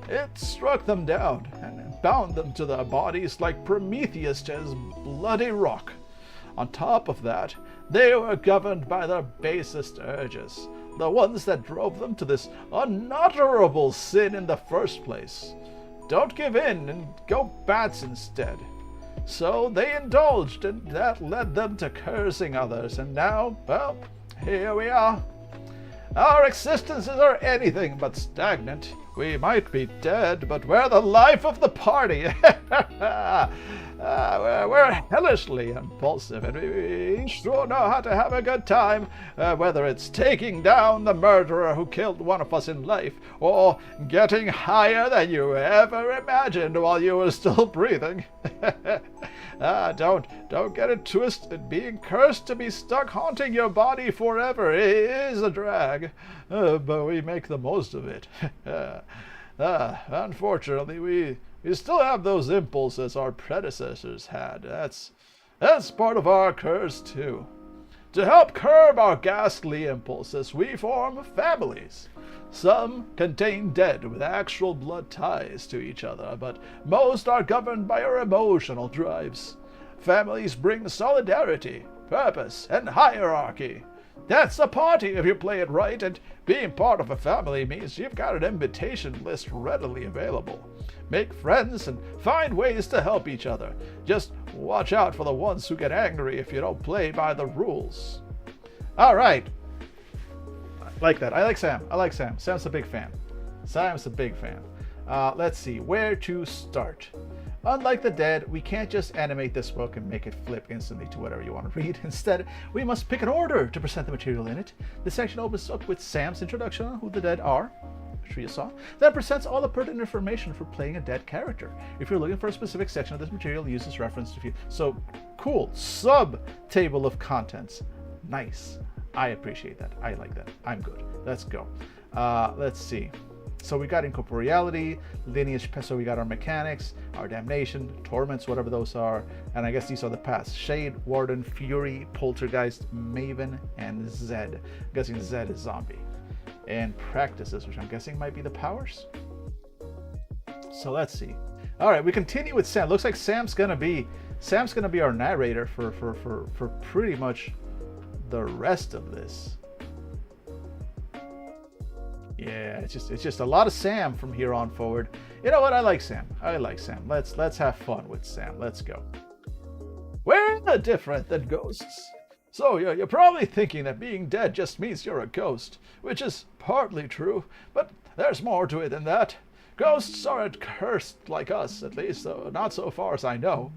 It struck them down and bound them to their bodies like Prometheus to his bloody rock. On top of that, they were governed by their basest urges, the ones that drove them to this unutterable sin in the first place. Don't give in and go bats instead. So they indulged, and that led them to cursing others, and now, well, here we are. Our existences are anything but stagnant. We might be dead, but we're the life of the party. We're hellishly impulsive, and we sure know how to have a good time, whether it's taking down the murderer who killed one of us in life, or getting higher than you ever imagined while you were still breathing. Don't get it twisted. Being cursed to be stuck haunting your body forever is a drag, but we make the most of it. Unfortunately, we still have those impulses our predecessors had. That's part of our curse too. To help curb our ghastly impulses, we form families. Some contain dead with actual blood ties to each other, but most are governed by our emotional drives. Families bring solidarity, purpose, and hierarchy. That's a party if you play it right, and being part of a family means you've got an invitation list readily available. Make friends and find ways to help each other. Just watch out for the ones who get angry if you don't play by the rules. All right. I like that. I like Sam. Sam's a big fan. Let's see. Where to start? Unlike the dead, we can't just animate this book and make it flip instantly to whatever you want to read. Instead, we must pick an order to present the material in it. This section opens up with Sam's introduction on who the dead are, which you saw, then presents all the pertinent information for playing a dead character. If you're looking for a specific section of this material, use this reference to view. So, cool. Sub-table of contents. Nice. I appreciate that. I like that. I'm good. Let's go. Let's see. So we got incorporeality, lineage, so we got our mechanics, our damnation, torments, whatever those are, and I guess these are the paths. Shade, Warden, Fury, Poltergeist, Maven, and Zed. I'm guessing Zed is zombie. And practices, which I'm guessing might be the powers. So let's see. All right, we continue with Sam. Looks like Sam's gonna be our narrator for pretty much the rest of this. Yeah, it's just a lot of Sam from here on forward. You know what? I like Sam. Let's have fun with Sam. Let's go. We're no different than ghosts. So you're probably thinking that being dead just means you're a ghost, which is partly true, but there's more to it than that. Ghosts aren't cursed like us, at least, not so far as I know.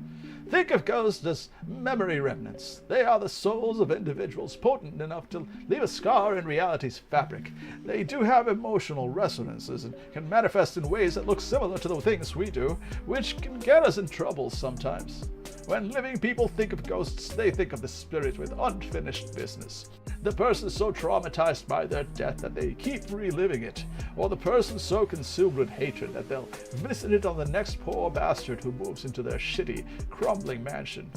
Think of ghosts as memory remnants. They are the souls of individuals potent enough to leave a scar in reality's fabric. They do have emotional resonances and can manifest in ways that look similar to the things we do, which can get us in trouble sometimes. When living people think of ghosts, they think of the spirit with unfinished business. The person so traumatized by their death that they keep reliving it, or the person so consumed with hatred that they'll visit it on the next poor bastard who moves into their shitty, crumbling mansion.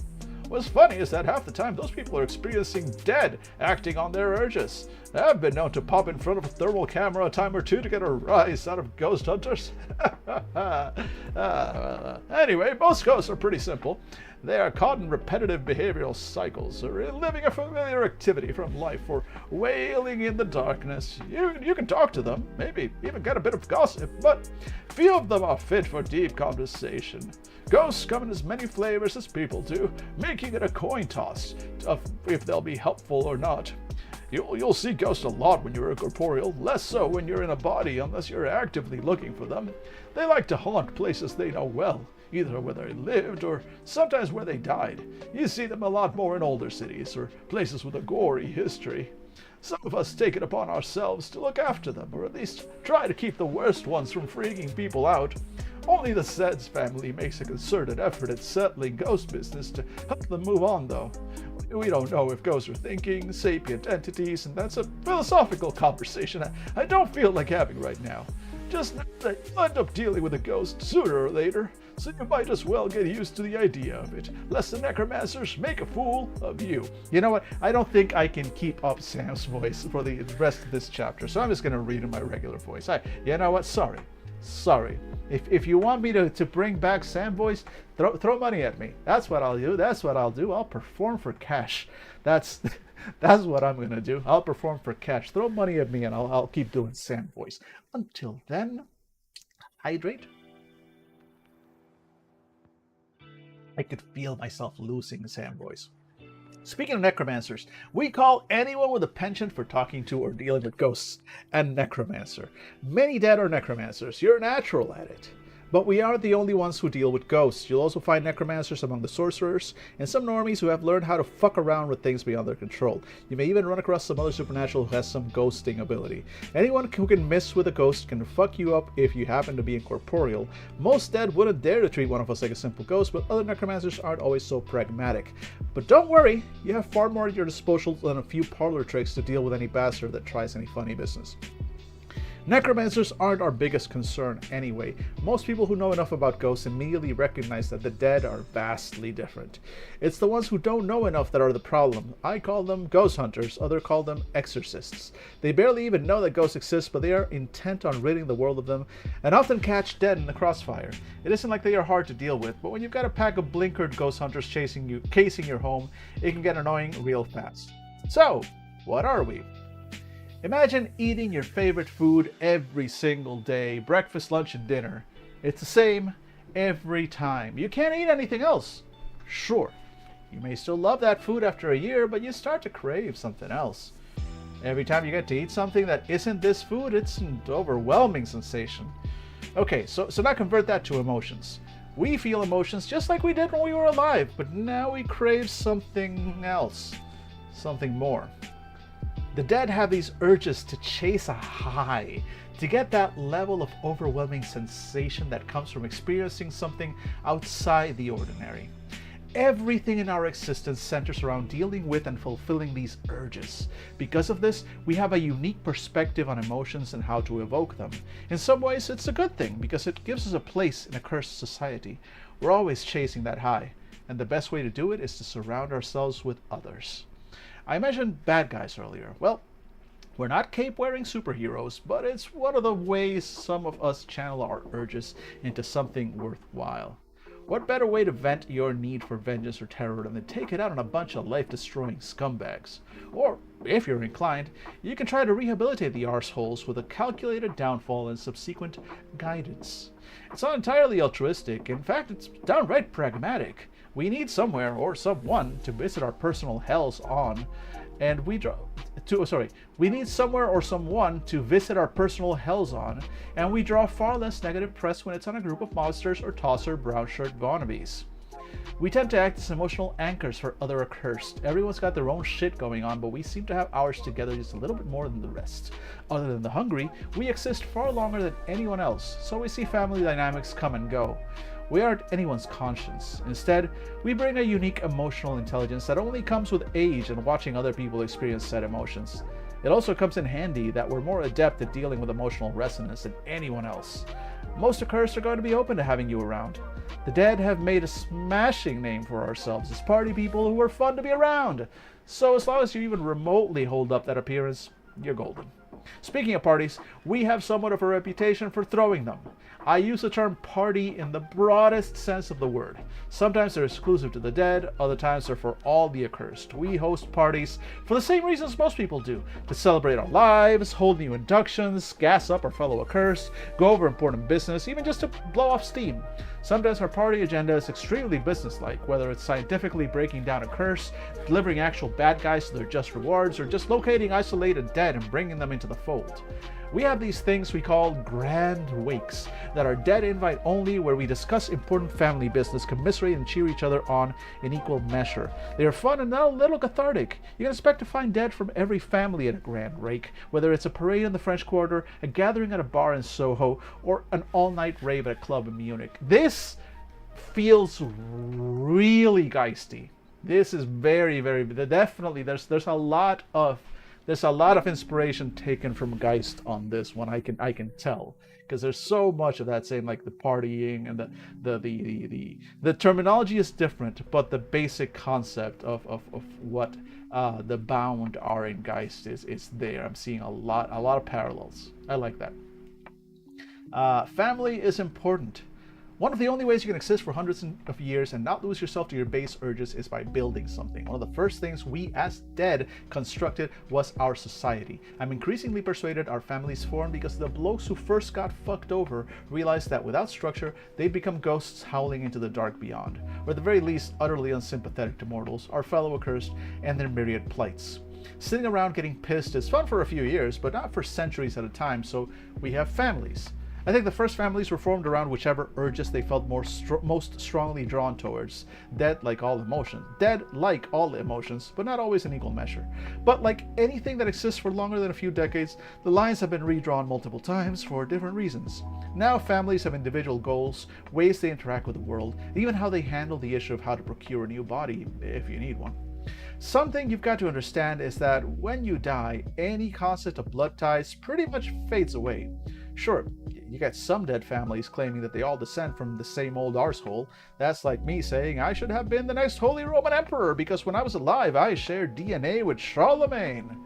What's funny is that half the time those people are experiencing dead acting on their urges. I've been known to pop in front of a thermal camera a time or two to get a rise out of ghost hunters. Anyway, most ghosts are pretty simple. They are caught in repetitive behavioral cycles, or living a familiar activity from life, or wailing in the darkness. You can talk to them, maybe even get a bit of gossip, but few of them are fit for deep conversation. Ghosts come in as many flavors as people do, making it a coin toss of if they'll be helpful or not. You'll see ghosts a lot when you're corporeal, less so when you're in a body unless you're actively looking for them. They like to haunt places they know well, either where they lived or sometimes where they died. You see them a lot more in older cities or places with a gory history. Some of us take it upon ourselves to look after them, or at least try to keep the worst ones from freaking people out. Only the Zed's family makes a concerted effort at settling ghost business to help them move on, though. We don't know if ghosts are thinking, sapient entities, and that's a philosophical conversation I don't feel like having right now. Just know that you'll end up dealing with a ghost sooner or later, so you might as well get used to the idea of it, lest the necromancers make a fool of you. You know what? I don't think I can keep up Sam's voice for the rest of this chapter, so I'm just going to read in my regular voice. You know what? Sorry. If you want me to bring back Sam voice, throw money at me. That's what I'll do. I'll perform for cash. That's what I'm gonna do. I'll perform for cash. Throw money at me and I'll keep doing Sam voice. Until then, hydrate. I could feel myself losing Sam voice. Speaking of necromancers, we call anyone with a penchant for talking to or dealing with ghosts a necromancer. Many dead are necromancers. You're natural at it. But we aren't the only ones who deal with ghosts. You'll also find necromancers among the sorcerers, and some normies who have learned how to fuck around with things beyond their control. You may even run across some other supernatural who has some ghosting ability. Anyone who can mess with a ghost can fuck you up if you happen to be incorporeal. Most dead wouldn't dare to treat one of us like a simple ghost, but other necromancers aren't always so pragmatic. But don't worry, you have far more at your disposal than a few parlor tricks to deal with any bastard that tries any funny business. Necromancers aren't our biggest concern anyway. Most people who know enough about ghosts immediately recognize that the dead are vastly different. It's the ones who don't know enough that are the problem. I call them ghost hunters, others call them exorcists. They barely even know that ghosts exist, but they are intent on ridding the world of them, and often catch dead in the crossfire. It isn't like they are hard to deal with, but when you've got a pack of blinkered ghost hunters casing your home, it can get annoying real fast. So, what are we? Imagine eating your favorite food every single day, breakfast, lunch, and dinner. It's the same every time. You can't eat anything else. Sure, you may still love that food after a year, but you start to crave something else. Every time you get to eat something that isn't this food, it's an overwhelming sensation. Okay, so now convert that to emotions. We feel emotions just like we did when we were alive, but now we crave something else, something more. The dead have these urges to chase a high, to get that level of overwhelming sensation that comes from experiencing something outside the ordinary. Everything in our existence centers around dealing with and fulfilling these urges. Because of this, we have a unique perspective on emotions and how to evoke them. In some ways, it's a good thing because it gives us a place in a cursed society. We're always chasing that high, and the best way to do it is to surround ourselves with others. I mentioned bad guys earlier. Well, we're not cape-wearing superheroes, but it's one of the ways some of us channel our urges into something worthwhile. What better way to vent your need for vengeance or terror than to take it out on a bunch of life-destroying scumbags? Or, if you're inclined, you can try to rehabilitate the arseholes with a calculated downfall and subsequent guidance. It's not entirely altruistic. In fact, it's downright pragmatic. We need somewhere or someone to visit our personal hells on, and we need somewhere or someone to visit our personal hells on, and we draw far less negative press when it's on a group of monsters or tosser brown shirt wannabes. We tend to act as emotional anchors for other accursed. Everyone's got their own shit going on, but we seem to have ours together just a little bit more than the rest. Other than the hungry, we exist far longer than anyone else, so we see family dynamics come and go. We aren't anyone's conscience. Instead, we bring a unique emotional intelligence that only comes with age and watching other people experience said emotions. It also comes in handy that we're more adept at dealing with emotional resonance than anyone else. Most accursed are going to be open to having you around. The dead have made a smashing name for ourselves as party people who are fun to be around. So as long as you even remotely hold up that appearance, you're golden. Speaking of parties, we have somewhat of a reputation for throwing them. I use the term party in the broadest sense of the word. Sometimes they're exclusive to the dead, other times they're for all the accursed. We host parties for the same reasons most people do, to celebrate our lives, hold new inductions, gas up our fellow accursed, go over important business, even just to blow off steam. Sometimes our party agenda is extremely businesslike, whether it's scientifically breaking down a curse, delivering actual bad guys to their just rewards, or just locating isolated dead and bringing them into the fold. We have these things we call grand wakes that are dead invite only, where we discuss important family business, commiserate and cheer each other on in equal measure. They are fun and a little cathartic. You can expect to find dead from every family at a grand rake, whether it's a parade in the French Quarter, a gathering at a bar in Soho, or an all-night rave at a club in Munich. This feels really geisty. This is very, very, definitely, there's a lot of inspiration taken from Geist on this one. I can tell, because there's so much of that same, like the partying and the terminology is different, but the basic concept of what the bound are in Geist is there. I'm seeing a lot of parallels. I like that. Family is important. One of the only ways you can exist for hundreds of years and not lose yourself to your base urges is by building something. One of the first things we as dead constructed was our society. I'm increasingly persuaded our families formed because the blokes who first got fucked over realized that without structure, they'd become ghosts howling into the dark beyond, or at the very least, utterly unsympathetic to mortals, our fellow accursed, and their myriad plights. Sitting around getting pissed is fun for a few years, but not for centuries at a time, so we have families. I think the first families were formed around whichever urges they felt most strongly drawn towards. Dead like all emotions, but not always in equal measure. But like anything that exists for longer than a few decades, the lines have been redrawn multiple times for different reasons. Now families have individual goals, ways they interact with the world, and even how they handle the issue of how to procure a new body if you need one. Something you've got to understand is that when you die, any concept of blood ties pretty much fades away. Sure, you get some dead families claiming that they all descend from the same old arsehole. That's like me saying I should have been the next Holy Roman Emperor because when I was alive I shared DNA with Charlemagne.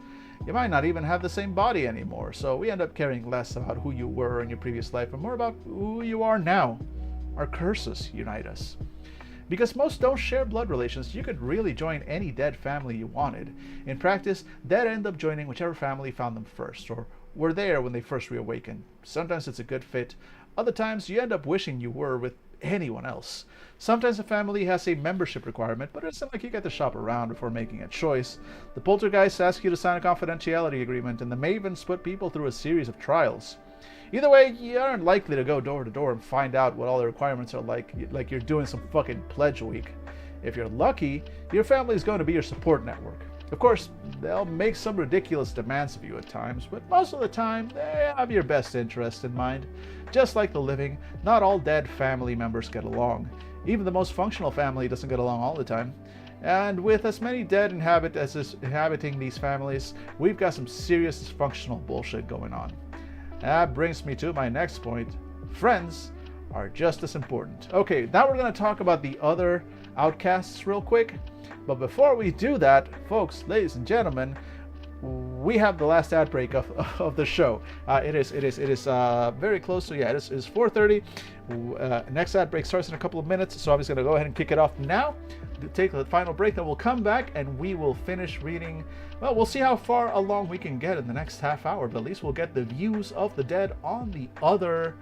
You might not even have the same body anymore, so we end up caring less about who you were in your previous life and more about who you are now. Our curses unite us. Because most don't share blood relations, you could really join any dead family you wanted. In practice, dead end up joining whichever family found them first, or were there when they first reawakened. Sometimes it's a good fit, other times you end up wishing you were with anyone else. Sometimes a family has a membership requirement, but it's not like you get to shop around before making a choice. The poltergeists ask you to sign a confidentiality agreement, and the mavens put people through a series of trials. Either way, you aren't likely to go door to door and find out what all the requirements are like you're doing some fucking pledge week. If you're lucky, your family is going to be your support network. Of course, they'll make some ridiculous demands of you at times, but most of the time, they have your best interest in mind. Just like the living, not all dead family members get along. Even the most functional family doesn't get along all the time. And with as many dead inhabiting these families, we've got some serious dysfunctional bullshit going on. That brings me to my next point. Friends are just as important. Okay, now we're going to talk about the other outcasts real quick. But before we do that, folks, ladies and gentlemen, we have the last ad break of the show. It is very close to, it is 4:30. Next ad break starts in a couple of minutes, so I'm just going to go ahead and kick it off now. Take the final break, then we'll come back and we will finish reading. Well, we'll see how far along we can get in the next half hour, but at least we'll get the views of the dead on the other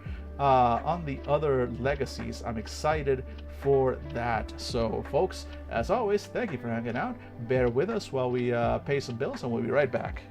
legacies. I'm excited for that. So folks, as always, thank you for hanging out. Bear with us while we pay some bills, and we'll be right back.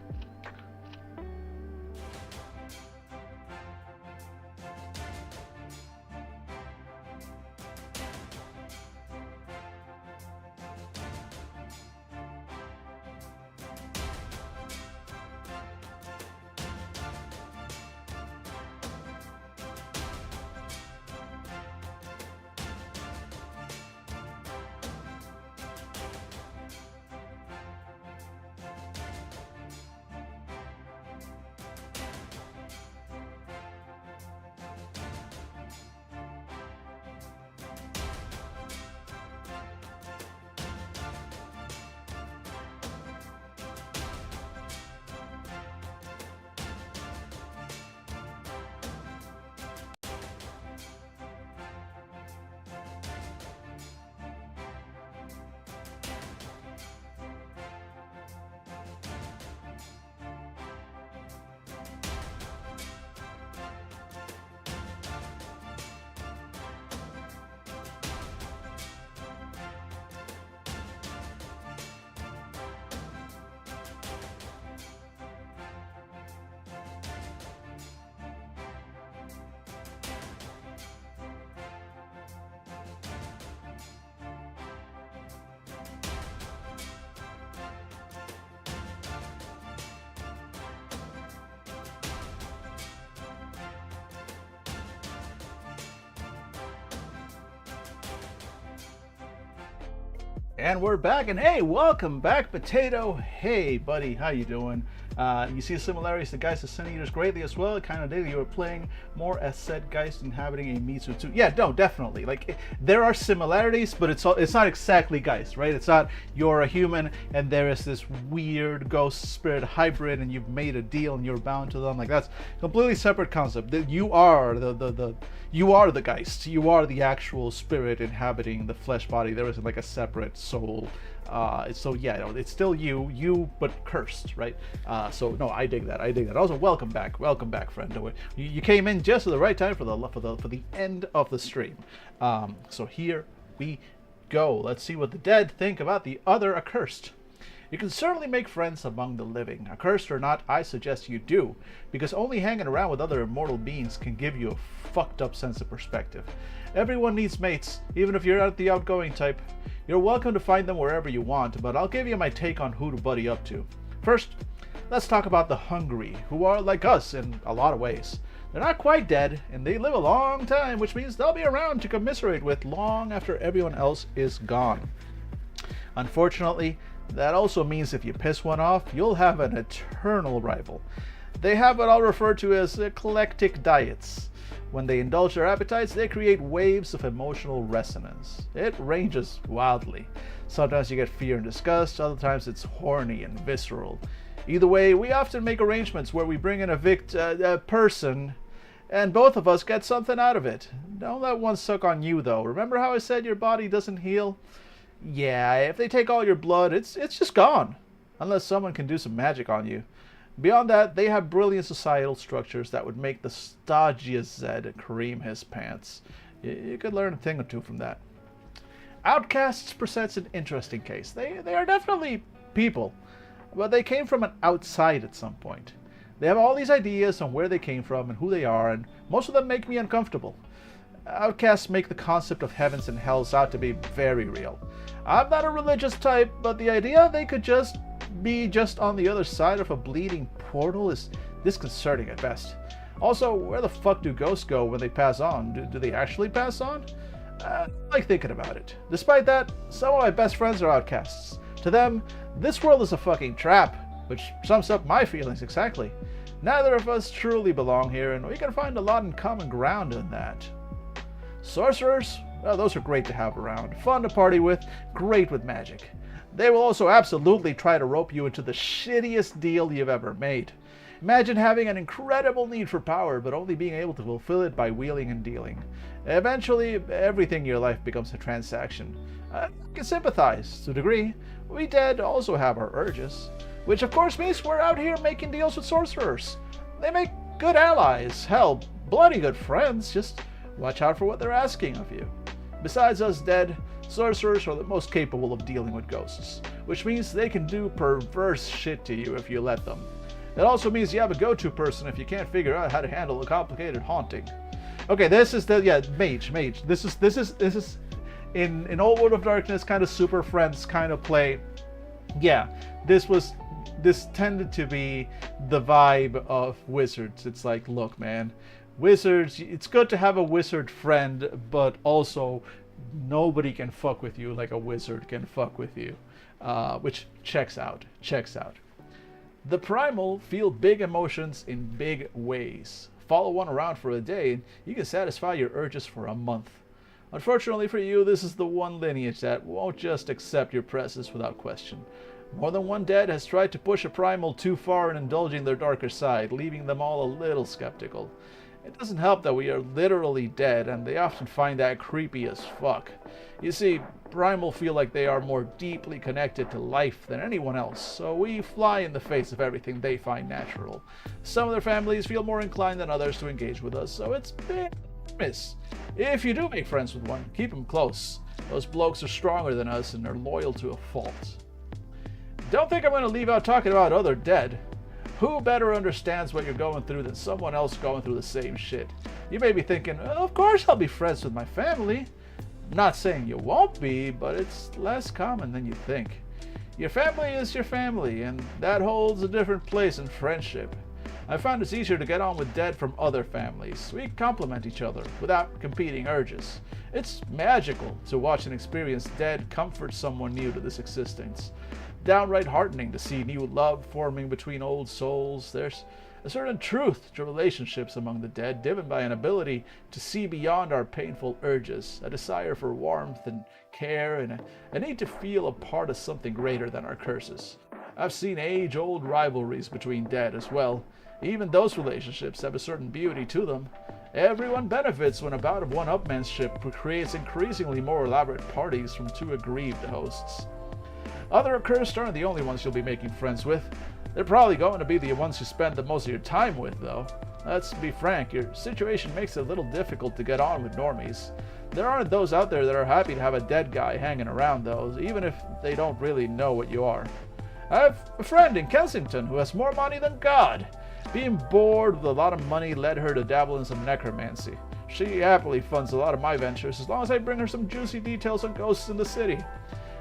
And we're back, and hey, welcome back, Potato. Hey, buddy, how you doing? You see the similarities to Geist of Sin Eaters greatly as well. It kind of did. You were playing more as said Geist inhabiting a Mitsu too. Yeah, no, definitely. Like, there are similarities, but it's not exactly Geist, right? It's not you're a human and there is this weird ghost spirit hybrid, and you've made a deal and you're bound to them. Like, that's completely separate concept. You are you are the Geist. You are the actual spirit inhabiting the flesh body. There isn't like a separate soul. So yeah, no, it's still you, but cursed, right? So no, I dig that. Also, welcome back, friend. You came in just at the right time for the end of the stream. So here we go. Let's see what the dead think about the other accursed. You can certainly make friends among the living. Accursed or not, I suggest you do, because only hanging around with other immortal beings can give you a fucked up sense of perspective. Everyone needs mates, even if you're not the outgoing type. You're welcome to find them wherever you want, but I'll give you my take on who to buddy up to. First, let's talk about the hungry, who are like us in a lot of ways. They're not quite dead, and they live a long time, which means they'll be around to commiserate with long after everyone else is gone. Unfortunately, that also means if you piss one off, you'll have an eternal rival. They have what I'll refer to as eclectic diets. When they indulge their appetites, they create waves of emotional resonance. It ranges wildly. Sometimes you get fear and disgust, other times it's horny and visceral. Either way, we often make arrangements where we bring in a person, and both of us get something out of it. Don't let one suck on you, though. Remember how I said your body doesn't heal? Yeah, if they take all your blood, it's just gone. Unless someone can do some magic on you. Beyond that, they have brilliant societal structures that would make the stodgiest Zed cream his pants. You could learn a thing or two from that. Outcasts presents an interesting case. They are definitely people, but they came from an outside at some point. They have all these ideas on where they came from and who they are, and most of them make me uncomfortable. Outcasts make the concept of heavens and hells out to be very real. I'm not a religious type, but the idea they could just be just on the other side of a bleeding portal is disconcerting at best. Also, where the fuck do ghosts go when they pass on? Do they actually pass on? I like thinking about it. Despite that, some of my best friends are outcasts. To them, this world is a fucking trap, which sums up my feelings exactly. Neither of us truly belong here, and we can find a lot in common ground in that. Sorcerers? Well, those are great to have around. Fun to party with, great with magic. They will also absolutely try to rope you into the shittiest deal you've ever made. Imagine having an incredible need for power, but only being able to fulfill it by wheeling and dealing. Eventually, everything in your life becomes a transaction. I can sympathize to a degree. We dead also have our urges, which of course means we're out here making deals with sorcerers. They make good allies, hell, bloody good friends. Just watch out for what they're asking of you. Besides us dead, sorcerers are the most capable of dealing with ghosts, which means they can do perverse shit to you if you let them. It also means you have a go-to person if you can't figure out how to handle a complicated haunting. Okay, this is the mage. This is in Old World of Darkness kind of Super Friends kind of play. Yeah, this tended to be the vibe of wizards. It's like, look, man, wizards, it's good to have a wizard friend, but also nobody can fuck with you like a wizard can fuck with you. Which checks out. The primal feel big emotions in big ways. Follow one around for a day and you can satisfy your urges for a month. Unfortunately for you, this is the one lineage that won't just accept your presence without question. More than one dead has tried to push a primal too far in indulging their darker side, leaving them all a little skeptical. It doesn't help that we are literally dead, and they often find that creepy as fuck. You see, primal feel like they are more deeply connected to life than anyone else, so we fly in the face of everything they find natural. Some of their families feel more inclined than others to engage with us, so it's bit miss. If you do make friends with one, keep them close. Those blokes are stronger than us and are loyal to a fault. Don't think I'm going to leave out talking about other dead. Who better understands what you're going through than someone else going through the same shit? You may be thinking, of course I'll be friends with my family. Not saying you won't be, but it's less common than you think. Your family is your family, and that holds a different place in friendship. I found it's easier to get on with dead from other families. We complement each other without competing urges. It's magical to watch and experience dead comfort someone new to this existence. Downright heartening to see new love forming between old souls. There's a certain truth to relationships among the dead, driven by an ability to see beyond our painful urges, a desire for warmth and care, and a need to feel a part of something greater than our curses. I've seen age-old rivalries between dead as well. Even those relationships have a certain beauty to them. Everyone benefits when a bout of one-upmanship creates increasingly more elaborate parties from two aggrieved hosts. Other accursed aren't the only ones you'll be making friends with. They're probably going to be the ones you spend the most of your time with, though. Let's be frank, your situation makes it a little difficult to get on with normies. There aren't those out there that are happy to have a dead guy hanging around, though, even if they don't really know what you are. I have a friend in Kensington who has more money than God. Being bored with a lot of money led her to dabble in some necromancy. She happily funds a lot of my ventures as long as I bring her some juicy details on ghosts in the city.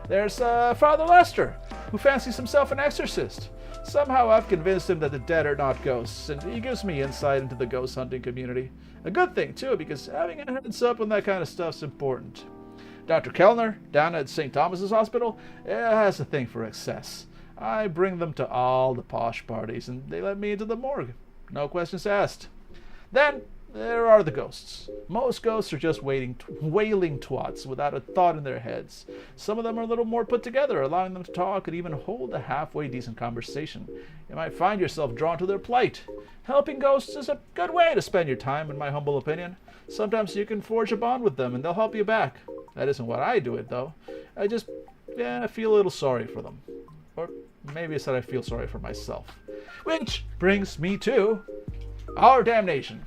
There's Father Lester, who fancies himself an exorcist. Somehow I've convinced him that the dead are not ghosts, and he gives me insight into the ghost hunting community. A good thing, too, because having a heads up on that kind of stuff's important. Dr. Kellner, down at St. Thomas's Hospital, has a thing for excess. I bring them to all the posh parties, and they let me into the morgue. No questions asked. Then there are the ghosts. Most ghosts are just wailing twats without a thought in their heads. Some of them are a little more put together, allowing them to talk and even hold a halfway decent conversation. You might find yourself drawn to their plight. Helping ghosts is a good way to spend your time, in my humble opinion. Sometimes you can forge a bond with them and they'll help you back. That isn't what I do it, though. I just feel a little sorry for them. Or maybe it's that I feel sorry for myself. Which brings me to our damnation.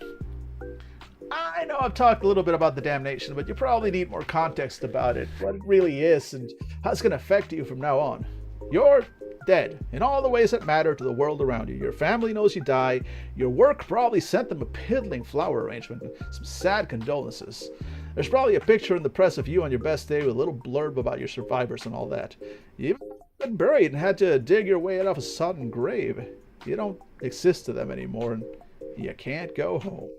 I know I've talked a little bit about the damnation, but you probably need more context about it, what it really is, and how it's going to affect you from now on. You're dead in all the ways that matter to the world around you. Your family knows you die. Your work probably sent them a piddling flower arrangement and some sad condolences. There's probably a picture in the press of you on your best day with a little blurb about your survivors and all that. You even been buried and had to dig your way out of a sodden grave. You don't exist to them anymore, and you can't go home.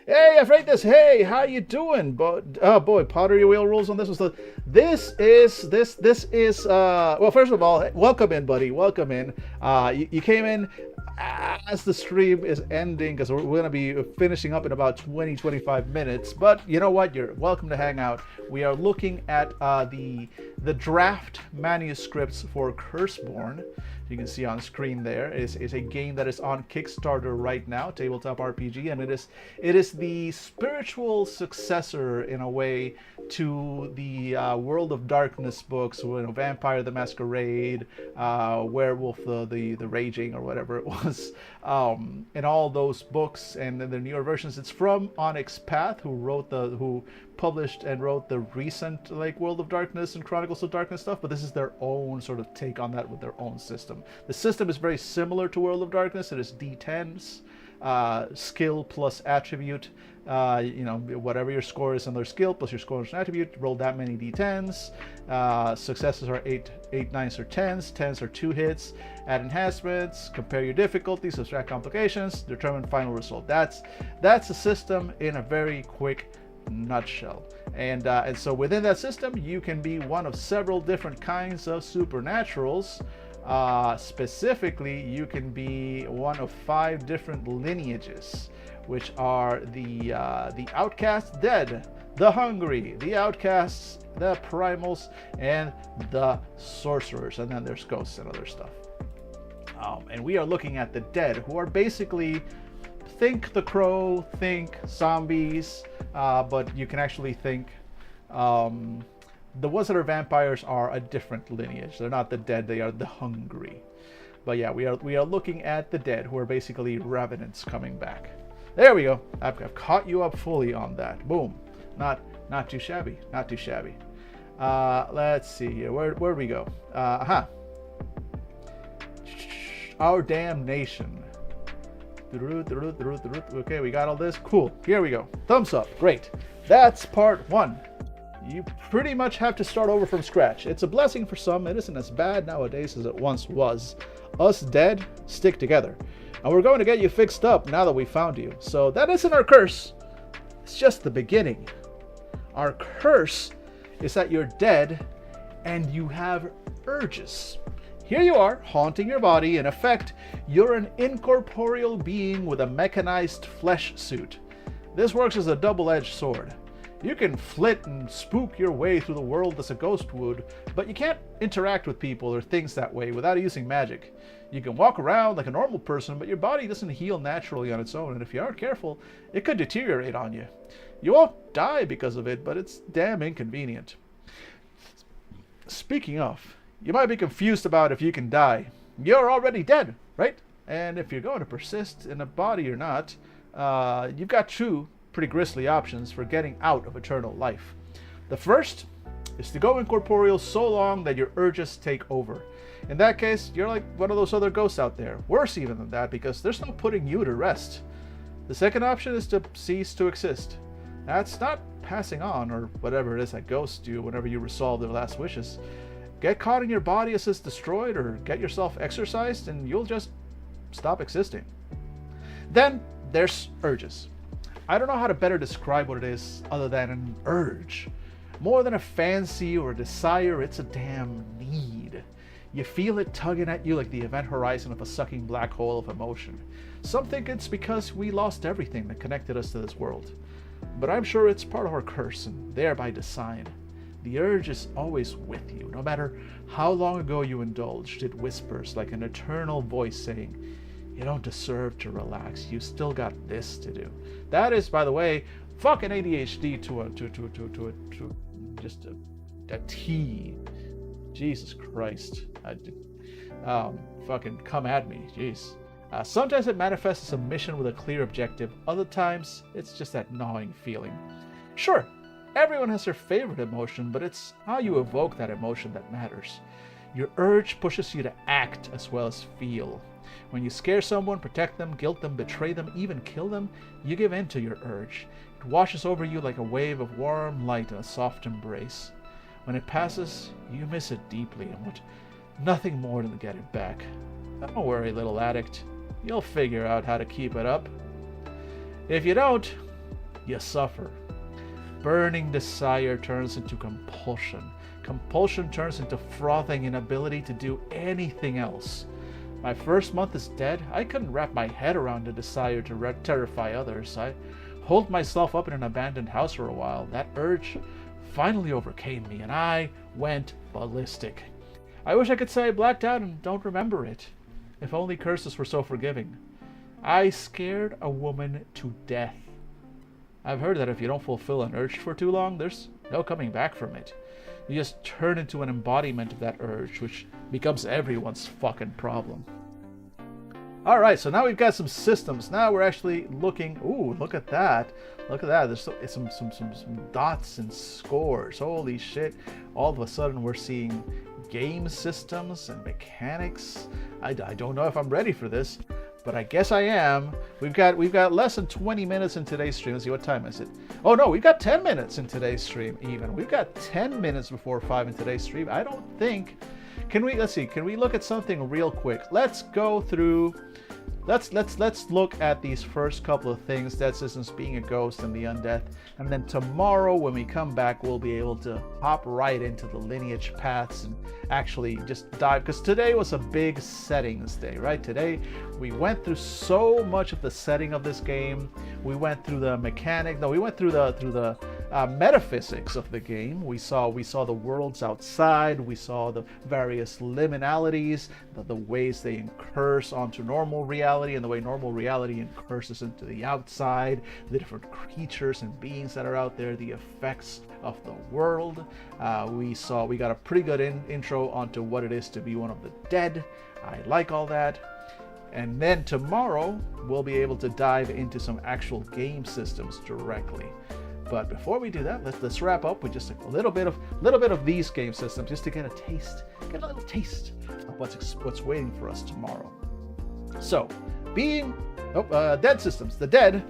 Hey, Afreitas, hey, how you doing? Oh boy, pottery wheel rules on this one. This is well, first of all, welcome in, buddy, welcome in. You came in as the stream is ending, because we're going to be finishing up in about 20-25 minutes, but you know what, you're welcome to hang out. We are looking at the draft manuscripts for Curseborne. You can see on screen there is a game that is on Kickstarter right now, tabletop RPG, and it is the spiritual successor in a way to the World of Darkness books, Vampire the Masquerade, Werewolf the Raging, or whatever it was, and all those books, and then the newer versions. It's from Onyx Path, who published and wrote the recent World of Darkness and Chronicles of Darkness stuff, but this is their own sort of take on that with their own system. The system is very similar to World of Darkness. It is D10s, skill plus attribute. Whatever your score is on their skill plus your score is an attribute, roll that many D10s. Successes are 8, 9s, or 10s. 10s are 2 hits. Add enhancements, compare your difficulty, subtract complications, determine final result. That's a system in a very quick nutshell. And so within that system, you can be one of several different kinds of supernaturals. Specifically, you can be one of 5 different lineages, which are the outcast dead, the hungry, the outcasts, the primals, and the sorcerers. And then there's ghosts and other stuff. And we are looking at the dead, who are basically, think The Crow, think zombies, but you can actually think the ones that are vampires are a different lineage. They're not the dead, they are the hungry. But yeah, we are looking at the dead, who are basically revenants coming back. There we go. I've caught you up fully on that. Boom. Not too shabby. Not too shabby. Let's see here. Where do we go? Our damnation. Okay, we got all this. Cool. Here we go. Thumbs up. Great. That's part 1. You pretty much have to start over from scratch. It's a blessing for some. It isn't as bad nowadays as it once was. Us dead stick together. And we're going to get you fixed up now that we found you. So that isn't our curse. It's just the beginning. Our curse is that you're dead and you have urges. Here you are, haunting your body. In effect, you're an incorporeal being with a mechanized flesh suit. This works as a double-edged sword. You can flit and spook your way through the world as a ghost would, but you can't interact with people or things that way without using magic. You can walk around like a normal person, but your body doesn't heal naturally on its own, and if you aren't careful, it could deteriorate on you. You won't die because of it, but it's damn inconvenient. Speaking of, you might be confused about if you can die. You're already dead, right? And if you're going to persist in a body or not, you've got two pretty grisly options for getting out of eternal life. The first is to go incorporeal so long that your urges take over. In that case, you're like one of those other ghosts out there. Worse even than that, because there's no putting you to rest. The second option is to cease to exist. That's not passing on, or whatever it is that ghosts do whenever you resolve their last wishes. Get caught in your body as it's destroyed, or get yourself exorcised, and you'll just stop existing. Then there's urges. I don't know how to better describe what it is other than an urge. More than a fancy or a desire, it's a damn need. You feel it tugging at you like the event horizon of a sucking black hole of emotion. Some think it's because we lost everything that connected us to this world. But I'm sure it's part of our curse and thereby design. The urge is always with you. No matter how long ago you indulged, it whispers like an eternal voice saying, "You don't deserve to relax. You still got this to do." That is, by the way, fucking ADHD to just a T. Jesus Christ. Fucking come at me. Jeez. Sometimes it manifests as a mission with a clear objective. Other times, it's just that gnawing feeling. Sure, everyone has their favorite emotion, but it's how you evoke that emotion that matters. Your urge pushes you to act as well as feel. When you scare someone, protect them, guilt them, betray them, even kill them, you give in to your urge. It washes over you like a wave of warm light and a soft embrace. When it passes, you miss it deeply and want nothing more than to get it back. Don't worry, little addict. You'll figure out how to keep it up. If you don't, you suffer. Burning desire turns into compulsion. Compulsion turns into frothing inability to do anything else. My first month as dead, I couldn't wrap my head around the desire to terrify others. I holed myself up in an abandoned house for a while. That urge finally overcame me, and I went ballistic. I wish I could say I blacked out and don't remember it. If only curses were so forgiving. I scared a woman to death. I've heard that if you don't fulfill an urge for too long, there's no coming back from it. You just turn into an embodiment of that urge, which becomes everyone's fucking problem. Alright, so now we've got some systems. Now we're actually looking... Ooh, look at that. Look at that. There's some dots and scores. Holy shit. All of a sudden we're seeing game systems and mechanics. I don't know if I'm ready for this, but I guess I am. We've got less than 20 minutes in today's stream. Let's see, what time is it? Oh no, we've got 10 minutes in today's stream even. We've got 10 minutes before 5 in today's stream. I don't think... Let's see, can we look at something real quick? Let's go through... Let's look at these first couple of things, dead systems, being a ghost, and the undeath. And then tomorrow when we come back, we'll be able to hop right into the lineage paths and actually just dive, because today was a big settings day, right? Today we went through so much of the setting of this game. We went through the mechanic. No, we went through the metaphysics of the game. We saw the worlds outside. We saw the various liminalities, the ways they incurse onto normal reality, and the way normal reality incurses into the outside, the different creatures and beings that are out there, the effects of the world. We got a pretty good intro onto what it is to be one of the dead. I like all that. And then tomorrow we'll be able to dive into some actual game systems directly. But before we do that, let's wrap up with just a little bit of these game systems, just to get a little taste of what's waiting for us tomorrow. So, dead systems. The dead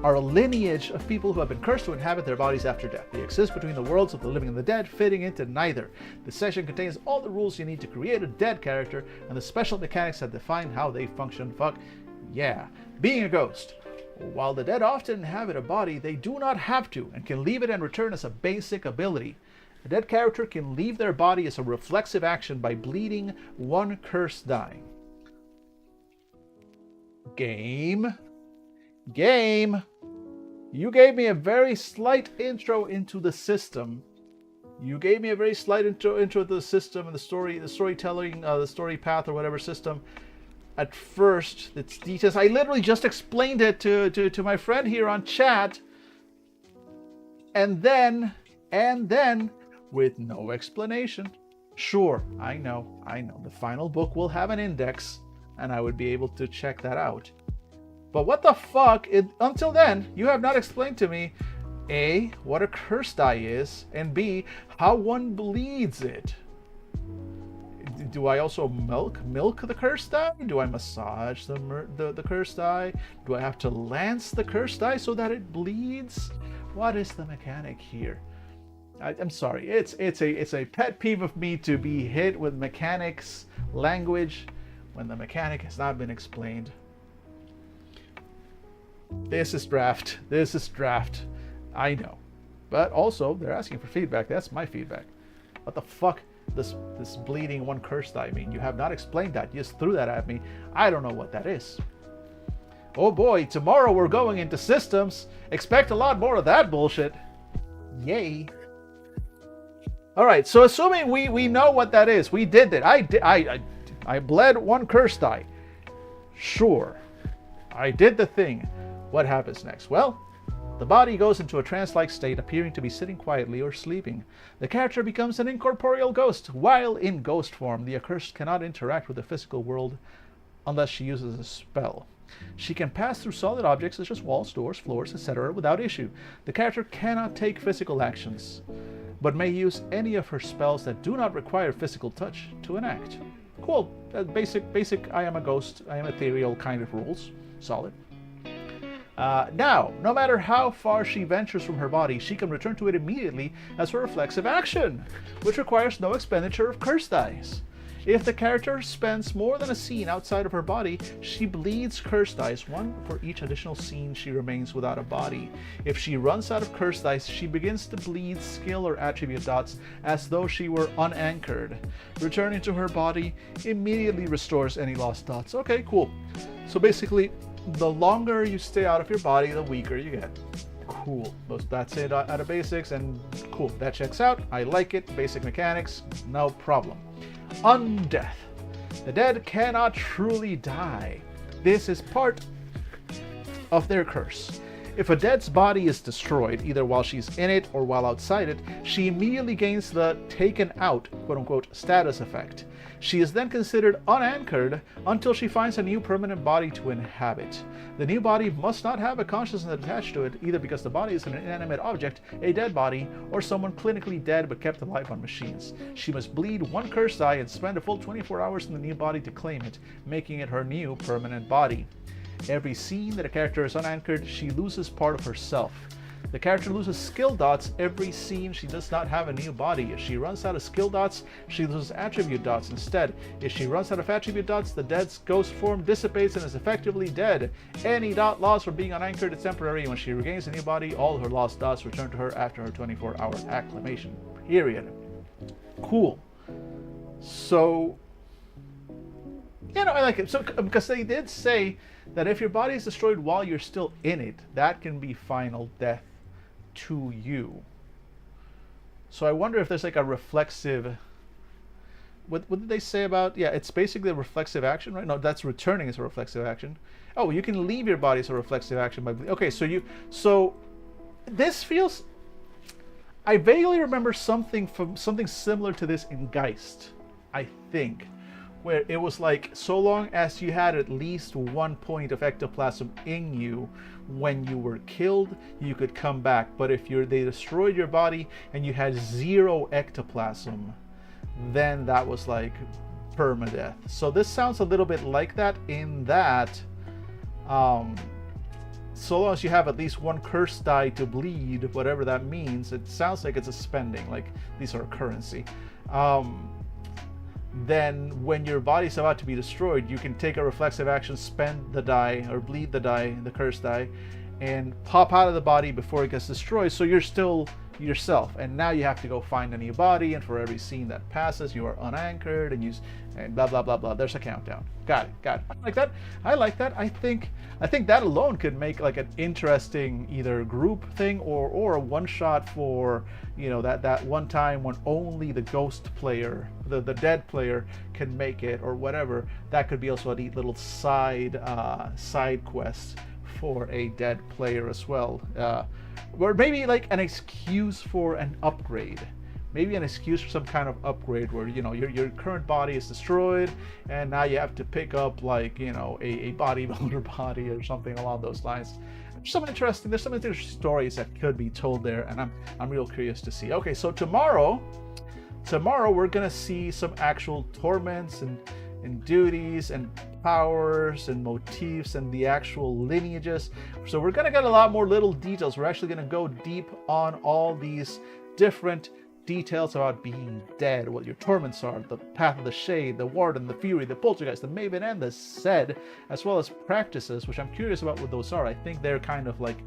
are a lineage of people who have been cursed to inhabit their bodies after death. They exist between the worlds of the living and the dead, fitting into neither. The session contains all the rules you need to create a dead character and the special mechanics that define how they function. Fuck yeah. Being a ghost. While the dead often inhabit a body, they do not have to and can leave it and return as a basic ability. A dead character can leave their body as a reflexive action by bleeding 1 curse die. Game. You gave me a very slight intro into the system. You gave me a very slight intro to the system and the storytelling, the story path or whatever system. At first, it's details. I literally just explained it to my friend here on chat. And then, with no explanation. Sure, I know. The final book will have an index, and I would be able to check that out. But what the fuck? Until then, you have not explained to me, A, what a curse die is, and B, how one bleeds it. Do I also milk the curse die? Do I massage the curse die? Do I have to lance the curse die so that it bleeds? What is the mechanic here? I'm sorry. It's a pet peeve of me to be hit with mechanics language when the mechanic has not been explained. This is draft. I know. But also, they're asking for feedback. That's my feedback. What the fuck does this bleeding 1 curse die mean? You have not explained that. You just threw that at me. I don't know what that is. Oh boy, tomorrow we're going into systems. Expect a lot more of that bullshit. Yay. Alright, so assuming we know what that is. We did it. I bled 1 curse die. Sure. I did the thing. What happens next? Well, the body goes into a trance-like state, appearing to be sitting quietly or sleeping. The character becomes an incorporeal ghost. While in ghost form, the accursed cannot interact with the physical world unless she uses a spell. She can pass through solid objects such as walls, doors, floors, etc. without issue. The character cannot take physical actions, but may use any of her spells that do not require physical touch to enact. Cool. Basic I am a ghost, I am ethereal kind of rules. Solid. Now, no matter how far she ventures from her body, she can return to it immediately as a reflexive action, which requires no expenditure of curse dice. If the character spends more than a scene outside of her body, she bleeds curse dice, 1 for each additional scene she remains without a body. If she runs out of curse dice, she begins to bleed skill or attribute dots as though she were unanchored. Returning to her body immediately restores any lost dots. Okay, cool. So basically, the longer you stay out of your body, the weaker you get. Cool. That's it out of basics, and cool. That checks out. I like it. Basic mechanics, no problem. Undeath. The dead cannot truly die. This is part of their curse. If a dead's body is destroyed, either while she's in it or while outside it, she immediately gains the taken out, quote-unquote, status effect. She is then considered unanchored until she finds a new permanent body to inhabit. The new body must not have a consciousness attached to it, either because the body is an inanimate object, a dead body, or someone clinically dead but kept alive on machines. She must bleed 1 curse die and spend a full 24 hours in the new body to claim it, making it her new permanent body. Every scene that a character is unanchored, she loses part of herself. The character loses skill dots every scene she does not have a new body. If she runs out of skill dots, she loses attribute dots instead. If she runs out of attribute dots, the dead's ghost form dissipates and is effectively dead. Any dot lost from being unanchored is temporary. When she regains a new body, all her lost dots return to her after her 24-hour acclimation period. Cool. So, I like it. So, because they did say that if your body is destroyed while you're still in it, that can be final death to you. So I wonder if there's like a reflexive... What did they say about... Yeah, it's basically a reflexive action, right? No, that's returning as a reflexive action. Oh, you can leave your body as a reflexive action by... Okay, so this feels... I vaguely remember something similar to this in Geist, I think, where it was like, so long as you had at least 1 point of ectoplasm in you when you were killed, you could come back. But if they destroyed your body and you had 0 ectoplasm, then that was like permadeath. So this sounds a little bit like that in that so long as you have at least one curse die to bleed, whatever that means, it sounds like it's a spending, like these are currency. Then when your body's about to be destroyed, you can take a reflexive action, spend the die or bleed the die, the curse die, and pop out of the body before it gets destroyed, so you're still yourself. And now you have to go find a new body, and for every scene that passes you are unanchored, and blah blah blah blah. There's a countdown. Got it. I like that. I think that alone could make like an interesting either group thing or a one shot for, you know, that one time when only the ghost player, the dead player can make it or whatever. That could be also a neat little side quest for a dead player as well, or maybe like an excuse for an upgrade, maybe an excuse for some kind of upgrade where, you know, your current body is destroyed and now you have to pick up, like, you know, a bodybuilder body or something along those lines. There's some interesting stories that could be told there, and I'm real curious to see. Okay, so tomorrow we're gonna see some actual torments and duties and powers and motifs and the actual lineages. So we're going to get a lot more little details. We're actually going to go deep on all these different details about being dead, what your torments are, the path of the shade, the warden, the fury, the poltergeist, the maven, and the sed, as well as practices, which I'm curious about what those are. I think they're kind of like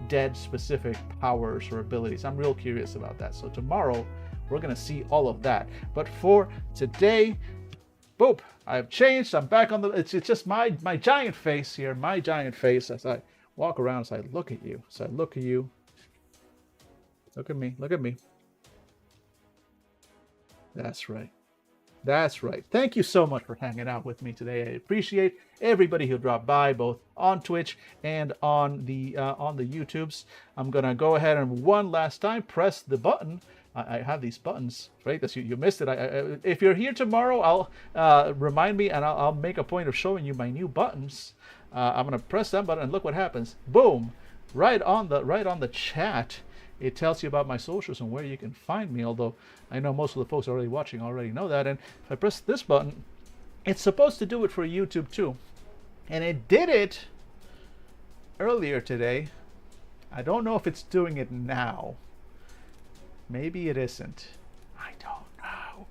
dead specific powers or abilities. I'm real curious about that. So tomorrow we're going to see all of that. But for today, boop, I've changed. I'm back on the, it's just my giant face here, my giant face as I walk around, as I look at you. So I look at you. Look at me. Look at me. That's right. That's right. Thank you so much for hanging out with me today. I appreciate everybody who dropped by, both on Twitch and on the YouTubes. I'm gonna go ahead and one last time press the button. I have these buttons, right? That's you missed it. If you're here tomorrow, I'll remind me, and I'll make a point of showing you my new buttons. I'm gonna press that button, and look what happens. Boom! Right on the chat. It tells you about my socials and where you can find me. Although I know most of the folks already watching already know that. And if I press this button, it's supposed to do it for YouTube too, and it did it earlier today. I don't know if it's doing it now. Maybe it isn't. I don't know.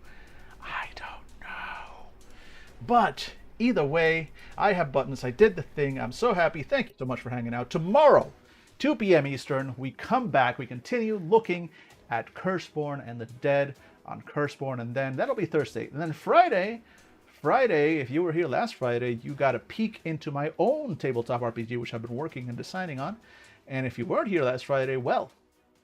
But either way, I have buttons. I did the thing. I'm so happy. Thank you so much for hanging out. Tomorrow, 2 p.m. Eastern, we come back. We continue looking at Curseborne and the dead on Curseborne. And then that'll be Thursday. And then Friday, if you were here last Friday, you got a peek into my own tabletop RPG, which I've been working and designing on. And if you weren't here last Friday, well,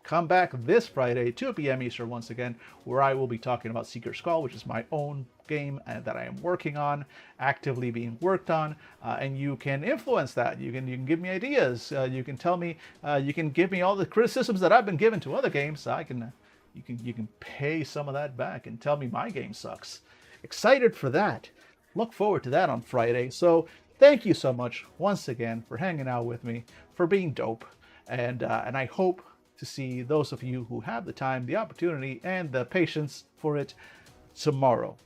come back this Friday, 2 p.m. Eastern once again, where I will be talking about Seeker's Call, which is my own game that I am working on, actively being worked on, and you can influence that. You can give me ideas. You can tell me. You can give me all the criticisms that I've been given to other games. You can pay some of that back and tell me my game sucks. Excited for that. Look forward to that on Friday. So thank you so much once again for hanging out with me, for being dope, and I hope to see those of you who have the time, the opportunity, and the patience for it tomorrow.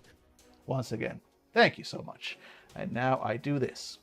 Once again, thank you so much. And now I do this.